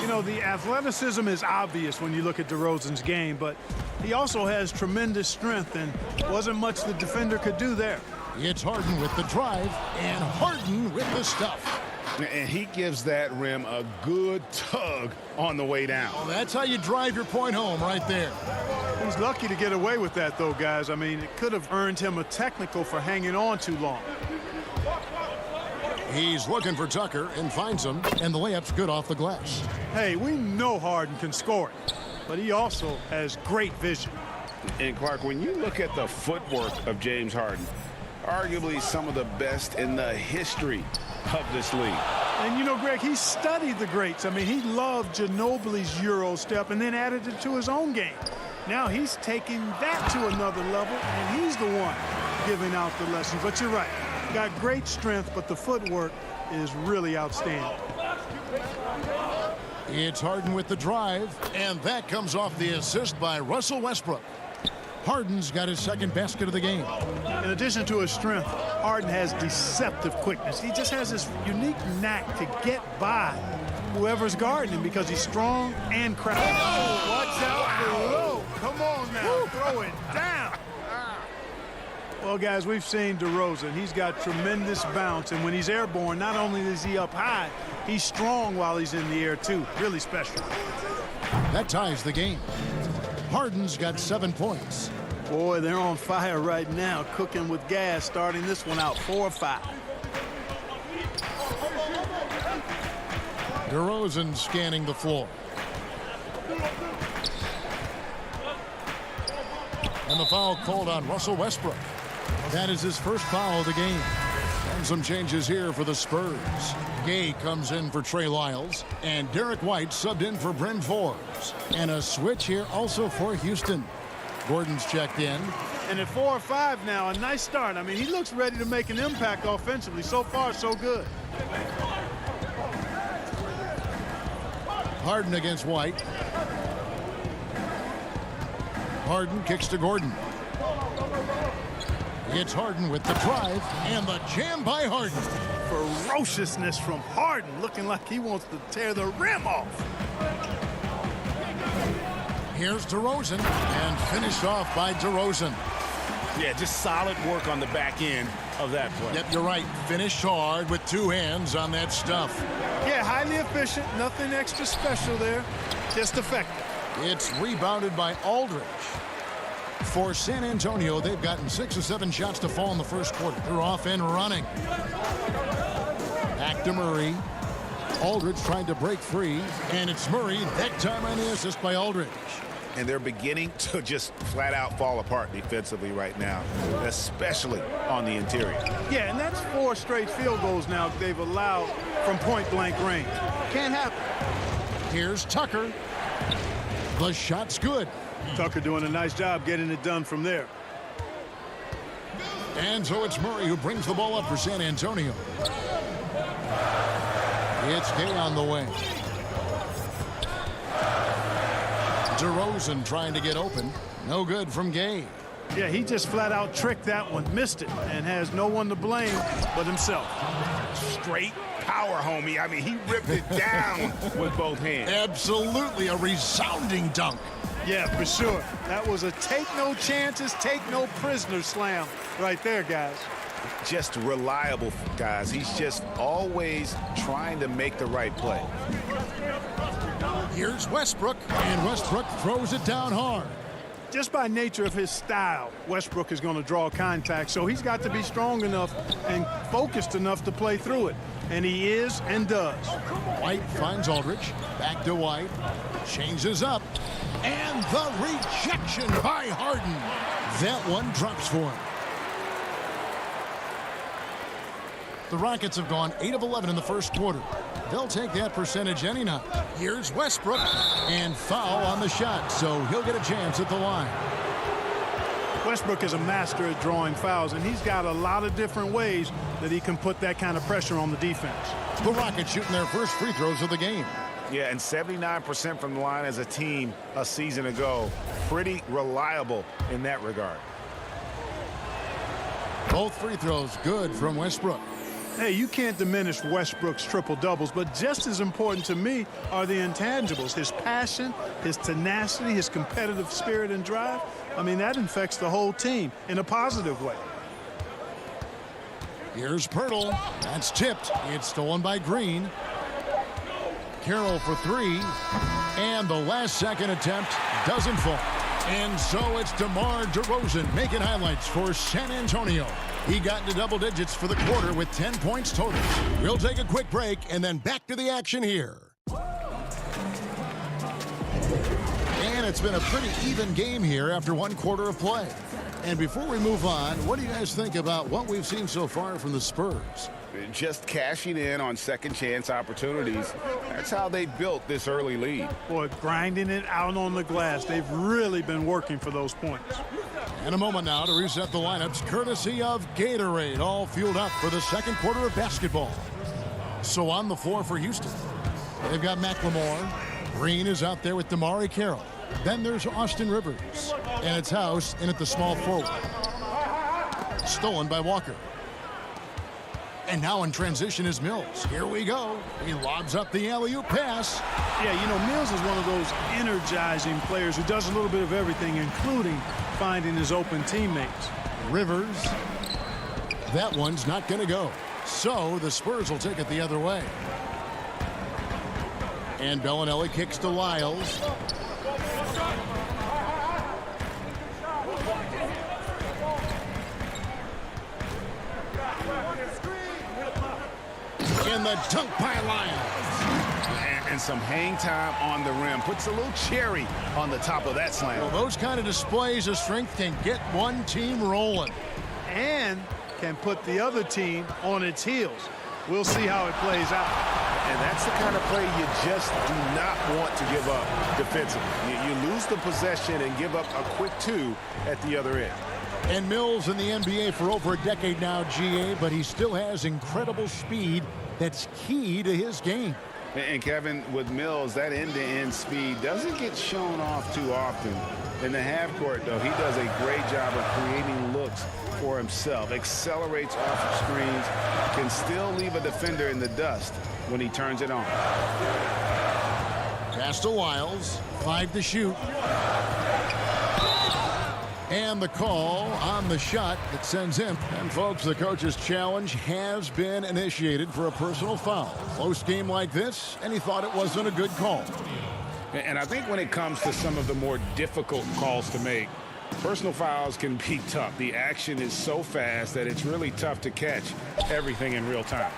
You know, the athleticism is obvious when you look at DeRozan's game, but he also has tremendous strength, and wasn't much the defender could do there. It's Harden with the drive, and Harden with the stuff. And he gives that rim a good tug on the way down. Well, that's how you drive your point home right there. He's lucky to get away with that, though, guys. I mean, it could have earned him a technical for hanging on too long. He's looking for Tucker and finds him, and the layup's good off the glass. Hey, we know Harden can score it, but he also has great vision. And Clark, when you look at the footwork of James Harden, arguably some of the best in the history of this league. And you know, Greg, he studied the greats. I mean, he loved Ginobili's Euro step and then added it to his own game. Now he's taking that to another level, and he's the one giving out the lessons. But you're right. Got great strength, but the footwork is really outstanding. It's Harden with the drive, and that comes off the assist by Russell Westbrook. Harden's got his second basket of the game. In addition to his strength, Harden has deceptive quickness. He just has this unique knack to get by whoever's guarding him because he's strong and crafty. Oh, watch out below. Come on now, throw it down. Well, guys, we've seen DeRozan. He's got tremendous bounce, and when he's airborne, not only is he up high, he's strong while he's in the air, too. Really special. That ties the game. Harden's got 7 points. Boy, they're on fire right now, cooking with gas, starting this one out 4-5. DeRozan scanning the floor. And the foul called on Russell Westbrook. That is his first foul of the game. And some changes here for the Spurs. Gay comes in for Trey Lyles, and Derek White subbed in for Bryn Forbes. And a switch here also for Houston. Gordon's checked in. And at 4-5 now, a nice start. I mean, he looks ready to make an impact offensively. So far, so good. Harden against White. Harden kicks to Gordon. It's Harden with the drive, and the jam by Harden. Ferociousness from Harden, looking like he wants to tear the rim off. Here's DeRozan, and finished off by DeRozan. Yeah, just solid work on the back end of that play. Yep, you're right. Finished hard with 2 hands on that stuff. Yeah, highly efficient, nothing extra special there, just effective. It's rebounded by Aldridge. For San Antonio, they've gotten 6 or 7 shots to fall in the first quarter. They're off and running. Back to Murray. Aldridge trying to break free, and it's Murray that time on the assist by Aldridge. And they're beginning to just flat out fall apart defensively right now, especially on the interior. Yeah, and that's 4 straight field goals now they've allowed from point-blank range. Can't happen. Here's Tucker. The shot's good. Tucker doing a nice job getting it done from there. And so it's Murray who brings the ball up for San Antonio. It's Gay on the way. DeRozan trying to get open. No good from Gay. Yeah, he just flat out tricked that one, missed it, and has no one to blame but himself. Straight power, homie. I mean, he ripped it down with both hands. Absolutely a resounding dunk. Yeah, for sure. That was a take no chances, take no prisoner slam right there, guys. Just reliable, guys. He's just always trying to make the right play. Here's Westbrook, and Westbrook throws it down hard. Just by nature of his style, Westbrook is going to draw contact, so he's got to be strong enough and focused enough to play through it. And he is and does. White finds Aldridge. Back to White. Changes up. And the rejection by Harden. That one drops for him. The Rockets have gone 8 of 11 in the first quarter. They'll take that percentage any night. Here's Westbrook. And foul on the shot, so he'll get a chance at the line. Westbrook is a master at drawing fouls, and he's got a lot of different ways that he can put that kind of pressure on the defense. The Rockets shooting their first free throws of the game. Yeah, and 79% from the line as a team a season ago. Pretty reliable in that regard. Both free throws good from Westbrook. Hey, you can't diminish Westbrook's triple-doubles, but just as important to me are the intangibles. His passion, his tenacity, his competitive spirit and drive. I mean, that infects the whole team in a positive way. Here's Pirtle. That's tipped. It's stolen by Green. Carroll for three. And the last second attempt doesn't fall. And so it's DeMar DeRozan making highlights for San Antonio. He got into double digits for the quarter with 10 points total. We'll take a quick break and then back to the action here. And it's been a pretty even game here after one quarter of play. And before we move on, what do you guys think about what we've seen so far from the Spurs? Just cashing in on second chance opportunities. That's how they built this early lead. Boy, grinding it out on the glass. They've really been working for those points. In a moment now to reset the lineups courtesy of Gatorade, all fueled up for the second quarter of basketball. So on the floor for Houston, they've got McLemore. Green is out there with Damari Carroll. Then there's Austin Rivers. And it's House in at the small forward. Stolen by Walker. And now in transition is Mills. Here we go. He lobs up the alley-oop pass. Yeah, you know, Mills is one of those energizing players who does a little bit of everything, including finding his open teammates. Rivers. That one's not going to go. So the Spurs will take it the other way. And Bellinelli kicks to Lyles. And the dunk by Lyles. And some hang time on the rim. Puts a little cherry on the top of that slam. Well, those kind of displays of strength can get one team rolling. And can put the other team on its heels. We'll see how it plays out. And that's the kind of play you just do not want to give up defensively. You lose the possession and give up a quick two at the other end. And Mills in the NBA for over a decade now, GA, but he still has incredible speed that's key to his game. And Kevin, with Mills, that end-to-end speed doesn't get shown off too often. In the half court, though, he does a great job of creating looks for himself, accelerates off of screens, can still leave a defender in the dust when he turns it on. Pass to Lyles, 5 to shoot. And the call on the shot that sends him. And folks, the coach's challenge has been initiated for a personal foul. Close game like this, and he thought it wasn't a good call. And I think when it comes to some of the more difficult calls to make, personal fouls can be tough. The action is so fast that it's really tough to catch everything in real time.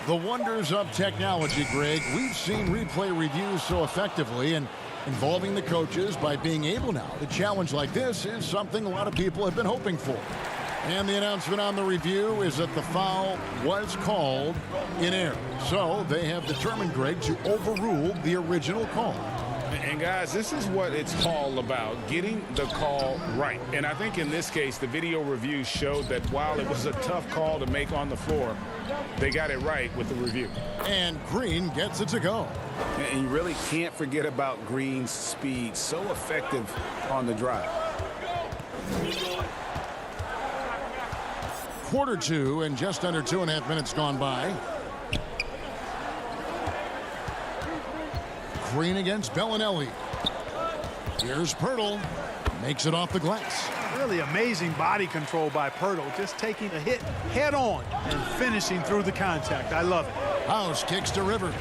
The wonders of technology, Greg. We've seen replay reviews so effectively, and involving the coaches by being able now to challenge like this is something a lot of people have been hoping for. And the announcement on the review is that the foul was called in error. So they have determined, Greg, to overrule the original call. And guys, this is what it's all about, getting the call right. And I think in this case, the video review showed that while it was a tough call to make on the floor, they got it right with the review. And Green gets it to go. And you really can't forget about Green's speed. So effective on the drive. Quarter two and just under 2.5 minutes gone by. Green against Bellinelli. Here's Pirtle. Makes it off the glass. Really amazing body control by Pirtle. Just taking a hit head on and finishing through the contact. I love it. House kicks to Rivers.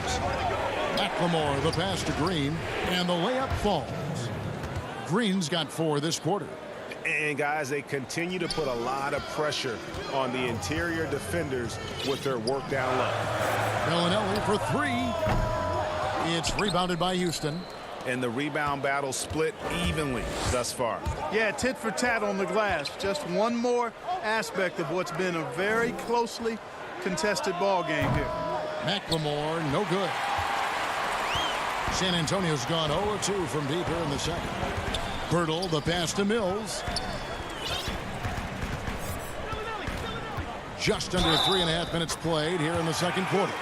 McLemore the pass to Green. And the layup falls. Green's got 4 this quarter. And guys, they continue to put a lot of pressure on the interior defenders with their work down low. Bellinelli for 3. It's rebounded by Houston. And the rebound battle split evenly thus far. Yeah, tit for tat on the glass. Just one more aspect of what's been a very closely contested ball game here. McLemore, no good. San Antonio's gone 0-2 from deep here in the second. Pirtle, the pass to Mills. Just under 3.5 minutes played here in the second quarter.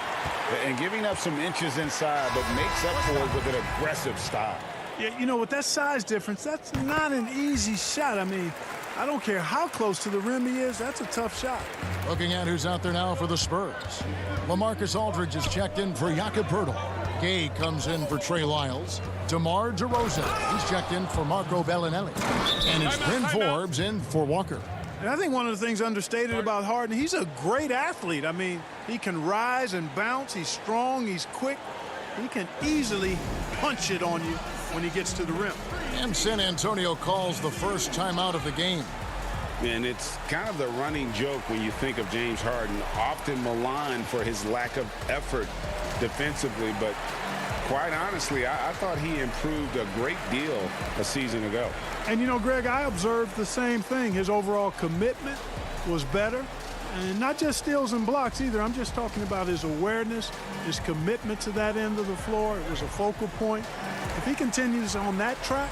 And giving up some inches inside, but makes up for it with an aggressive style. Yeah, you know, with that size difference, that's not an easy shot. I mean, I don't care how close to the rim he is. That's a tough shot. Looking at who's out there now for the Spurs. LaMarcus Aldridge is checked in for Jakob Pirtle. Gay comes in for Trey Lyles. DeMar DeRozan, he's checked in for Marco Bellinelli. And it's Bryn Forbes in for Walker. And I think one of the things understated about Harden, he's a great athlete. I mean, he can rise and bounce. He's strong. He's quick. He can easily punch it on you when he gets to the rim. And San Antonio calls the first timeout of the game. And it's kind of the running joke when you think of James Harden, often maligned for his lack of effort defensively, but quite honestly, I thought he improved a great deal a season ago. And, you know, Greg, I observed the same thing. His overall commitment was better. And not just steals and blocks either. I'm just talking about his awareness, his commitment to that end of the floor. It was a focal point. If he continues on that track,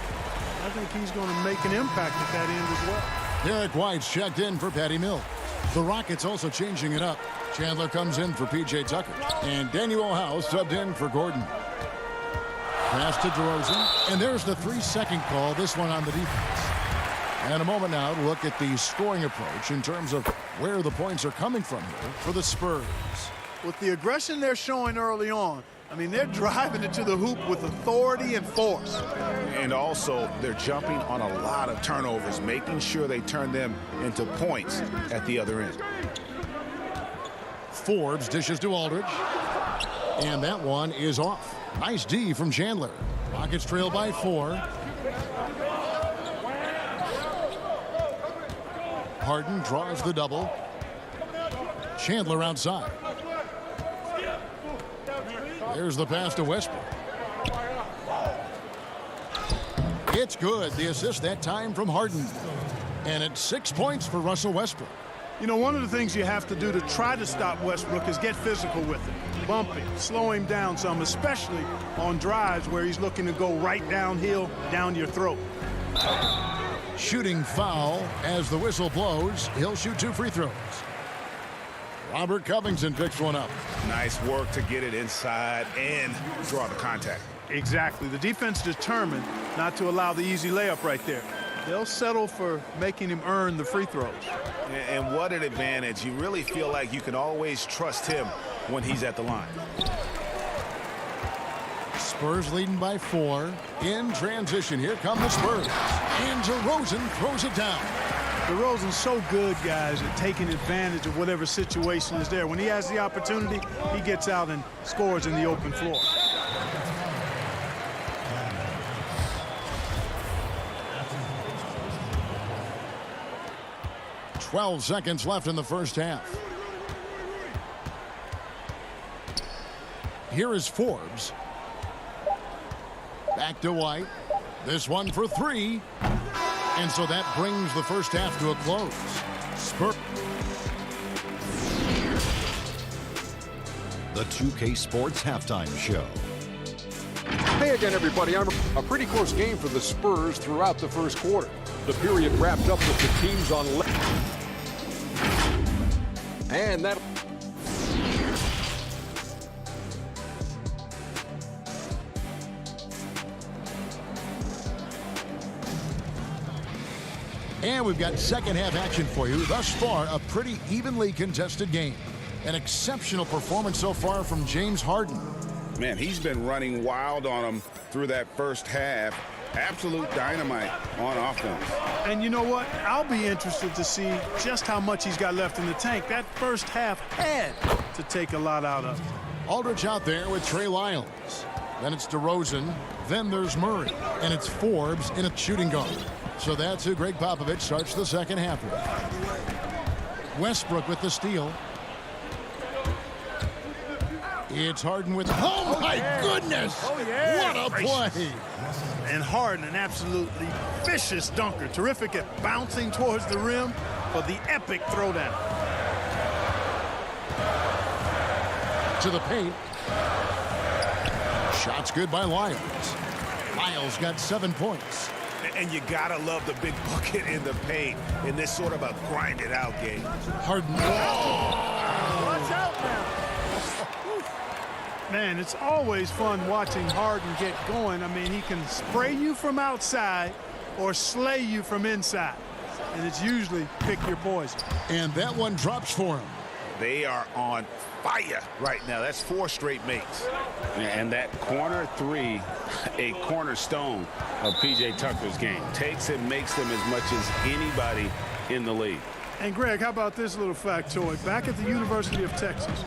I think he's going to make an impact at that end as well. Derek White's checked in for Patty Mills. The Rockets also changing it up. Chandler comes in for P.J. Tucker. And Daniel House subbed in for Gordon. Pass to DeRozan. And there's the 3-second call, this one on the defense. And a moment now to look at the scoring approach in terms of where the points are coming from here for the Spurs. With the aggression they're showing early on, I mean, they're driving it to the hoop with authority and force. And also, they're jumping on a lot of turnovers, making sure they turn them into points at the other end. Forbes dishes to Aldridge. And that one is off. Nice D from Chandler. Rockets trail by 4. Harden draws the double. Chandler outside. There's the pass to Westbrook. It's good. The assist that time from Harden. And it's 6 points for Russell Westbrook. You know, one of the things you have to do to try to stop Westbrook is get physical with him. Bump him, slow him down some, especially on drives where he's looking to go right downhill, down your throat. Shooting foul as the whistle blows. He'll shoot 2 free throws. Robert Covington picks one up. Nice work to get it inside and draw the contact. Exactly. The defense determined not to allow the easy layup right there. They'll settle for making him earn the free throws. And what an advantage. You really feel like you can always trust him when he's at the line. Spurs leading by 4. In transition, here come the Spurs. And DeRozan throws it down. DeRozan's so good, guys, at taking advantage of whatever situation is there. When he has the opportunity, he gets out and scores in the open floor. "12 seconds left in the first half. Here is Forbes. Back to White. This one for 3. And so that brings the first half to a close. Spurs. The 2K Sports Halftime Show. Hey again, everybody. A pretty close game for the Spurs throughout the first quarter. The period wrapped up with the teams on and that. And we've got second half action for you. Thus far, a pretty evenly contested game. An exceptional performance so far from James Harden. Man, he's been running wild on him through that first half. Absolute dynamite on offense. And you know what? I'll be interested to see just how much he's got left in the tank. That first half had to take a lot out of him. Aldridge out there with Trey Lyles. Then it's DeRozan. Then there's Murray. And it's Forbes in a shooting guard. So that's who Greg Popovich starts the second half with. Westbrook with the steal. It's Harden with... Oh, my goodness! Oh, yeah. What a play! And Harden, an absolutely vicious dunker. Terrific at bouncing towards the rim for the epic throwdown. To the paint. Shots good by Lyles. Lyles got 7 points. And you gotta love the big bucket in the paint in this sort of a grind-it-out game. Harden. Watch out now. Man, it's always fun watching Harden get going. I mean, he can spray you from outside or slay you from inside. And it's usually pick your poison. And that one drops for him. They are on fire right now. That's 4 straight makes. And that corner three, a cornerstone of P.J. Tucker's game. Takes and makes them as much as anybody in the league. And Greg, how about this little factoid? Back at the University of Texas,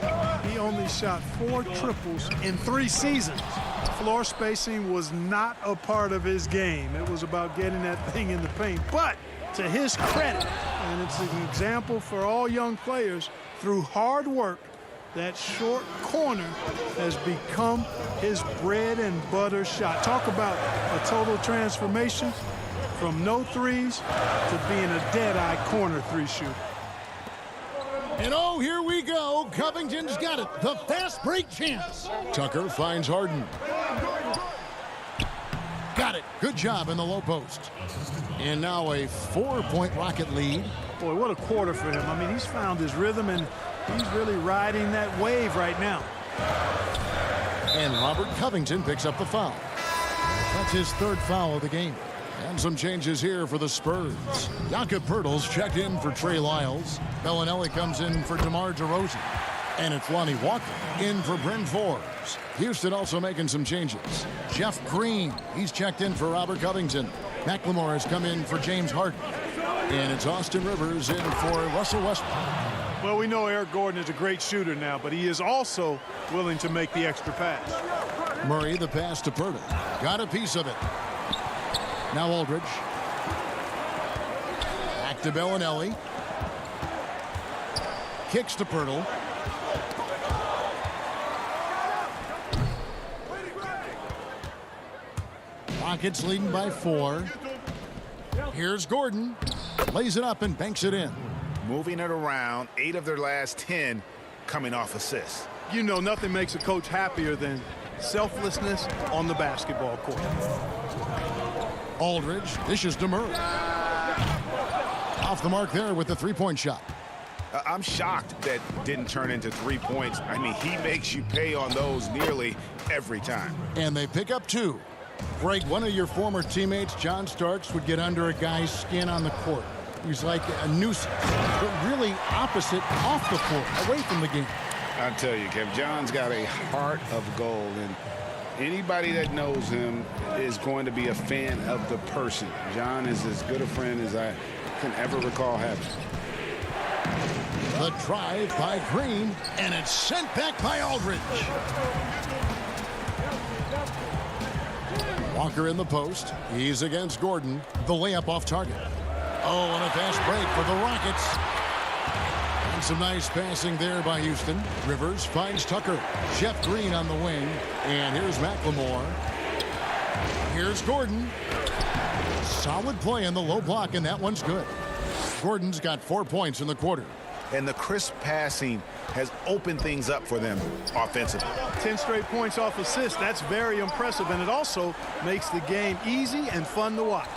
he only shot 4 triples in 3 seasons. Floor spacing was not a part of his game. It was about getting that thing in the paint. But to his credit, and it's an example for all young players, through hard work, that short corner has become his bread and butter shot. Talk about a total transformation. From no threes to being a dead-eye corner 3 shooter. And oh, here we go. Covington's got it. The fast break chance. Tucker finds Harden. Got it. Good job in the low post. And now a 4-point Rocket lead. Boy, what a quarter for him. I mean, he's found his rhythm, and he's really riding that wave right now. And Robert Covington picks up the foul. That's his 3rd foul of the game. And some changes here for the Spurs. Jakob Poeltl's checked in for Trey Lyles. Bellinelli comes in for DeMar DeRozan. And it's Lonnie Walker in for Bryn Forbes. Houston also making some changes. Jeff Green, he's checked in for Robert Covington. McLemore has come in for James Harden. And it's Austin Rivers in for Russell Westbrook. Well, we know Eric Gordon is a great shooter now, but he is also willing to make the extra pass. Murray, the pass to Poeltl. Got a piece of it. Now Aldridge. Back to Bellinelli. Kicks to Poeltl. Rockets leading by 4. Here's Gordon. Lays it up and banks it in. Moving it around, 8 of their last 10 coming off assists. You know, nothing makes a coach happier than selflessness on the basketball court. Aldridge dishes to Murray. Off the mark there with the 3-point shot. I'm shocked that didn't turn into 3 points. I mean, he makes you pay on those nearly every time. And they pick up 2. Greg, one of your former teammates, John Starks, would get under a guy's skin on the court. He's like a nuisance, but really opposite off the court, away from the game. I tell you, Kev, John's got a heart of gold, and anybody that knows him is going to be a fan of the person. John is as good a friend as I can ever recall having. The drive by Green, and it's sent back by Aldridge. Walker in the post. He's against Gordon. The layup off target. Oh, and a fast break for the Rockets. And some nice passing there by Houston. Rivers finds Tucker. Jeff Green on the wing. And here's McLemore. Here's Gordon. Solid play in the low block, and that one's good. Gordon's got 4 points in the quarter. And the crisp passing has opened things up for them offensively. 10 straight points off assists. That's very impressive, and it also makes the game easy and fun to watch.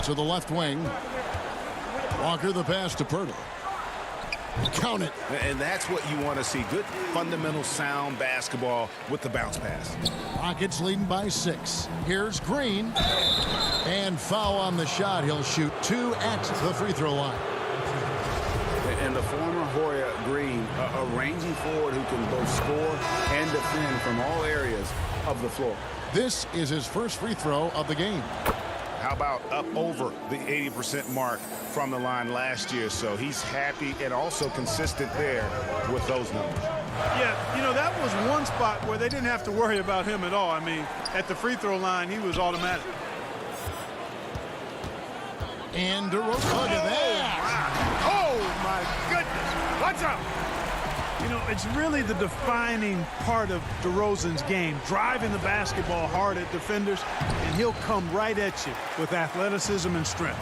To the left wing. Walker the pass to Pirtle. Count it. And that's what you want to see. Good fundamental sound basketball with the bounce pass. Rockets leading by 6. Here's Green. And foul on the shot. He'll shoot 2 at the free throw line. And the former Hoya Green, a rangy forward who can both score and defend from all areas of the floor. This is his first free throw of the game. How about up over the 80% mark from the line last year? So he's happy and also consistent there with those numbers. Yeah, you know, that was one spot where they didn't have to worry about him at all. I mean, at the free throw line, he was automatic. And DeRozan, look at that. Oh, my goodness. Watch out. You know, it's really the defining part of DeRozan's game, driving the basketball hard at defenders, and he'll come right at you with athleticism and strength.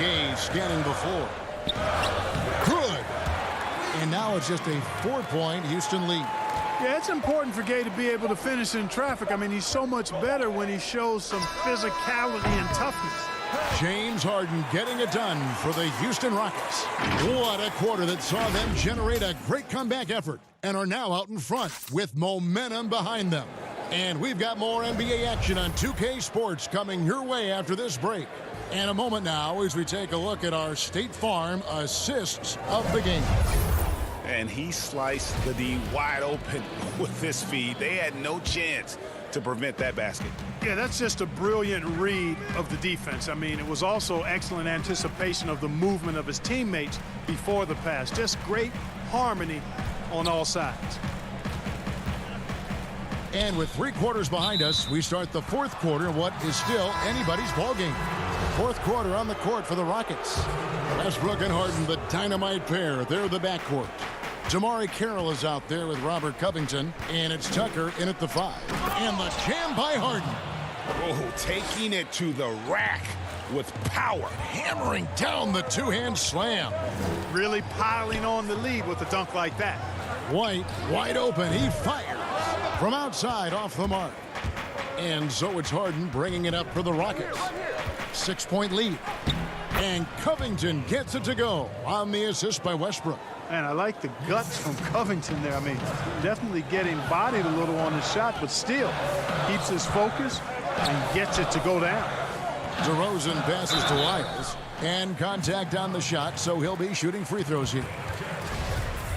Gay scanning the floor. Good. And now it's just a 4-point Houston lead. Yeah, it's important for Gay to be able to finish in traffic. I mean, he's so much better when he shows some physicality and toughness. James Harden getting it done for the Houston Rockets. What a quarter that saw them generate a great comeback effort and are now out in front with momentum behind them. And we've got more NBA action on 2K Sports coming your way after this break. And a moment now as we take a look at our State Farm assists of the game. And he sliced the D wide open with this feed. They had no chance to prevent that basket. Yeah, that's just a brilliant read of the defense. I mean, it was also excellent anticipation of the movement of his teammates before the pass. Just great harmony on all sides. And with 3 quarters behind us, we start the 4th quarter in what is still anybody's ballgame. 4th quarter on the court for the Rockets. Westbrook and Harden, the dynamite pair. They're the backcourt. Jamari Carroll is out there with Robert Covington, and it's Tucker in at the 5. And the jam by Harden. Oh, taking it to the rack with power. Hammering down the 2-hand slam. Really piling on the lead with a dunk like that. White, wide open. He fires from outside off the mark. And so it's Harden bringing it up for the Rockets. 6-point lead. And Covington gets it to go on the assist by Westbrook. And I like the guts from Covington there. I mean, definitely getting bodied a little on his shot, but still keeps his focus and gets it to go down. DeRozan passes to Wiles. And contact on the shot, so he'll be shooting free throws here.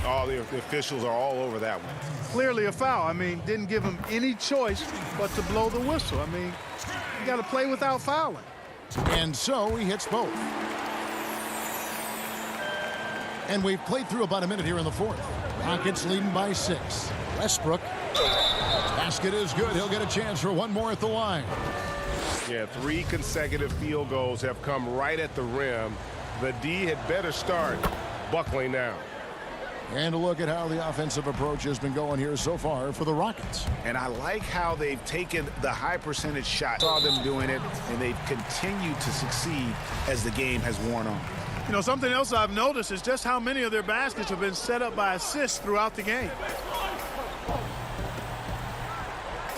Oh, the officials are all over that one. Clearly a foul. I mean, didn't give him any choice but to blow the whistle. I mean, you got to play without fouling. And so he hits both. And we've played through about a minute here in the 4th. Rockets leading by 6. Westbrook. Basket is good. He'll get a chance for one more at the line. Yeah, 3 consecutive field goals have come right at the rim. The D had better start buckling now. And a look at how the offensive approach has been going here so far for the Rockets. And I like how they've taken the high percentage shot. Saw them doing it, and they've continued to succeed as the game has worn on. You know, something else I've noticed is just how many of their baskets have been set up by assists throughout the game.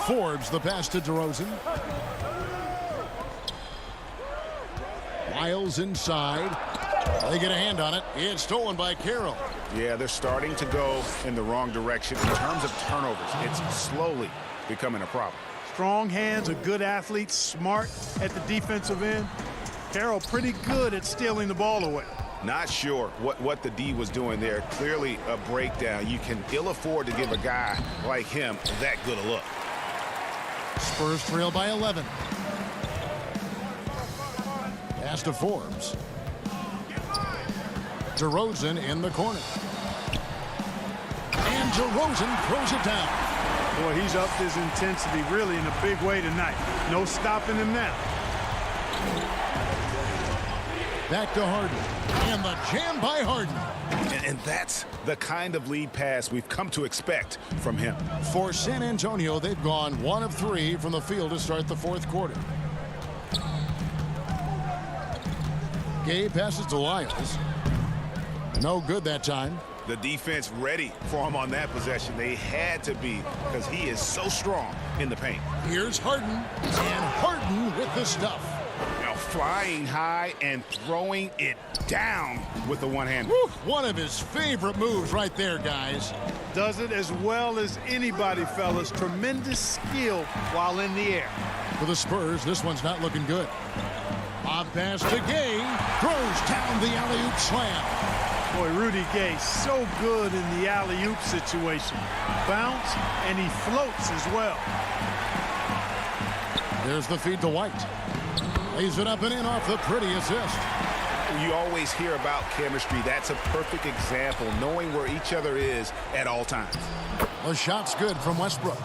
Forbes the pass to DeRozan. Wiles inside. They get a hand on it. It's stolen by Carroll. Yeah, they're starting to go in the wrong direction in terms of turnovers. It's slowly becoming a problem. Strong hands, a good athlete, smart at the defensive end. Carroll pretty good at stealing the ball away. Not sure what the D was doing there. Clearly a breakdown. You can ill afford to give a guy like him that good a look. Spurs trail by 11. Pass to Forbes. DeRozan in the corner. And DeRozan throws it down. Boy, he's upped his intensity really in a big way tonight. No stopping him now. Back to Harden. And the jam by Harden. And that's the kind of lead pass we've come to expect from him. For San Antonio, they've gone 1 of 3 from the field to start the 4th quarter. Gay passes to Lyles. No good that time. The defense ready for him on that possession. They had to be, because he is so strong in the paint. Here's Harden, and Harden with the stuff. Now flying high and throwing it down with the one hand. One of his favorite moves right there, guys. Does it as well as anybody, fellas. Tremendous skill while in the air. For the Spurs, this one's not looking good. Off pass to Gay, throws down the alley-oop slam. Boy, Rudy Gay, so good in the alley-oop situation. Bounce, and he floats as well. There's the feed to White. Lays it up and in off the pretty assist. You always hear about chemistry. That's a perfect example, knowing where each other is at all times. The shot's good from Westbrook.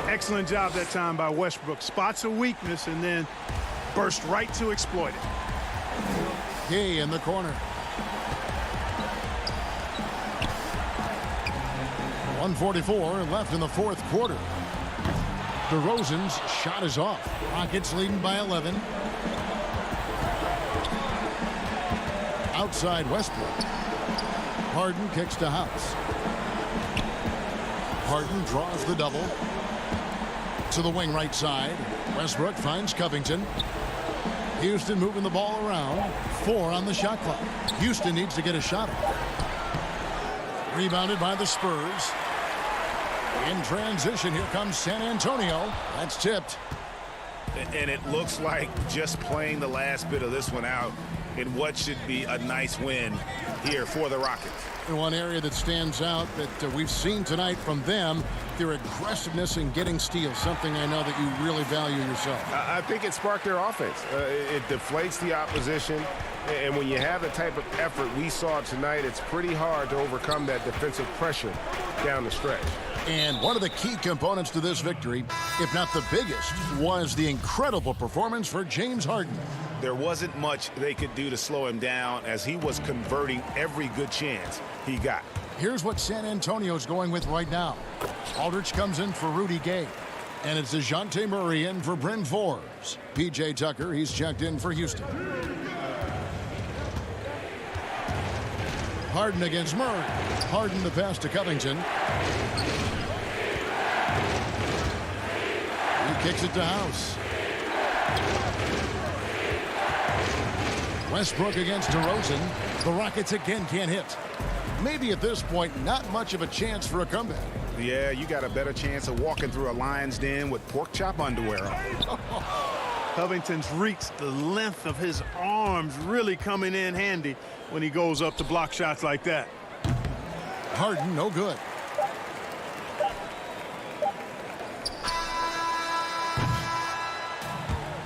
Excellent job that time by Westbrook. Spots a weakness and then burst right to exploit it. Gay in the corner. 1:44 left in the fourth quarter. DeRozan's shot is off. Rockets leading by 11. Outside Westbrook. Harden kicks to House. Harden draws the double. To the wing right side. Westbrook finds Covington. Houston moving the ball around. 4 on the shot clock. Houston needs to get a shot off. Rebounded by the Spurs. In transition, here comes San Antonio. That's tipped. And it looks like just playing the last bit of this one out in what should be a nice win here for the Rockets. And one area that stands out that we've seen tonight from them, their aggressiveness in getting steals, something I know that you really value yourself. I think it sparked their offense. It deflates the opposition. And when you have the type of effort we saw tonight, it's pretty hard to overcome that defensive pressure down the stretch. And one of the key components to this victory, if not the biggest, was the incredible performance for James Harden. There wasn't much they could do to slow him down as he was converting every good chance he got. Here's what San Antonio's going with right now. Aldridge comes in for Rudy Gay. And it's DeJounte Murray in for Bryn Forbes. P.J. Tucker, he's checked in for Houston. Harden against Murray. Harden the pass to Covington. He kicks it to House. Westbrook against DeRozan. The Rockets again can't hit. Maybe at this point, not much of a chance for a comeback. Yeah, you got a better chance of walking through a lion's den with pork chop underwear on. Covington's reach, the length of his arms really coming in handy when he goes up to block shots like that. Harden, no good.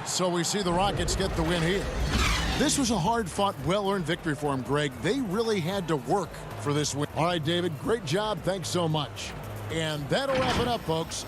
So we see the Rockets get the win here. This was a hard-fought, well-earned victory for them, Greg. They really had to work for this win. All right, David, great job. Thanks so much. And that'll wrap it up, folks.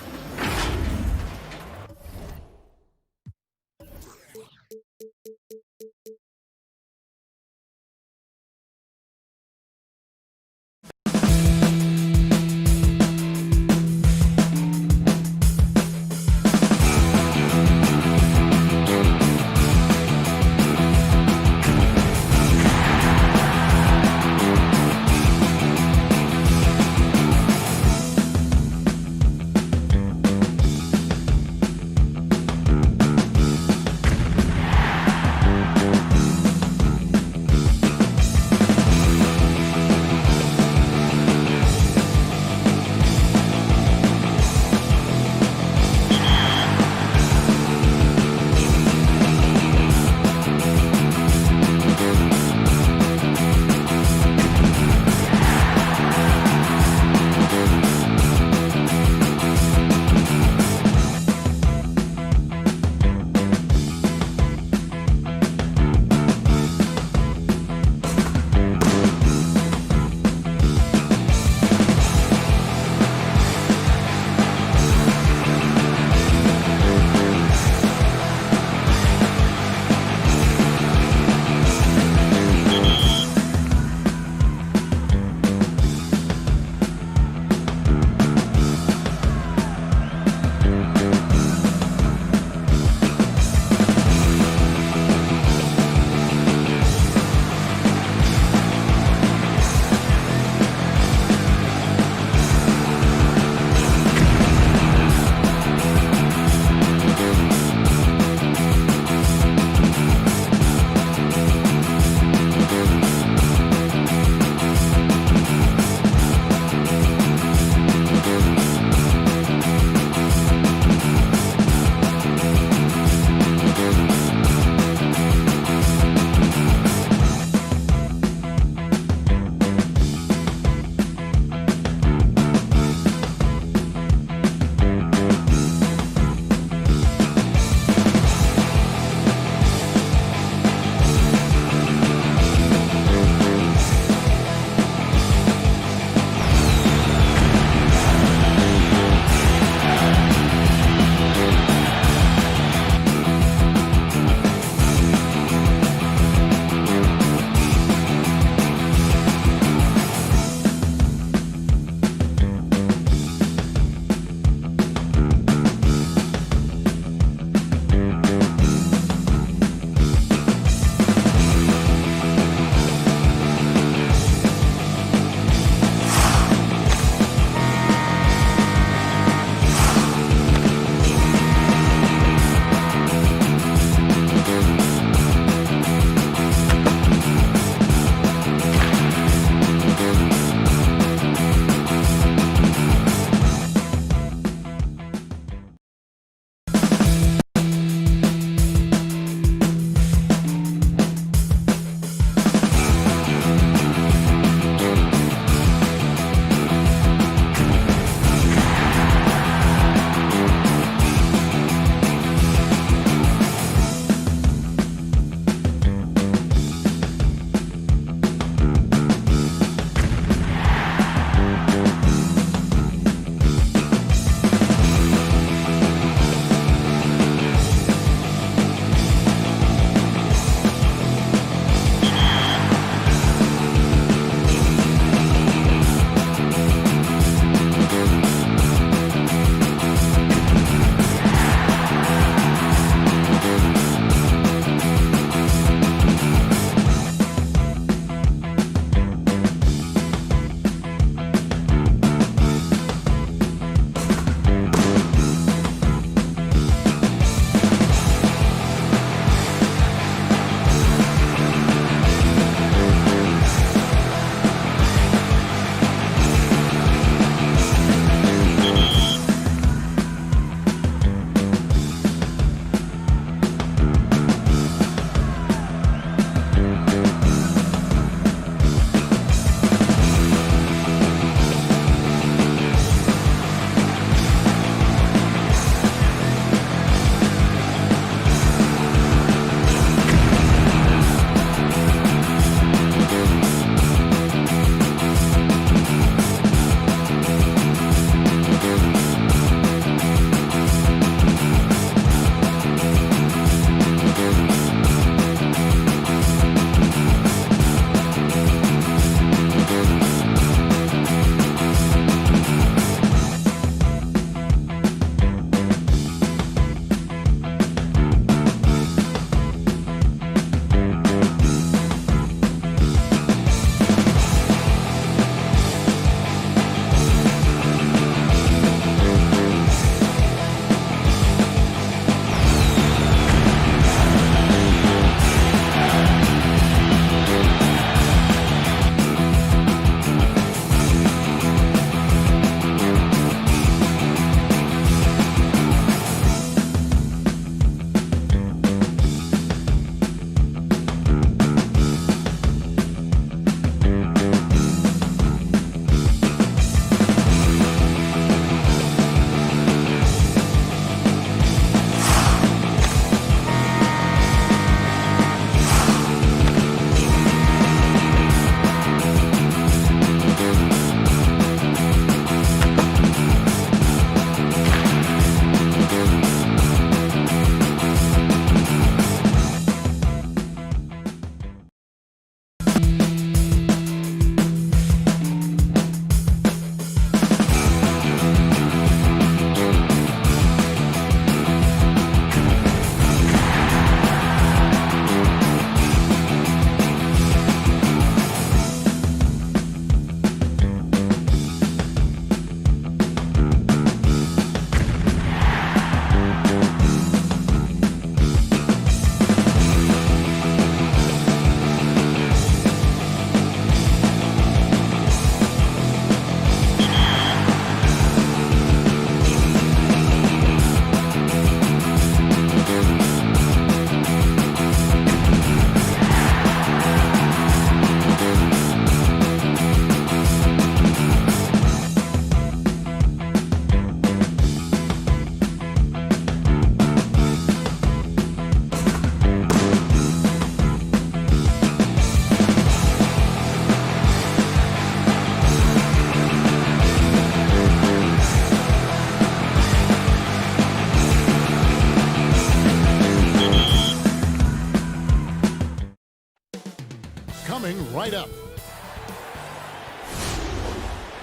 right up.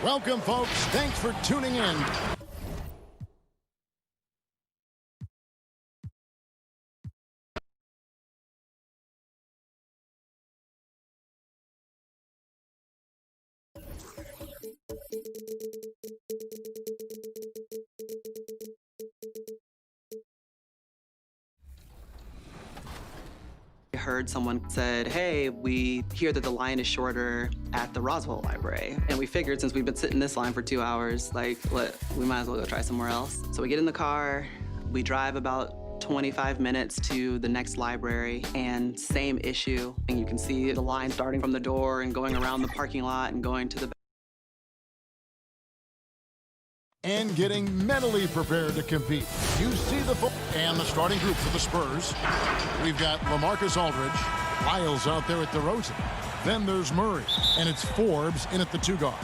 Welcome, folks. Thanks for tuning in. I heard someone said, hey, we hear that the line is shorter at the Roswell Library. And we figured since we've been sitting in this line for 2 hours, like, we might as well go try somewhere else. So we get in the car, we drive about 25 minutes to the next library, and same issue. And you can see the line starting from the door and going around the parking lot and going to the and getting mentally prepared to compete. You see and the starting group for the Spurs. We've got LaMarcus Aldridge, Miles out there at DeRozan. Then there's Murray, and it's Forbes in at the 2 guard.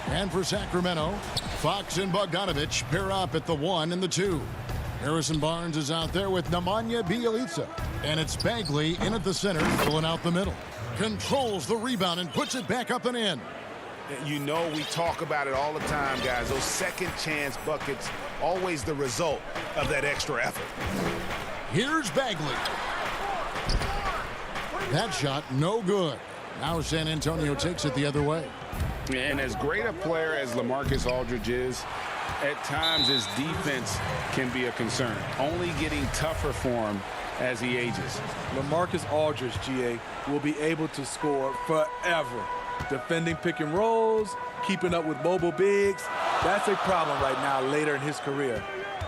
And for Sacramento, Fox and Bogdanovich pair up at the 1 and the 2. Harrison Barnes is out there with Nemanja Bjelica, and it's Bagley in at the center, filling out the middle. Controls the rebound and puts it back up and in. You know, we talk about it all the time, guys. Those second chance buckets, always the result of that extra effort. Here's Bagley. That shot, no good. Now San Antonio takes it the other way. And as great a player as LaMarcus Aldridge is, at times his defense can be a concern. Only getting tougher for him as he ages. LaMarcus Aldridge, GA, will be able to score forever. Defending pick and rolls, keeping up with mobile bigs, that's a problem right now later in his career.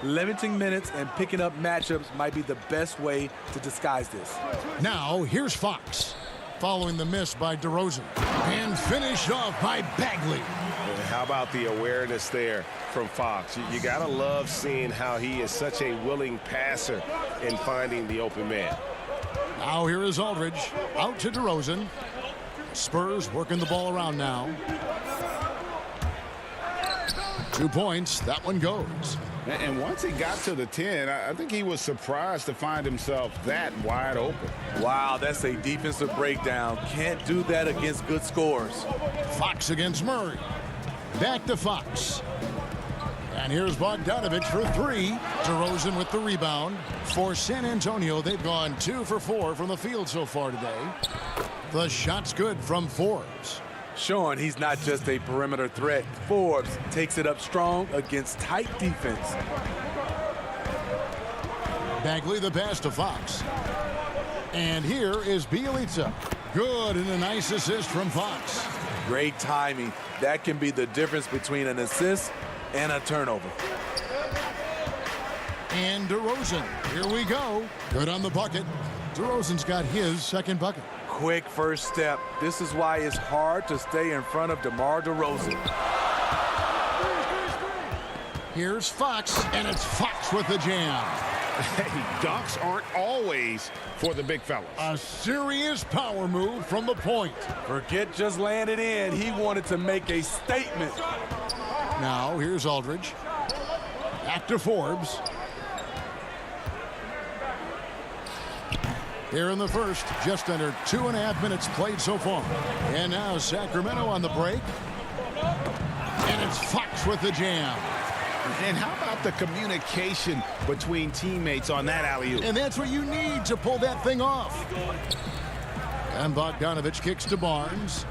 Limiting minutes and picking up matchups might be the best way to disguise this. Now, here's Fox, following the miss by DeRozan, and finished off by Bagley. How about the awareness there from Fox? You gotta love seeing how he is such a willing passer in finding the open man. Now here is Aldridge, out to DeRozan. Spurs working the ball around now. 2 points, that one goes. And once he got to the 10, I think he was surprised to find himself that wide open. Wow, that's a defensive breakdown. Can't do that against good scores. Fox against Murray. Back to Fox. And here's Bogdanovich for 3. DeRozan with the rebound. For San Antonio, they've gone 2 for 4 from the field so far today. The shot's good from Forbes. Showing he's not just a perimeter threat. Forbes takes it up strong against tight defense. Bagley the pass to Fox. And here is Bjelica. Good, and a nice assist from Fox. Great timing. That can be the difference between an assist and a turnover. And DeRozan, here we go. Good on the bucket. DeRozan's got his second bucket. Quick first step. This is why it's hard to stay in front of DeMar DeRozan. Here's Fox, and it's Fox with the jam. Hey, dunks aren't always for the big fellas. A serious power move from the point. Forget just laying it in. He wanted to make a statement. Now, here's Aldridge. Back to Forbes. Here in the first, just under 2.5 minutes played so far. And now Sacramento on the break. And it's Fox with the jam. And how about the communication between teammates on that alley-oop? And that's what you need to pull that thing off. And Bogdanovich kicks to Barnes.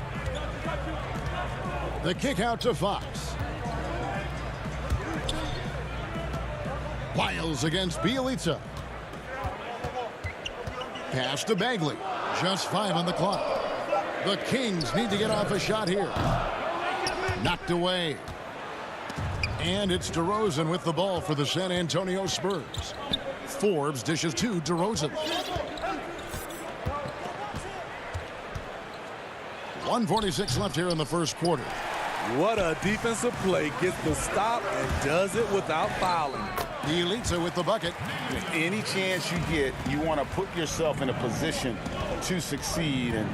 The kick out to Fox. Miles against Bjelica. Pass to Bagley. Just 5 on the clock. The Kings need to get off a shot here. Knocked away. And it's DeRozan with the ball for the San Antonio Spurs. Forbes dishes to DeRozan. 1:46 left here in the first quarter. What a defensive play. Gets the stop and does it without fouling. Bjelica with the bucket. Any chance you get, you want to put yourself in a position to succeed, and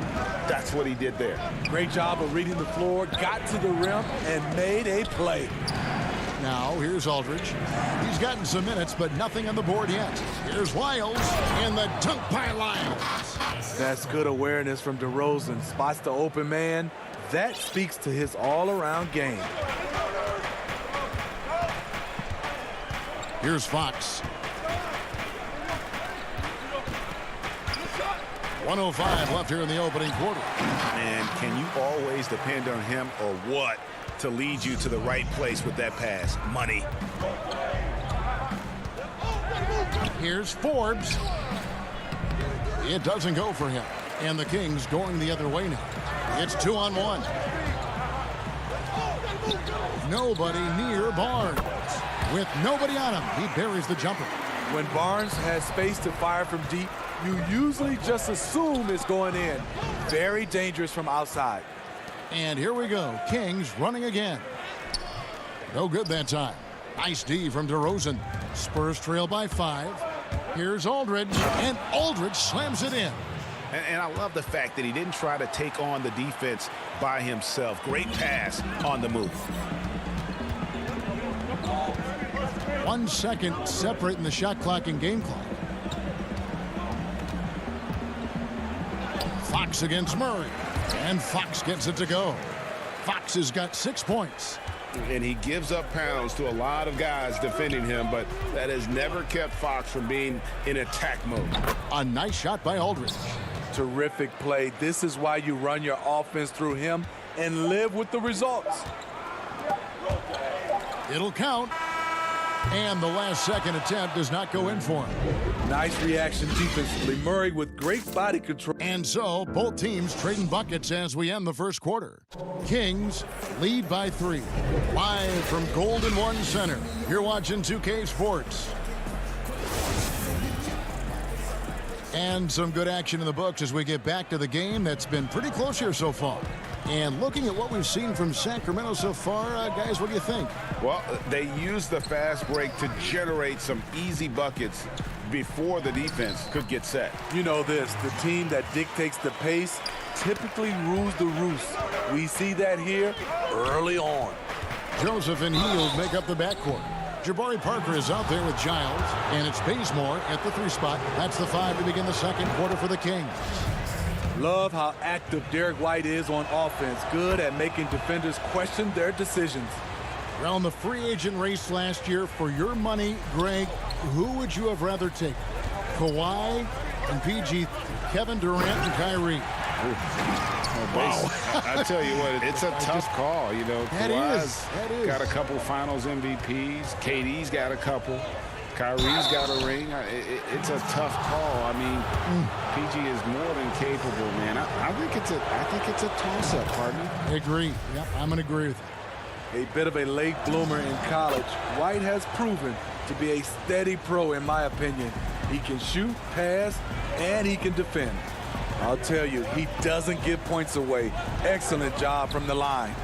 that's what he did there. Great job of reading the floor, got to the rim, and made a play. Now, here's Aldridge. He's gotten some minutes, but nothing on the board yet. Here's Wiles, and the dunk by Lyles. That's good awareness from DeRozan. Spots the open man. That speaks to his all-around game. Here's Fox. 1:05 left here in the opening quarter. And can you always depend on him or what to lead you to the right place with that pass? Money. Here's Forbes. It doesn't go for him. And the Kings going the other way now. It's 2-on-1. Nobody near Barnes. With nobody on him, he buries the jumper. When Barnes has space to fire from deep, you usually just assume it's going in. Very dangerous from outside. And here we go. Kings running again. No good that time. Nice D from DeRozan. Spurs trail by 5. Here's Aldridge, and Aldridge slams it in. And I love the fact that he didn't try to take on the defense by himself. Great pass on the move. 1 second separating the shot clock and game clock. Fox against Murray. And Fox gets it to go. Fox has got 6 points. And he gives up pounds to a lot of guys defending him, but that has never kept Fox from being in attack mode. A nice shot by Aldridge. Terrific play. This is why you run your offense through him and live with the results. It'll count. And the last second attempt does not go in for him. Nice reaction defensively. Murray with great body control. And so both teams trading buckets as we end the first quarter. Kings lead by 3. Live from Golden One Center. You're watching 2K Sports. And some good action in the books as we get back to the game that's been pretty close here so far. And looking at what we've seen from Sacramento so far, guys, what do you think? Well, they used the fast break to generate some easy buckets before the defense could get set. You know this, the team that dictates the pace typically rules the roost. We see that here early on. Joseph and Hield make up the backcourt. Jabari Parker is out there with Giles, and it's Bazemore at the 3 spot. That's the 5 to begin the second quarter for the Kings. Love how active Derek White is on offense. Good at making defenders question their decisions. Around the free agent race last year, for your money, Greg, who would you have rather taken? Kawhi and PG, Kevin Durant and Kyrie. Wow. I tell you what, it's a tough call. You know, Kawhi's got a couple Finals MVPs. KD's got a couple. Kyrie's got a ring. It's a tough call. I mean, PG is more than capable, man. I think it's a toss-up, partner. I agree. Yep, I'm going to agree with you. A bit of a late bloomer in college, White has proven to be a steady pro, in my opinion. He can shoot, pass, and he can defend. I'll tell you, he doesn't give points away. Excellent job from the line.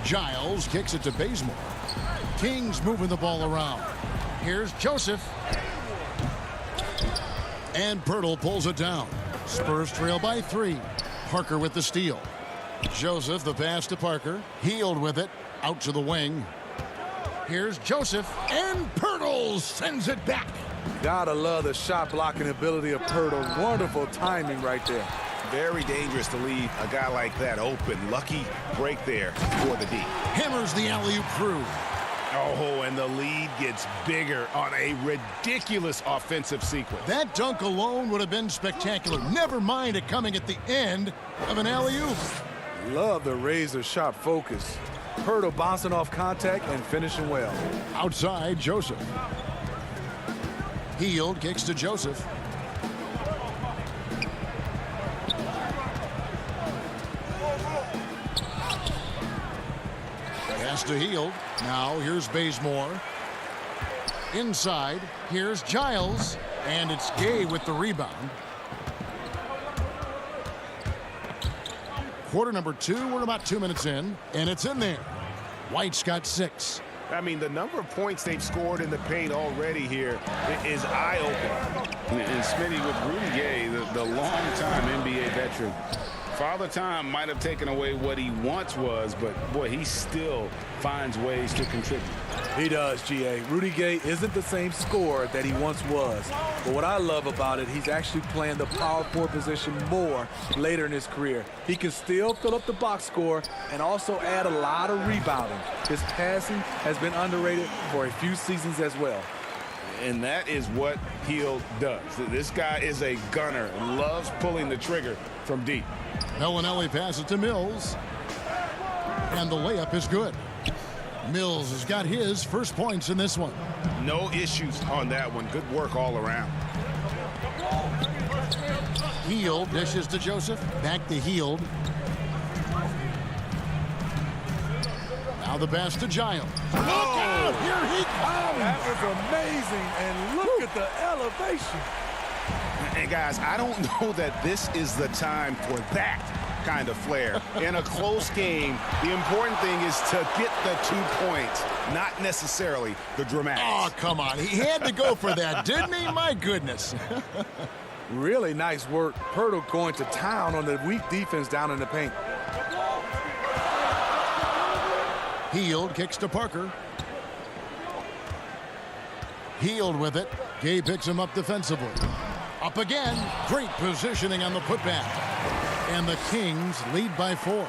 Giles kicks it to Bazemore. Kings moving the ball around. Here's Joseph. And Pirtle pulls it down. Spurs trail by 3. Parker with the steal. Joseph, the pass to Parker. Hield with it. Out to the wing. Here's Joseph. And Pirtle sends it back. Gotta love the shot blocking ability of Pirtle. Wonderful timing right there. Very dangerous to leave a guy like that open. Lucky break there for the D. Hammers the alley-oop through. Oh, and the lead gets bigger on a ridiculous offensive sequence. That dunk alone would have been spectacular. Never mind it coming at the end of an alley-oop. Love the razor-sharp focus. Pirtle bouncing off contact and finishing well. Outside, Joseph. Hield kicks to Joseph. Pass to Hield. Now here's Bazemore. Inside, here's Giles. And it's Gay with the rebound. Quarter number 2, we're about 2 minutes in, and it's in there. White's got 6. I mean, the number of points they've scored in the paint already here is eye-opening. And Smitty, with Rudy Gay, the long-time NBA veteran, Father Time might have taken away what he once was, but boy, he still finds ways to contribute. He does, G.A. Rudy Gay isn't the same scorer that he once was. But what I love about it, he's actually playing the power forward position more later in his career. He can still fill up the box score and also add a lot of rebounding. His passing has been underrated for a few seasons as well. And that is what Hield does. This guy is a gunner and loves pulling the trigger from deep. Bellinelli passes to Mills. And the layup is good. Mills has got his first points in this one. No issues on that one. Good work all around. Hield dishes to Joseph. Back to Hield. Now the pass to Giles. Look out! Here he comes! That was amazing, and look at the elevation. And guys, I don't know that this is the time for that kind of flair. In a close game, the important thing is to get the 2 points, not necessarily the dramatics. Oh, come on. He had to go for that, didn't he? My goodness. Really nice work. Pirtle going to town on the weak defense down in the paint. Hield kicks to Parker. Hield with it. Gay picks him up defensively. Up again. Great positioning on the putback. And the Kings lead by 4.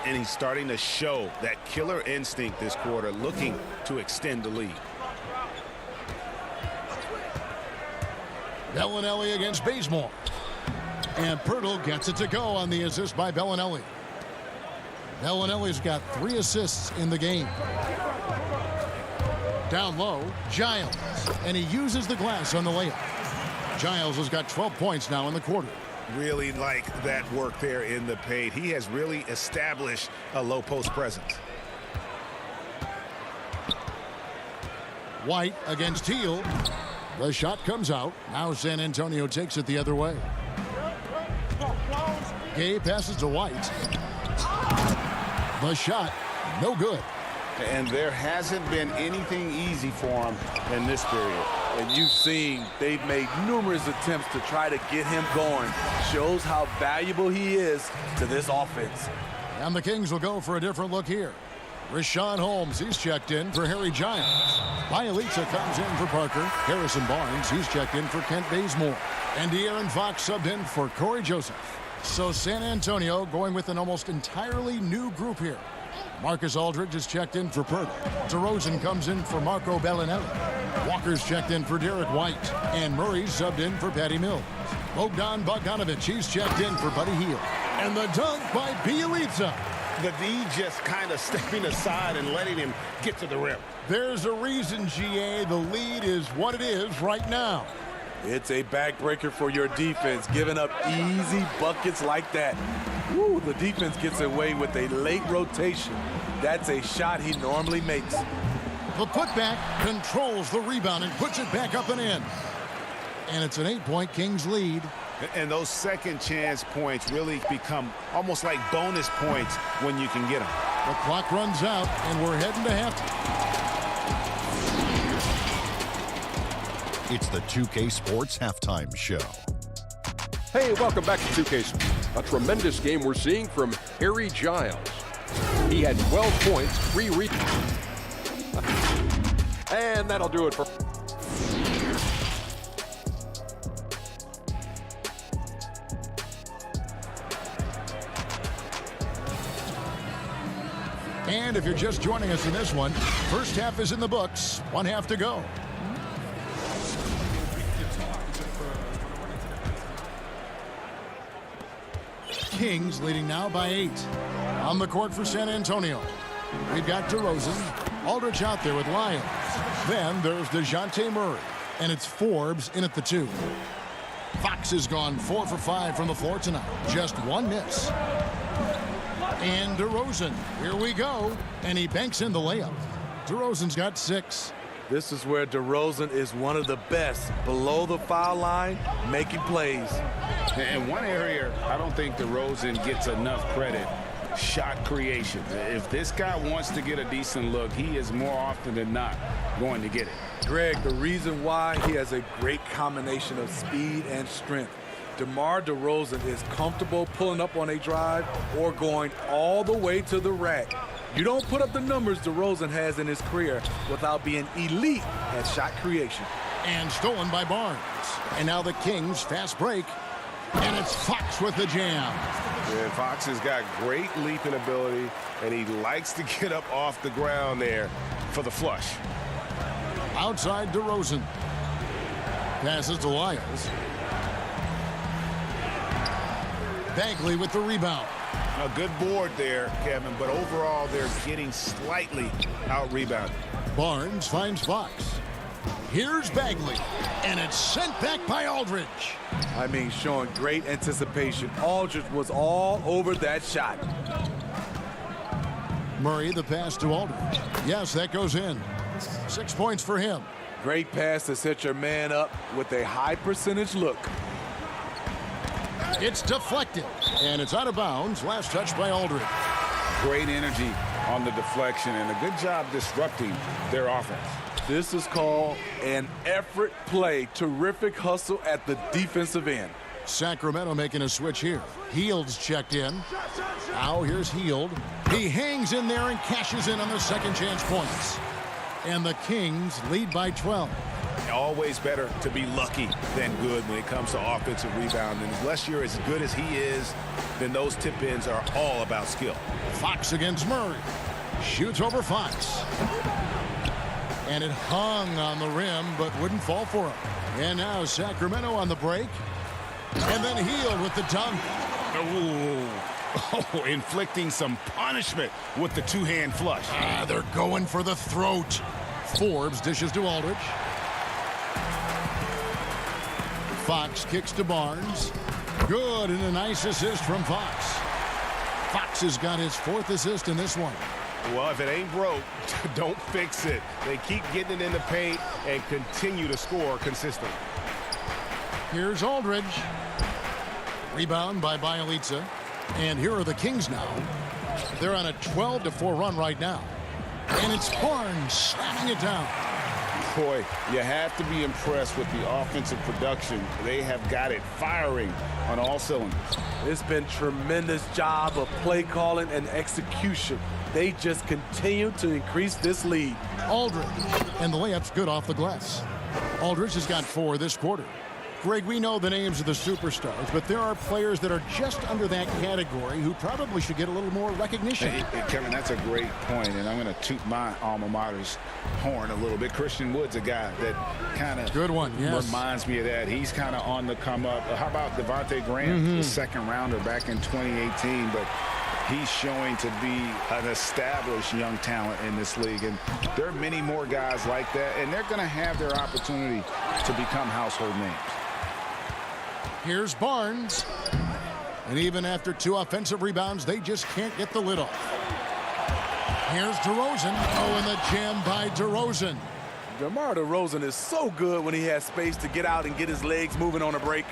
And he's starting to show that killer instinct this quarter, looking to extend the lead. Bellinelli against Bazemore. And Pirtle gets it to go on the assist by Bellinelli. Bellinelli's got 3 assists in the game. Down low, Giles. And he uses the glass on the layup. Giles has got 12 points now in the quarter. Really like that work there in the paint. He has really established a low post presence. White against Hield. The shot comes out. Now San Antonio takes it the other way. Gay passes to White. The shot, no good. And there hasn't been anything easy for him in this period. And you've seen they've made numerous attempts to try to get him going. Shows how valuable he is to this offense. And the Kings will go for a different look here. Rashawn Holmes, he's checked in for Harry Giles. Bielitsa comes in for Parker. Harrison Barnes, he's checked in for Kent Bazemore. And De'Aaron Fox subbed in for Corey Joseph. So San Antonio going with an almost entirely new group here. Marcus Aldridge is checked in for Pirtle. DeRozan comes in for Marco Bellinelli. Walker's checked in for Derek White. And Murray's subbed in for Patty Mills. Bogdan Bogdanovic, he's checked in for Buddy Hield. And the dunk by Bielitsa. The D just kind of stepping aside and letting him get to the rim. There's a reason, GA, the lead is what it is right now. It's a backbreaker for your defense, giving up easy buckets like that. Woo, the defense gets away with a late rotation. That's a shot he normally makes. The putback controls the rebound and puts it back up and in. And it's an 8-point Kings lead. And those second chance points really become almost like bonus points when you can get them. The clock runs out, and we're heading to halftime. It's the 2K Sports Halftime Show. Hey, welcome back to 2K Sports. A tremendous game we're seeing from Harry Giles. He had 12 points, 3 rebounds. And that'll do it for... And if you're just joining us in this one, first half is in the books. 1 half to go. Kings leading now by 8. On the court for San Antonio. We've got DeRozan. Aldridge out there with Lyons. Then there's DeJounte Murray. And it's Forbes in at the 2. Fox has gone 4 for 5 from the floor tonight. Just 1 miss. And DeRozan, here we go. And he banks in the layup. DeRozan's got 6. This is where DeRozan is one of the best. Below the foul line, making plays. In one area, I don't think DeRozan gets enough credit. Shot creation. If this guy wants to get a decent look, he is more often than not going to get it. Greg, the reason why he has a great combination of speed and strength. DeMar DeRozan is comfortable pulling up on a drive or going all the way to the rack. You don't put up the numbers DeRozan has in his career without being elite at shot creation. And stolen by Barnes. And now the Kings fast break. And it's Fox with the jam. And Fox has got great leaping ability, and he likes to get up off the ground there for the flush. Outside DeRozan. Passes to Lyles. Bagley with the rebound. A good board there, Kevin, but overall they're getting slightly out-rebounded. Barnes finds Fox. Here's Bagley, and it's sent back by Aldridge. I mean, showing great anticipation. Aldridge was all over that shot. Murray, the pass to Aldridge. Yes, that goes in. 6 points for him. Great pass to set your man up with a high percentage look. It's deflected, and it's out of bounds. Last touch by Aldridge. Great energy on the deflection, and a good job disrupting their offense. This is called an effort play. Terrific hustle at the defensive end. Sacramento making a switch here. Hield's checked in. Now here's Hield. He hangs in there and cashes in on the second chance points. And the Kings lead by 12. Always better to be lucky than good when it comes to offensive rebounding. Unless you're as good as he is, then those tip-ins are all about skill. Fox against Murray. Shoots over Fox. And it hung on the rim, but wouldn't fall for him. And now Sacramento on the break. And then Hield with the dunk. Oh, inflicting some punishment with the two-hand flush. They're going for the throat. Forbes dishes to Aldridge. Fox kicks to Barnes. Good, and a nice assist from Fox. Fox has got his 4th assist in this one. Well, if it ain't broke, don't fix it. They keep getting it in the paint and continue to score consistently. Here's Aldridge. Rebound by Bielitsa. And here are the Kings now. They're on a 12-4 run right now. And it's Barnes slamming it down. Boy, you have to be impressed with the offensive production. They have got it firing on all cylinders. It's been tremendous job of play calling and execution. They just continue to increase this lead. Aldridge, and the layup's good off the glass. Aldridge has got 4 this quarter. Greg, we know the names of the superstars, but there are players that are just under that category who probably should get a little more recognition. Kevin, that's a great point, and I'm going to toot my alma mater's horn a little bit. Christian Wood's a guy that kind of reminds me of that. He's kind of on the come up. How about Devontae Graham, the second rounder back in 2018, but he's showing to be an established young talent in this league, and there are many more guys like that, and they're going to have their opportunity to become household names. Here's Barnes. And even after 2 offensive rebounds, they just can't get the lid off. Here's DeRozan. Oh, and the jam by DeRozan. DeMar DeRozan is so good when he has space to get out and get his legs moving on a break.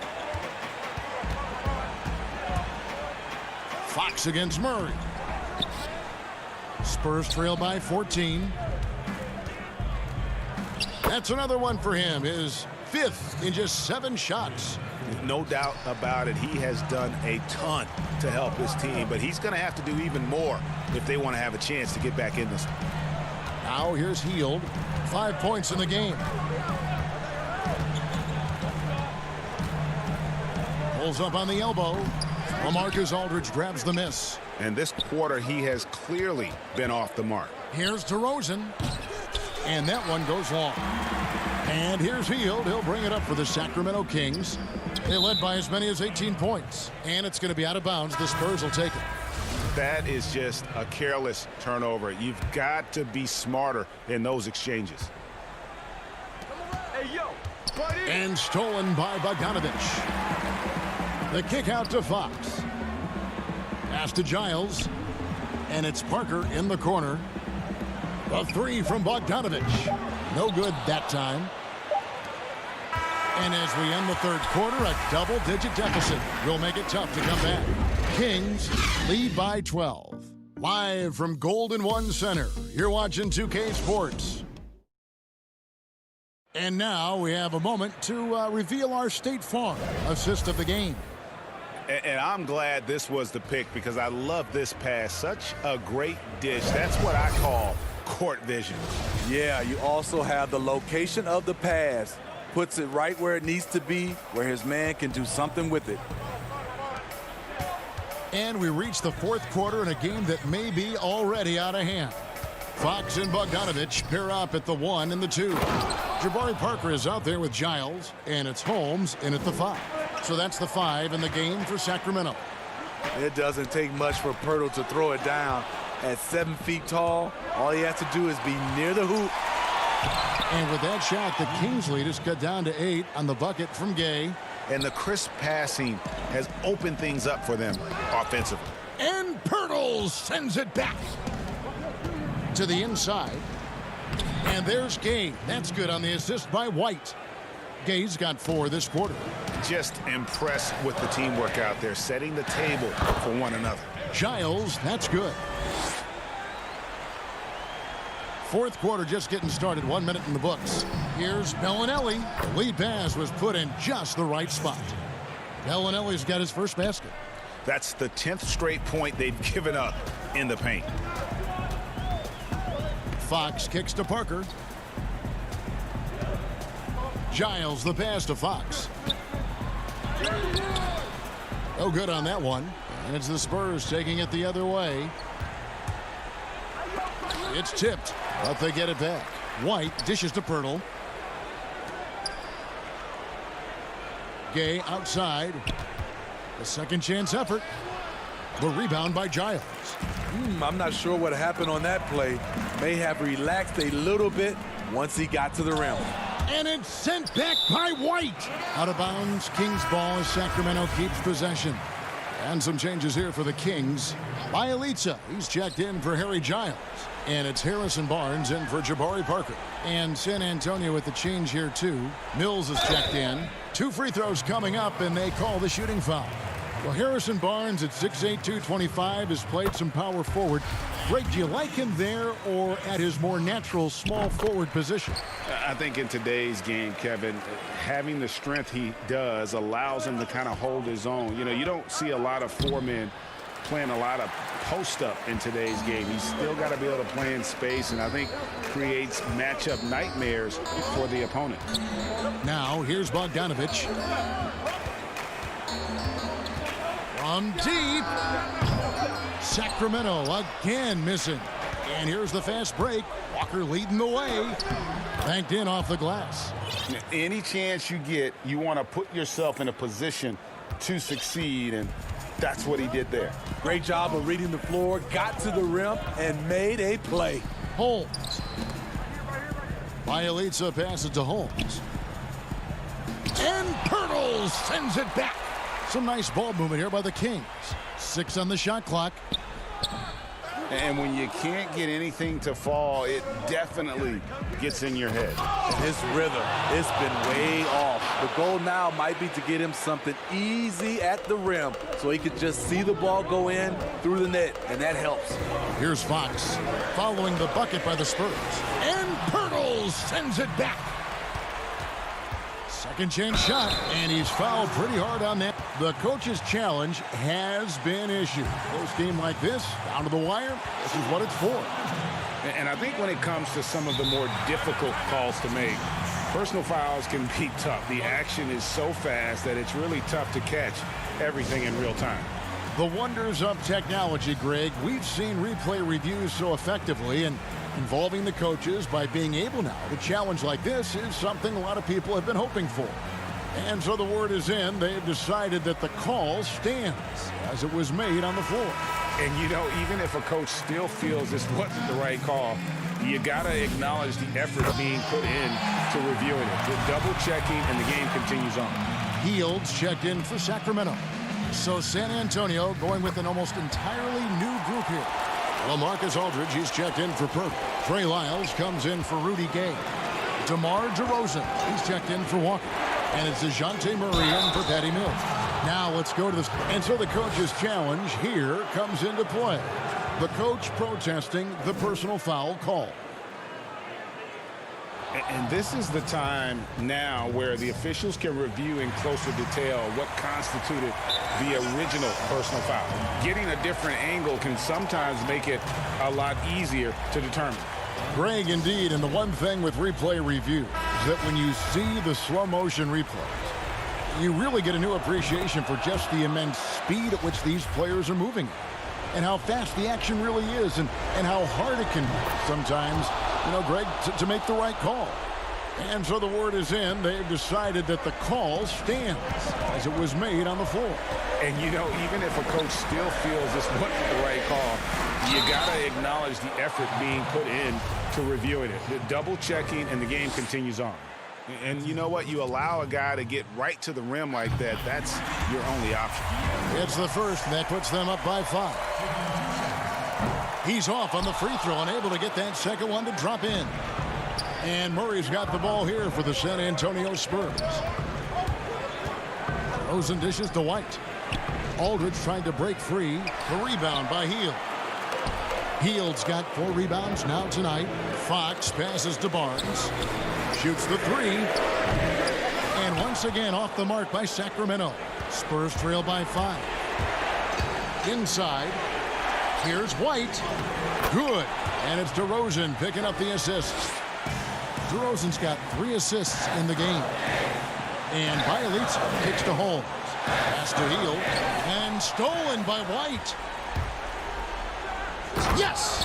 Fox against Murray. Spurs trail by 14. That's another one for him. His 5th in just 7 shots. No doubt about it. He has done a ton to help his team, but he's going to have to do even more if they want to have a chance to get back in this. Now here's Hield. 5 points in the game. Pulls up on the elbow. LaMarcus Aldridge grabs the miss. And this quarter, he has clearly been off the mark. Here's DeRozan. And that one goes long. And here's Hield. He'll bring it up for the Sacramento Kings. They led by as many as 18 points. And it's going to be out of bounds. The Spurs will take it. That is just a careless turnover. You've got to be smarter in those exchanges. Hey, yo, and stolen by Bogdanovich. The kick out to Fox. Pass to Giles. And it's Parker in the corner. The 3 from Bogdanovich. No good that time. And as we end the 3rd quarter, a double-digit deficit will make it tough to come back. Kings lead by 12. Live from Golden One Center, you're watching 2K Sports. And now we have a moment to reveal our State Farm assist of the game. And I'm glad this was the pick because I love this pass. Such a great dish. That's what I call court vision. Yeah, you also have the location of the pass. Puts it right where it needs to be, where his man can do something with it. And we reach the fourth quarter in a game that may be already out of hand. Fox and Bogdanovich pair up at the 1 and the 2. Jabari Parker is out there with Giles, and it's Holmes in at the 5. So that's the 5 in the game for Sacramento. It doesn't take much for Pirtle to throw it down. At 7 feet tall, all he has to do is be near the hoop. And with that shot, the Kings lead is cut down to 8 on the bucket from Gay. And the crisp passing has opened things up for them offensively. And Pirtle sends it back to the inside. And there's Gay. That's good on the assist by White. Gay's got 4 this quarter. Just impressed with the teamwork out there, setting the table for one another. Giles, that's good. Fourth quarter just getting started, 1 minute in the books. Here's Bellinelli. The lead pass was put in just the right spot. Bellinelli's got his first basket. That's the 10th straight point they've given up in the paint. Fox kicks to Parker. Giles the pass to Fox. Oh, good on that one. And it's the Spurs taking it the other way. It's tipped, but they get it back. White dishes to Pirtle. Gay outside. A second chance effort. The rebound by Giles. I'm not sure what happened on that play. May have relaxed a little bit once he got to the rim. And it's sent back by White. Out of bounds, Kings ball as Sacramento keeps possession. And some changes here for the Kings. Bielitsa, he's checked in for Harry Giles. And it's Harrison Barnes in for Jabari Parker. And San Antonio with the change here too. Mills is checked in. 2 free throws coming up, and they call the shooting foul. Well, Harrison Barnes at 6'8", 225 has played some power forward. Greg, do you like him there or at his more natural small forward position? I think in today's game, Kevin, having the strength he does allows him to kind of hold his own. You know, you don't see a lot of 4 men playing a lot of post-up in today's game. He's still got to be able to play in space, and I think creates matchup nightmares for the opponent. Now, here's Bogdanovich. From deep. Sacramento again missing. And here's the fast break. Walker leading the way. Banked in off the glass. Any chance you get, you want to put yourself in a position to succeed, and that's what he did there. Great job of reading the floor, got to the rim, and made a play. Holmes. Bielitsa passes to Holmes. And Pirtle sends it back. Some nice ball movement here by the Kings. 6 on the shot clock. And when you can't get anything to fall, it definitely gets in your head. And his rhythm, it's been way off. The goal now might be to get him something easy at the rim so he could just see the ball go in through the net, and that helps. Here's Fox following the bucket by the Spurs. And Pirtle sends it back. Second chance shot, and he's fouled pretty hard on that. The coach's challenge has been issued. Close game like this, down to the wire, this is what it's for. And I think when it comes to some of the more difficult calls to make, personal fouls can be tough. The action is so fast that it's really tough to catch everything in real time. The wonders of technology, Greg. We've seen replay reviews so effectively, and involving the coaches by being able now to challenge like this is something a lot of people have been hoping for. And so the word is in. They've decided that the call stands as it was made on the floor. And, you know, even if a coach still feels this wasn't the right call, you got to acknowledge the effort being put in to reviewing it, to double-checking, and the game continues on. Fields checked in for Sacramento. So San Antonio going with an almost entirely new group here. LaMarcus Aldridge, he's checked in for Purple. Trey Lyles comes in for Rudy Gay. DeMar DeRozan, he's checked in for Walker. And it's DeJounte Murray in for Patty Mills. Now let's go to this. And so the coach's challenge here comes into play. The coach protesting the personal foul call. And this is the time now where the officials can review in closer detail what constituted the original personal foul. Getting a different angle can sometimes make it a lot easier to determine. Greg, indeed, and the one thing with replay review is that when you see the slow motion replays, you really get a new appreciation for just the immense speed at which these players are moving and how fast the action really is and how hard it can be sometimes, Greg, to make the right call. And so the word is in. They've decided that the call stands as it was made on the floor. And, even if a coach still feels this wasn't the right call, you got to acknowledge the effort being put in to reviewing it. The double checking, and the game continues on. And you know what? You allow a guy to get right to the rim like that, that's your only option. It's the first, and that puts them up by 5. He's off on the free throw and able to get that second one to drop in. And Murray's got the ball here for the San Antonio Spurs. Rosen dishes to White. Aldridge tried to break free. The rebound by Hield. Hield's got 4 rebounds now tonight. Fox passes to Barnes. Shoots the 3. And once again off the mark by Sacramento. Spurs trail by 5. Inside. Here's White. Good. And it's DeRozan picking up the assists. DeRozan's got 3 assists in the game. And Bielitsa kicks to Holmes. Pass to Hield. And stolen by White. Yes!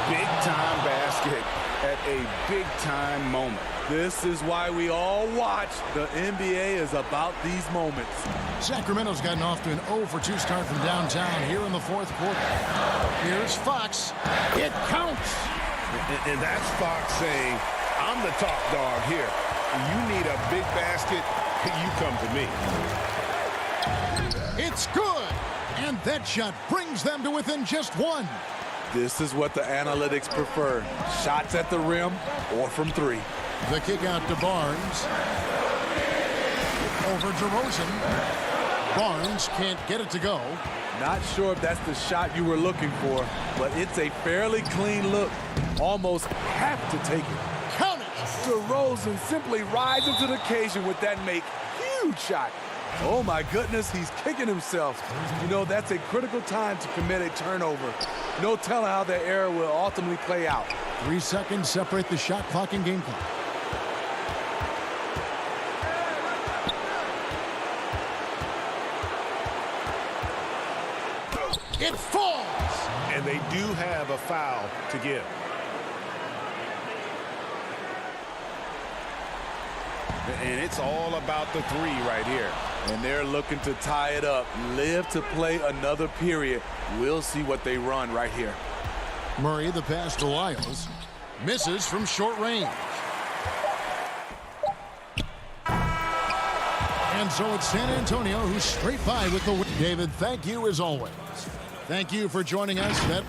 Big-time basket at a big-time moment. This is why we all watch. The NBA is about these moments. Sacramento's gotten off to an 0-for-2 start from downtown here in the 4th quarter. Here's Fox. It counts. And that's Fox saying, I'm the top dog here. You need a big basket, you come to me. It's good. And that shot brings them to within just 1. This is what the analytics prefer. Shots at the rim or from 3. The kick out to Barnes. Over DeRozan. Barnes can't get it to go. Not sure if that's the shot you were looking for, but it's a fairly clean look. Almost have to take it. Count it! DeRozan simply rises to the occasion with that huge shot. Oh my goodness, he's kicking himself. That's a critical time to commit a turnover. No telling how that error will ultimately play out. 3 seconds separate the shot clock and game clock. It falls! And they do have a foul to give. And it's all about the 3 right here. And they're looking to tie it up. Live to play another period. We'll see what they run right here. Murray, the pass to Lyles. Misses from short range. And so it's San Antonio who's straight by with the win. David, thank you as always. Thank you for joining us.